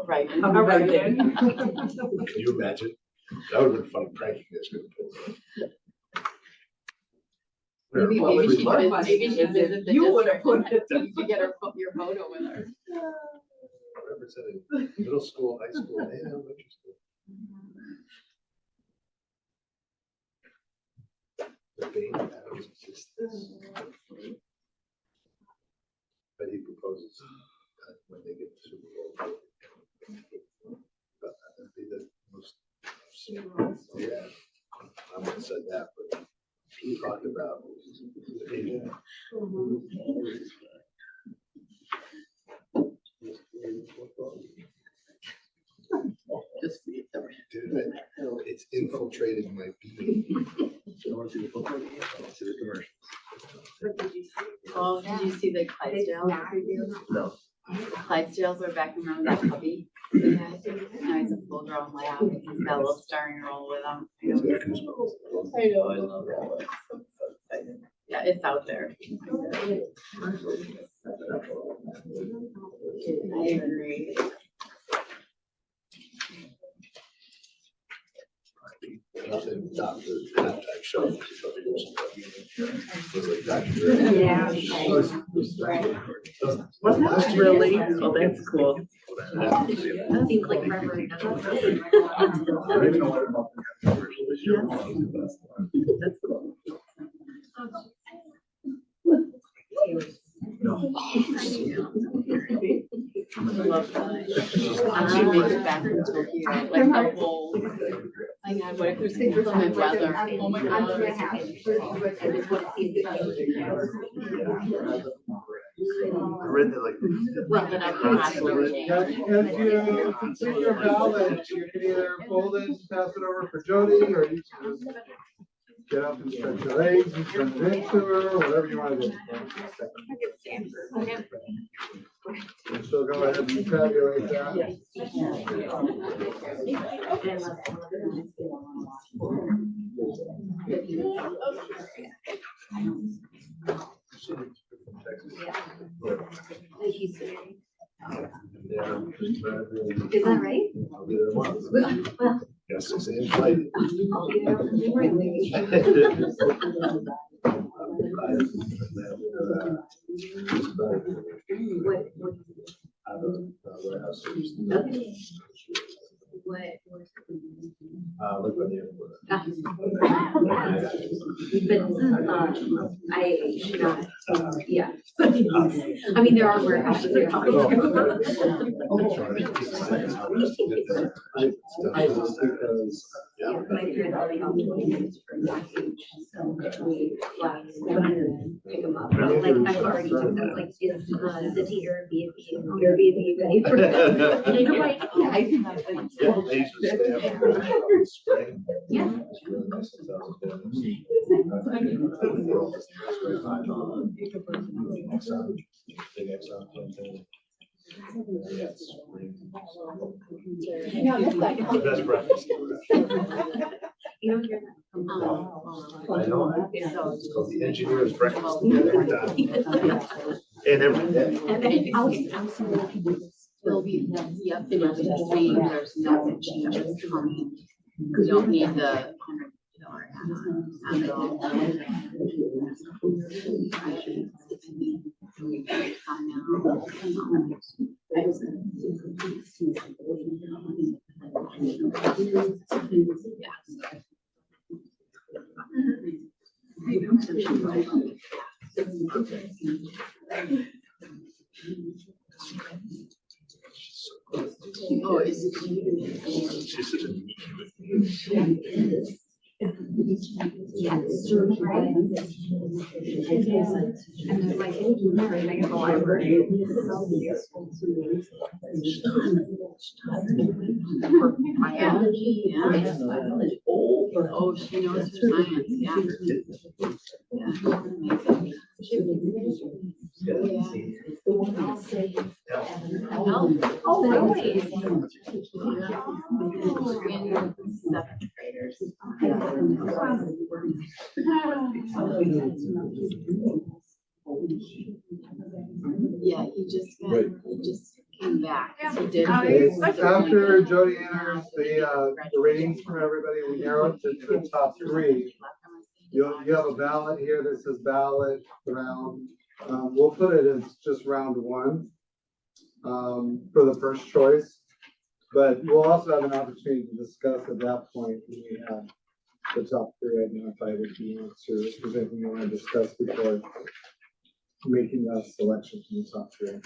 Right. Can you imagine? That would have been fun pranking this group. Maybe she visited the district. You could get your photo with her. Representing middle school, high school, and elementary school. The Bane Adams existence. But he proposes when they get the Super Bowl. But that'd be the most. Yeah, I'm gonna say that, but he talked about. Just see it. Dude, it's infiltrated my being. I want to see the football game. I want to see the commercial. Oh, did you see the Clydesdales? No. Clydesdales are back around that puppy. Now he's a full grown lab. He's got a little starring role with him. I know, I love that. I'm so excited. Yeah, it's out there. I agree. Nothing, Dr. Pat showed. Yeah. Really? Oh, that's cool. That seems like forever ago. I don't even know what about the That's cool. I love that. She makes it back from Tokyo, like her whole. My God, what if there's inclement weather? Oh my God. I read that like. Well, then I'm not working. As you complete your ballot, you can either fold it and pass it over for Jody, or you can just get up and stretch your legs and turn it into her, whatever you want to do. And she'll go ahead and tabulate that. Is that right? Well, Yes, 6 a.m. flight. I'll be there in the morning. Look on the airport. But I should not, yeah. I mean, there are warehouses there. Yeah, my parents only got 20 minutes from that age, so we fly and pick them up. But like, I've already took them, like, is the Airbnb ready for them? And you're like, yeah, I think that's it. Yeah, I used to stay up in the spring. Yeah. It's really nice since I was there. Big Exxon campaign. The best breakfast. You don't hear that. I know. It's called the engineer's breakfast. Every time. And every day. And then absolutely will be, yep, it will be the same, there's no changes coming. You don't need the $100 add-on Oh, is it? She's such a neat. Yes. And they're like, I go to the library. Biology, yeah. Oh, she knows her science, yeah. Oh, really? Seventh graders. Yeah, he just came back. He did. After Jody enters the ratings from everybody, we narrow it to the top 3. You have a ballot here that says ballot round. We'll put it as just round 1 for the first choice. But we'll also have an opportunity to discuss at that point when we have the top 3 identified if you want to, if there's anything you want to discuss before making that selection from the top 3.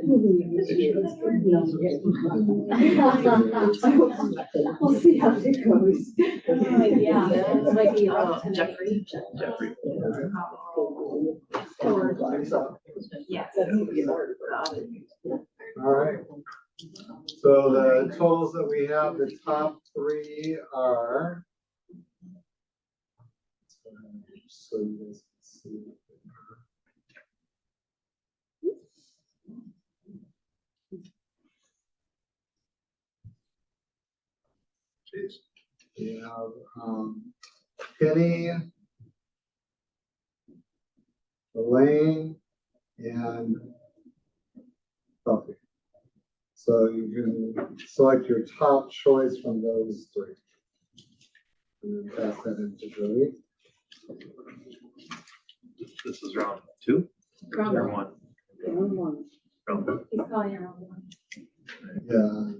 We'll see how it goes. Yeah, that might be Jeffrey. Yes. All right. So the totals that we have, the top three are. So you guys can see. We have Penny, Elaine, and Buffy. So you can select your top choice from those three. And then pass that into Joey. This is round two? Round Or one? Round one. He's calling it round one. Yeah,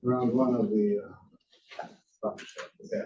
round one of the yeah.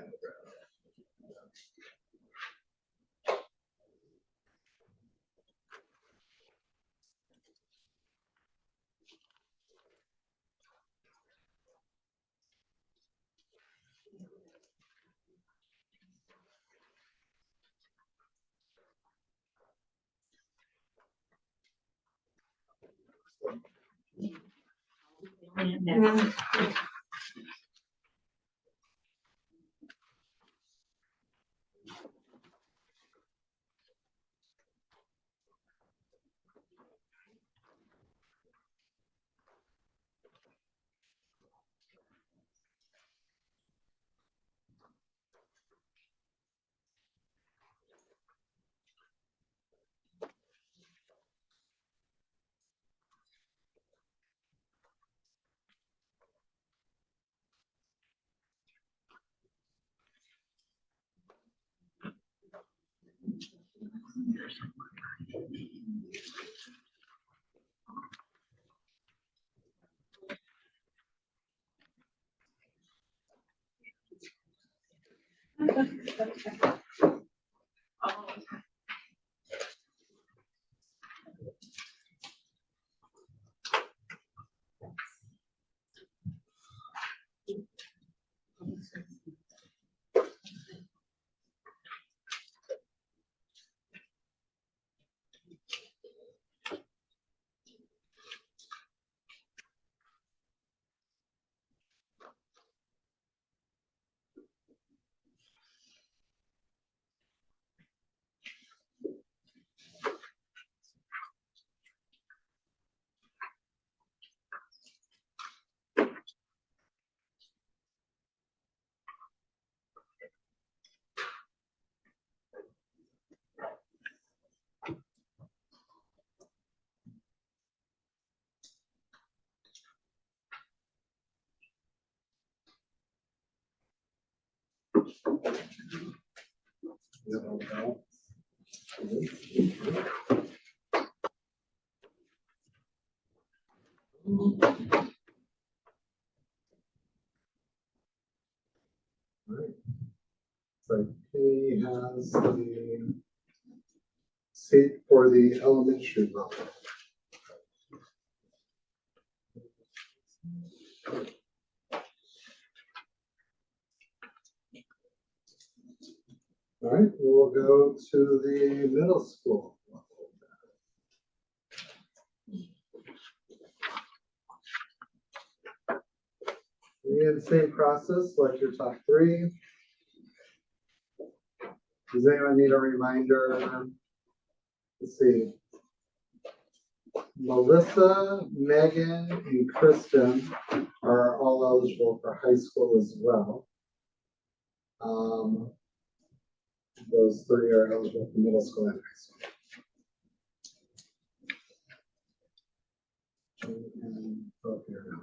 So he has the seat for the elementary level. All right, we'll go to the middle school. Again, same process, select your top three. Does anyone need a reminder? Let's see. Melissa, Megan, and Kristen are all eligible for high school as well. Those three are eligible for middle school and high school. And up here now.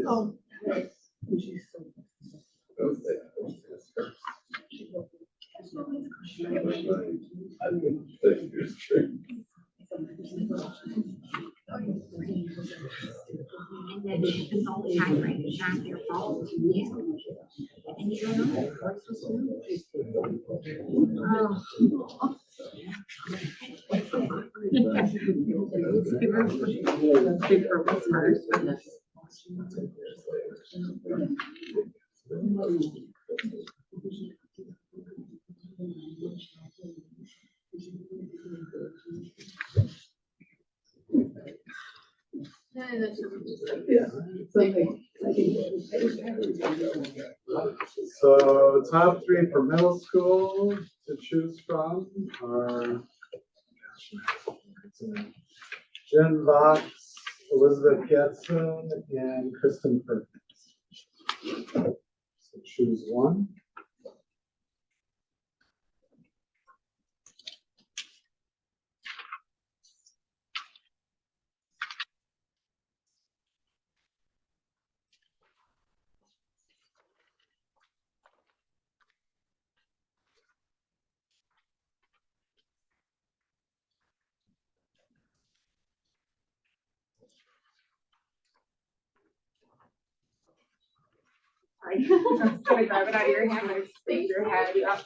Oh. And then it's all the time, right? It's not your fault. Yeah. And you don't know what's so smooth. Big for listeners for this. So top three for middle school, to choose from are Jen Vox, Elizabeth Getson, and Kristen Perkins. So choose one. Sorry. I'm just gonna grab it out of your hand and stay your head up.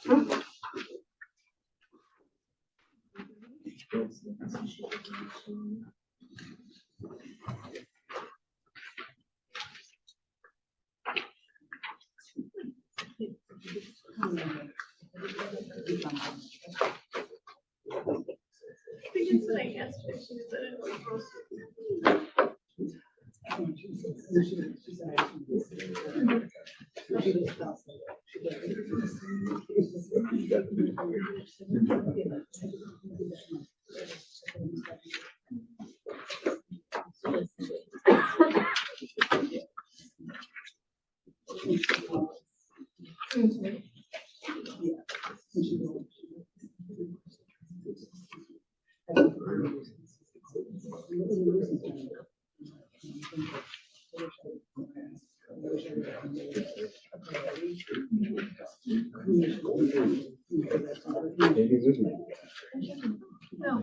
No,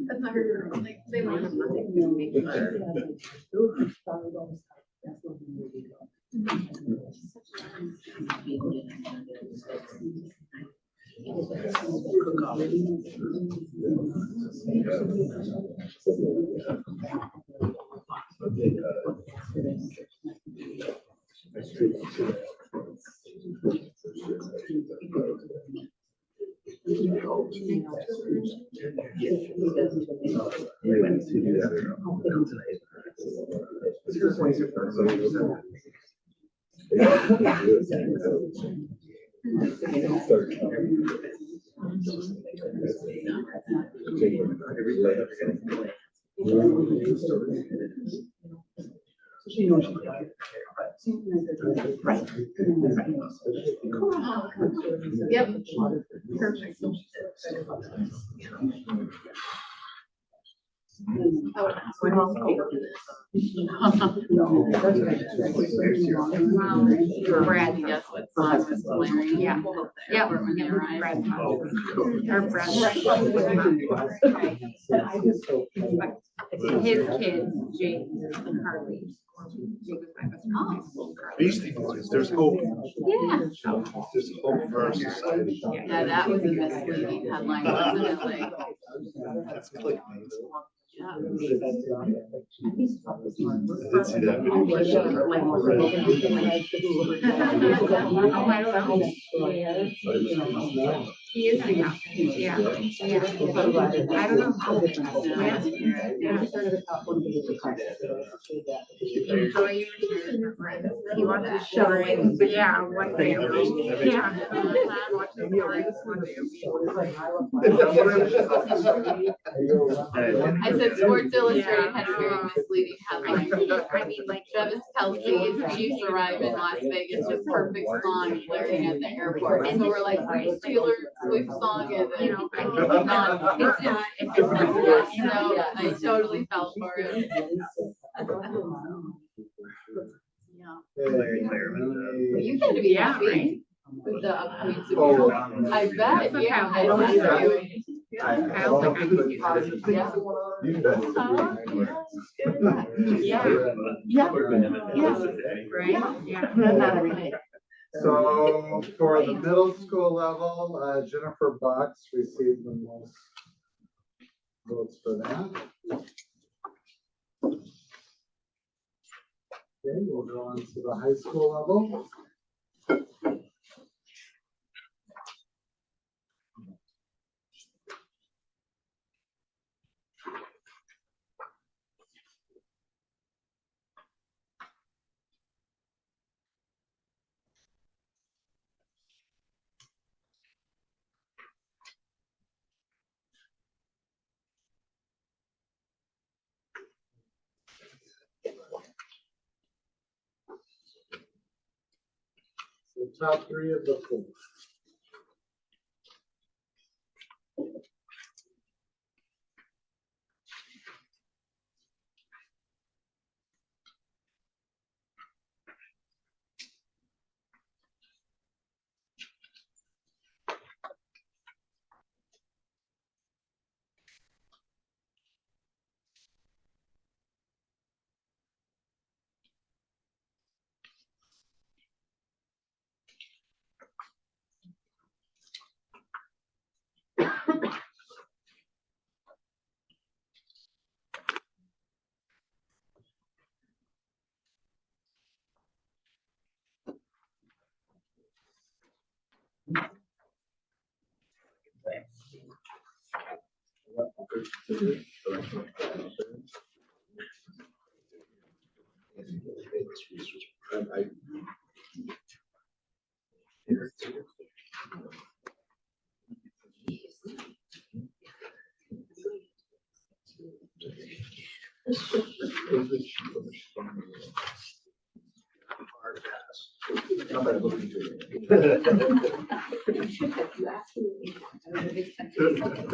that's not her. Like, they want nothing to make it better. She knows she died. Right. Yep. Perfect. Brad, yes, what song was blaring? Yeah. Yeah, when they arrived. Or Brad. His kids, Jake and Harley. Jake was my best friend. Beastie Boys, there's hope. Yeah. There's hope for our society. Yeah, that was a misleading headline, wasn't it? Like, That's clickbait. yeah. I did see that. Oh, I don't know. He is big out. Yeah. Yeah. I don't know. Yeah. Enjoy your retirement. He wants to show it, but yeah, one day. Yeah. I said Sports Illustrated had a very misleading headline. I mean, like Travis Kelce's Chiefs arrive in Las Vegas, just perfect song blaring at the airport. And so we're like, which Taylor Swift song is it? You know, it's not. So I totally fell for it. Yeah. You got to be happy with the upcoming Super Bowl. I bet. Yeah. I don't know. I don't think I can do that. Yeah. Yeah. Right? Yeah. Not every day. So for the middle school level, Jennifer Box received the most votes for that. Okay, we'll go on to the high school level. the top three of the four.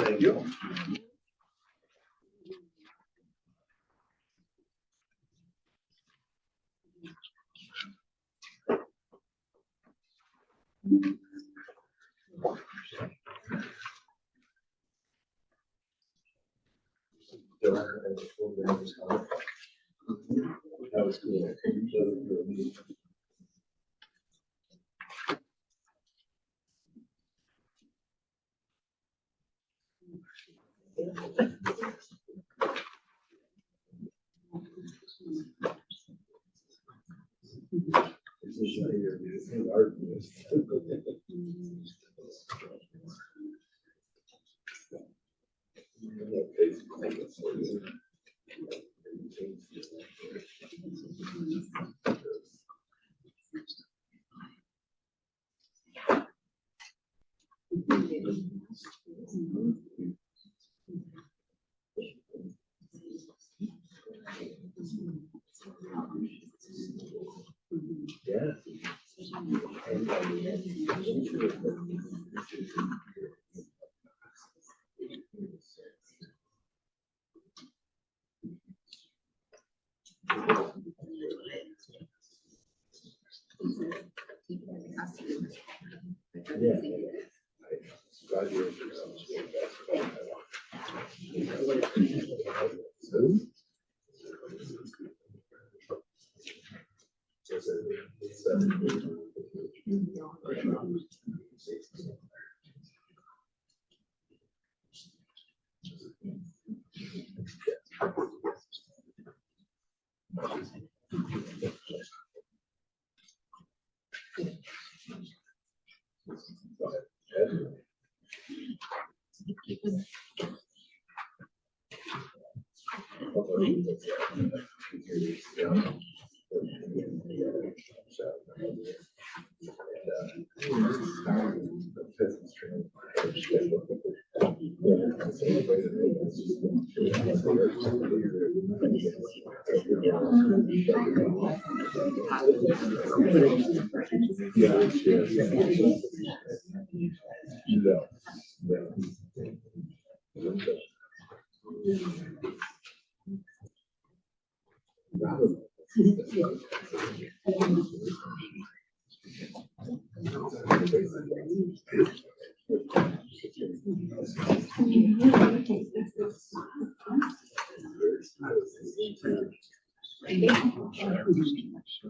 Thank you. That was cool.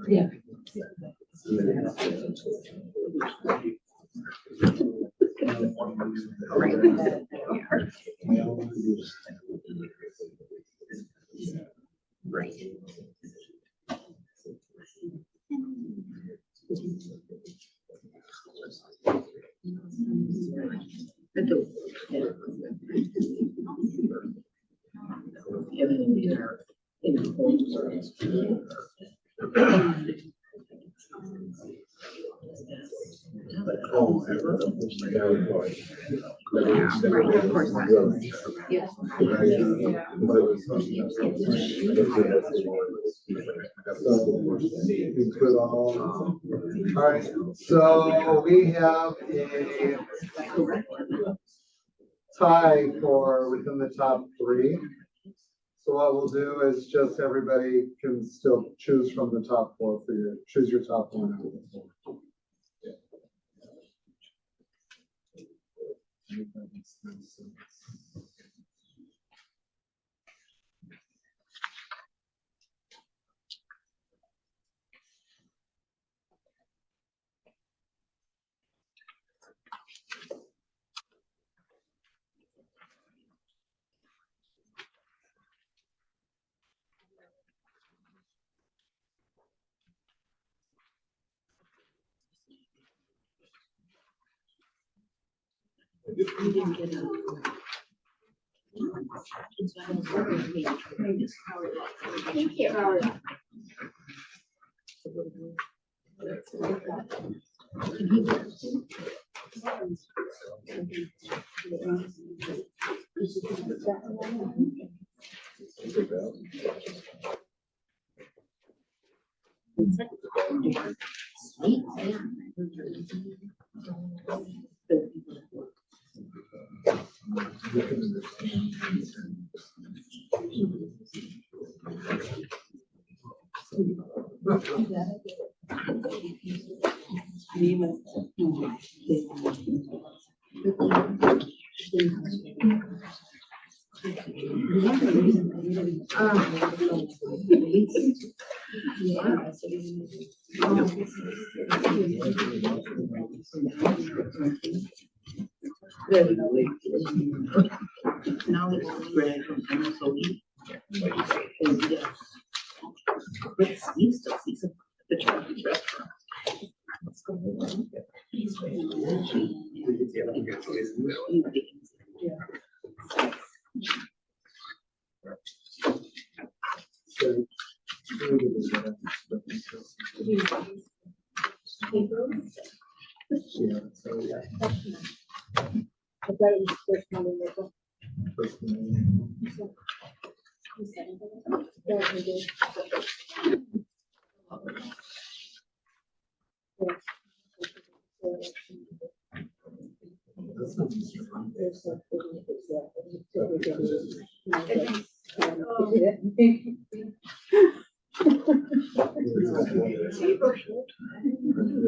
Yeah. Oh, ever. Yeah, of course. Of course. Yes. All right, so we have a tie for within the top three. So what we'll do is just everybody can still choose from the top four for your, choose your top one. out of the four. Thank you. Now it's Greg from Minnesota. You still see some the Chinese restaurant.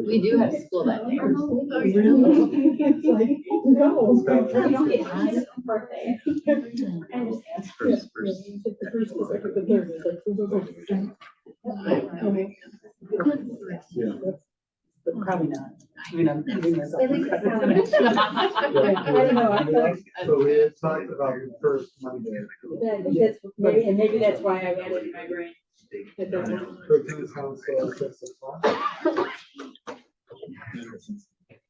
We do have school that day. It's like, no. You don't get his birthday. I understand. First. The first is like the third, it's like, But probably not. I mean, I'm giving myself. At least it's I don't know, I thought, So we had talked about the first Monday. that's, maybe, and maybe that's why I had it in my brain. Curriculum Council at 6 o'clock.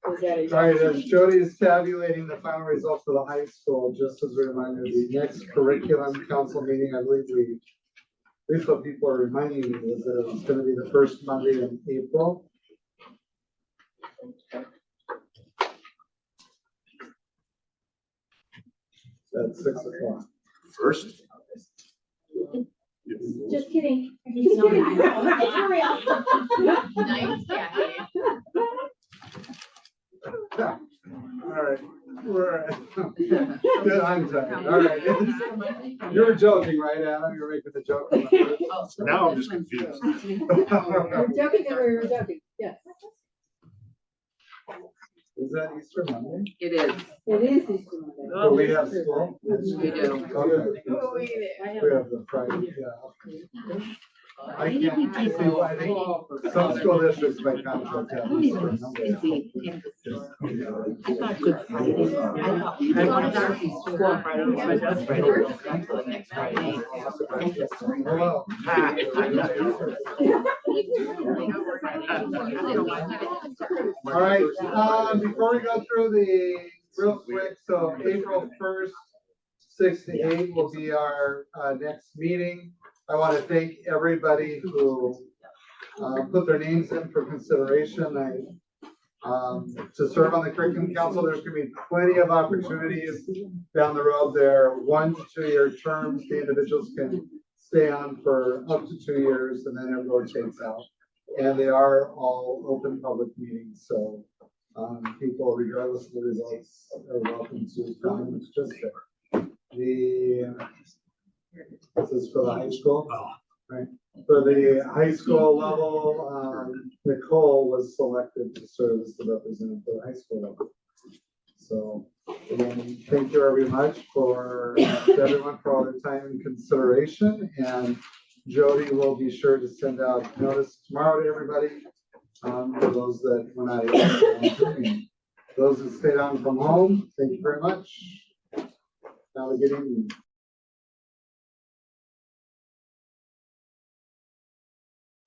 Was that a- All right, as Jody is tabulating the final results for the high school, just as a reminder, the next curriculum council meeting, I believe at least what people are reminding me is that it's gonna be the first Monday in April. At 6 o'clock. First. Just kidding. It's for real. Nice, yeah. All right, we're, good, I'm tired, all right. You were joking, right, Adam? You were making the joke. Now I'm just confused. We're joking and we're joking, yes. Is that Easter Monday? It is. It is Easter Monday. Oh, we have school? We do. Okay. We have the Friday, yeah. I can't, I think some school districts by contract have Easter Monday. I thought Good Friday. I wanted our school on Friday, my best Friday. Next Friday. Hello. All right, before we go through the real quick, so April 1st, 6 to 8 will be our next meeting. I want to thank everybody who put their names in for consideration. to serve on the curriculum council. There's gonna be plenty of opportunities down the road. They're 1 to 2 year terms. The individuals can stay on for up to 2 years and then it rotates out. And they are all open public meetings, so people, regardless of the results, are welcome to come and participate. This is for the high school, right? For the high school level, Nicole was selected to serve as the representative for the high school level. So again, thank you very much for everyone for all their time and consideration. And Jody will be sure to send out notice tomorrow to everybody. For those that were not able to. Those that stayed on from home, thank you very much. Have a good evening.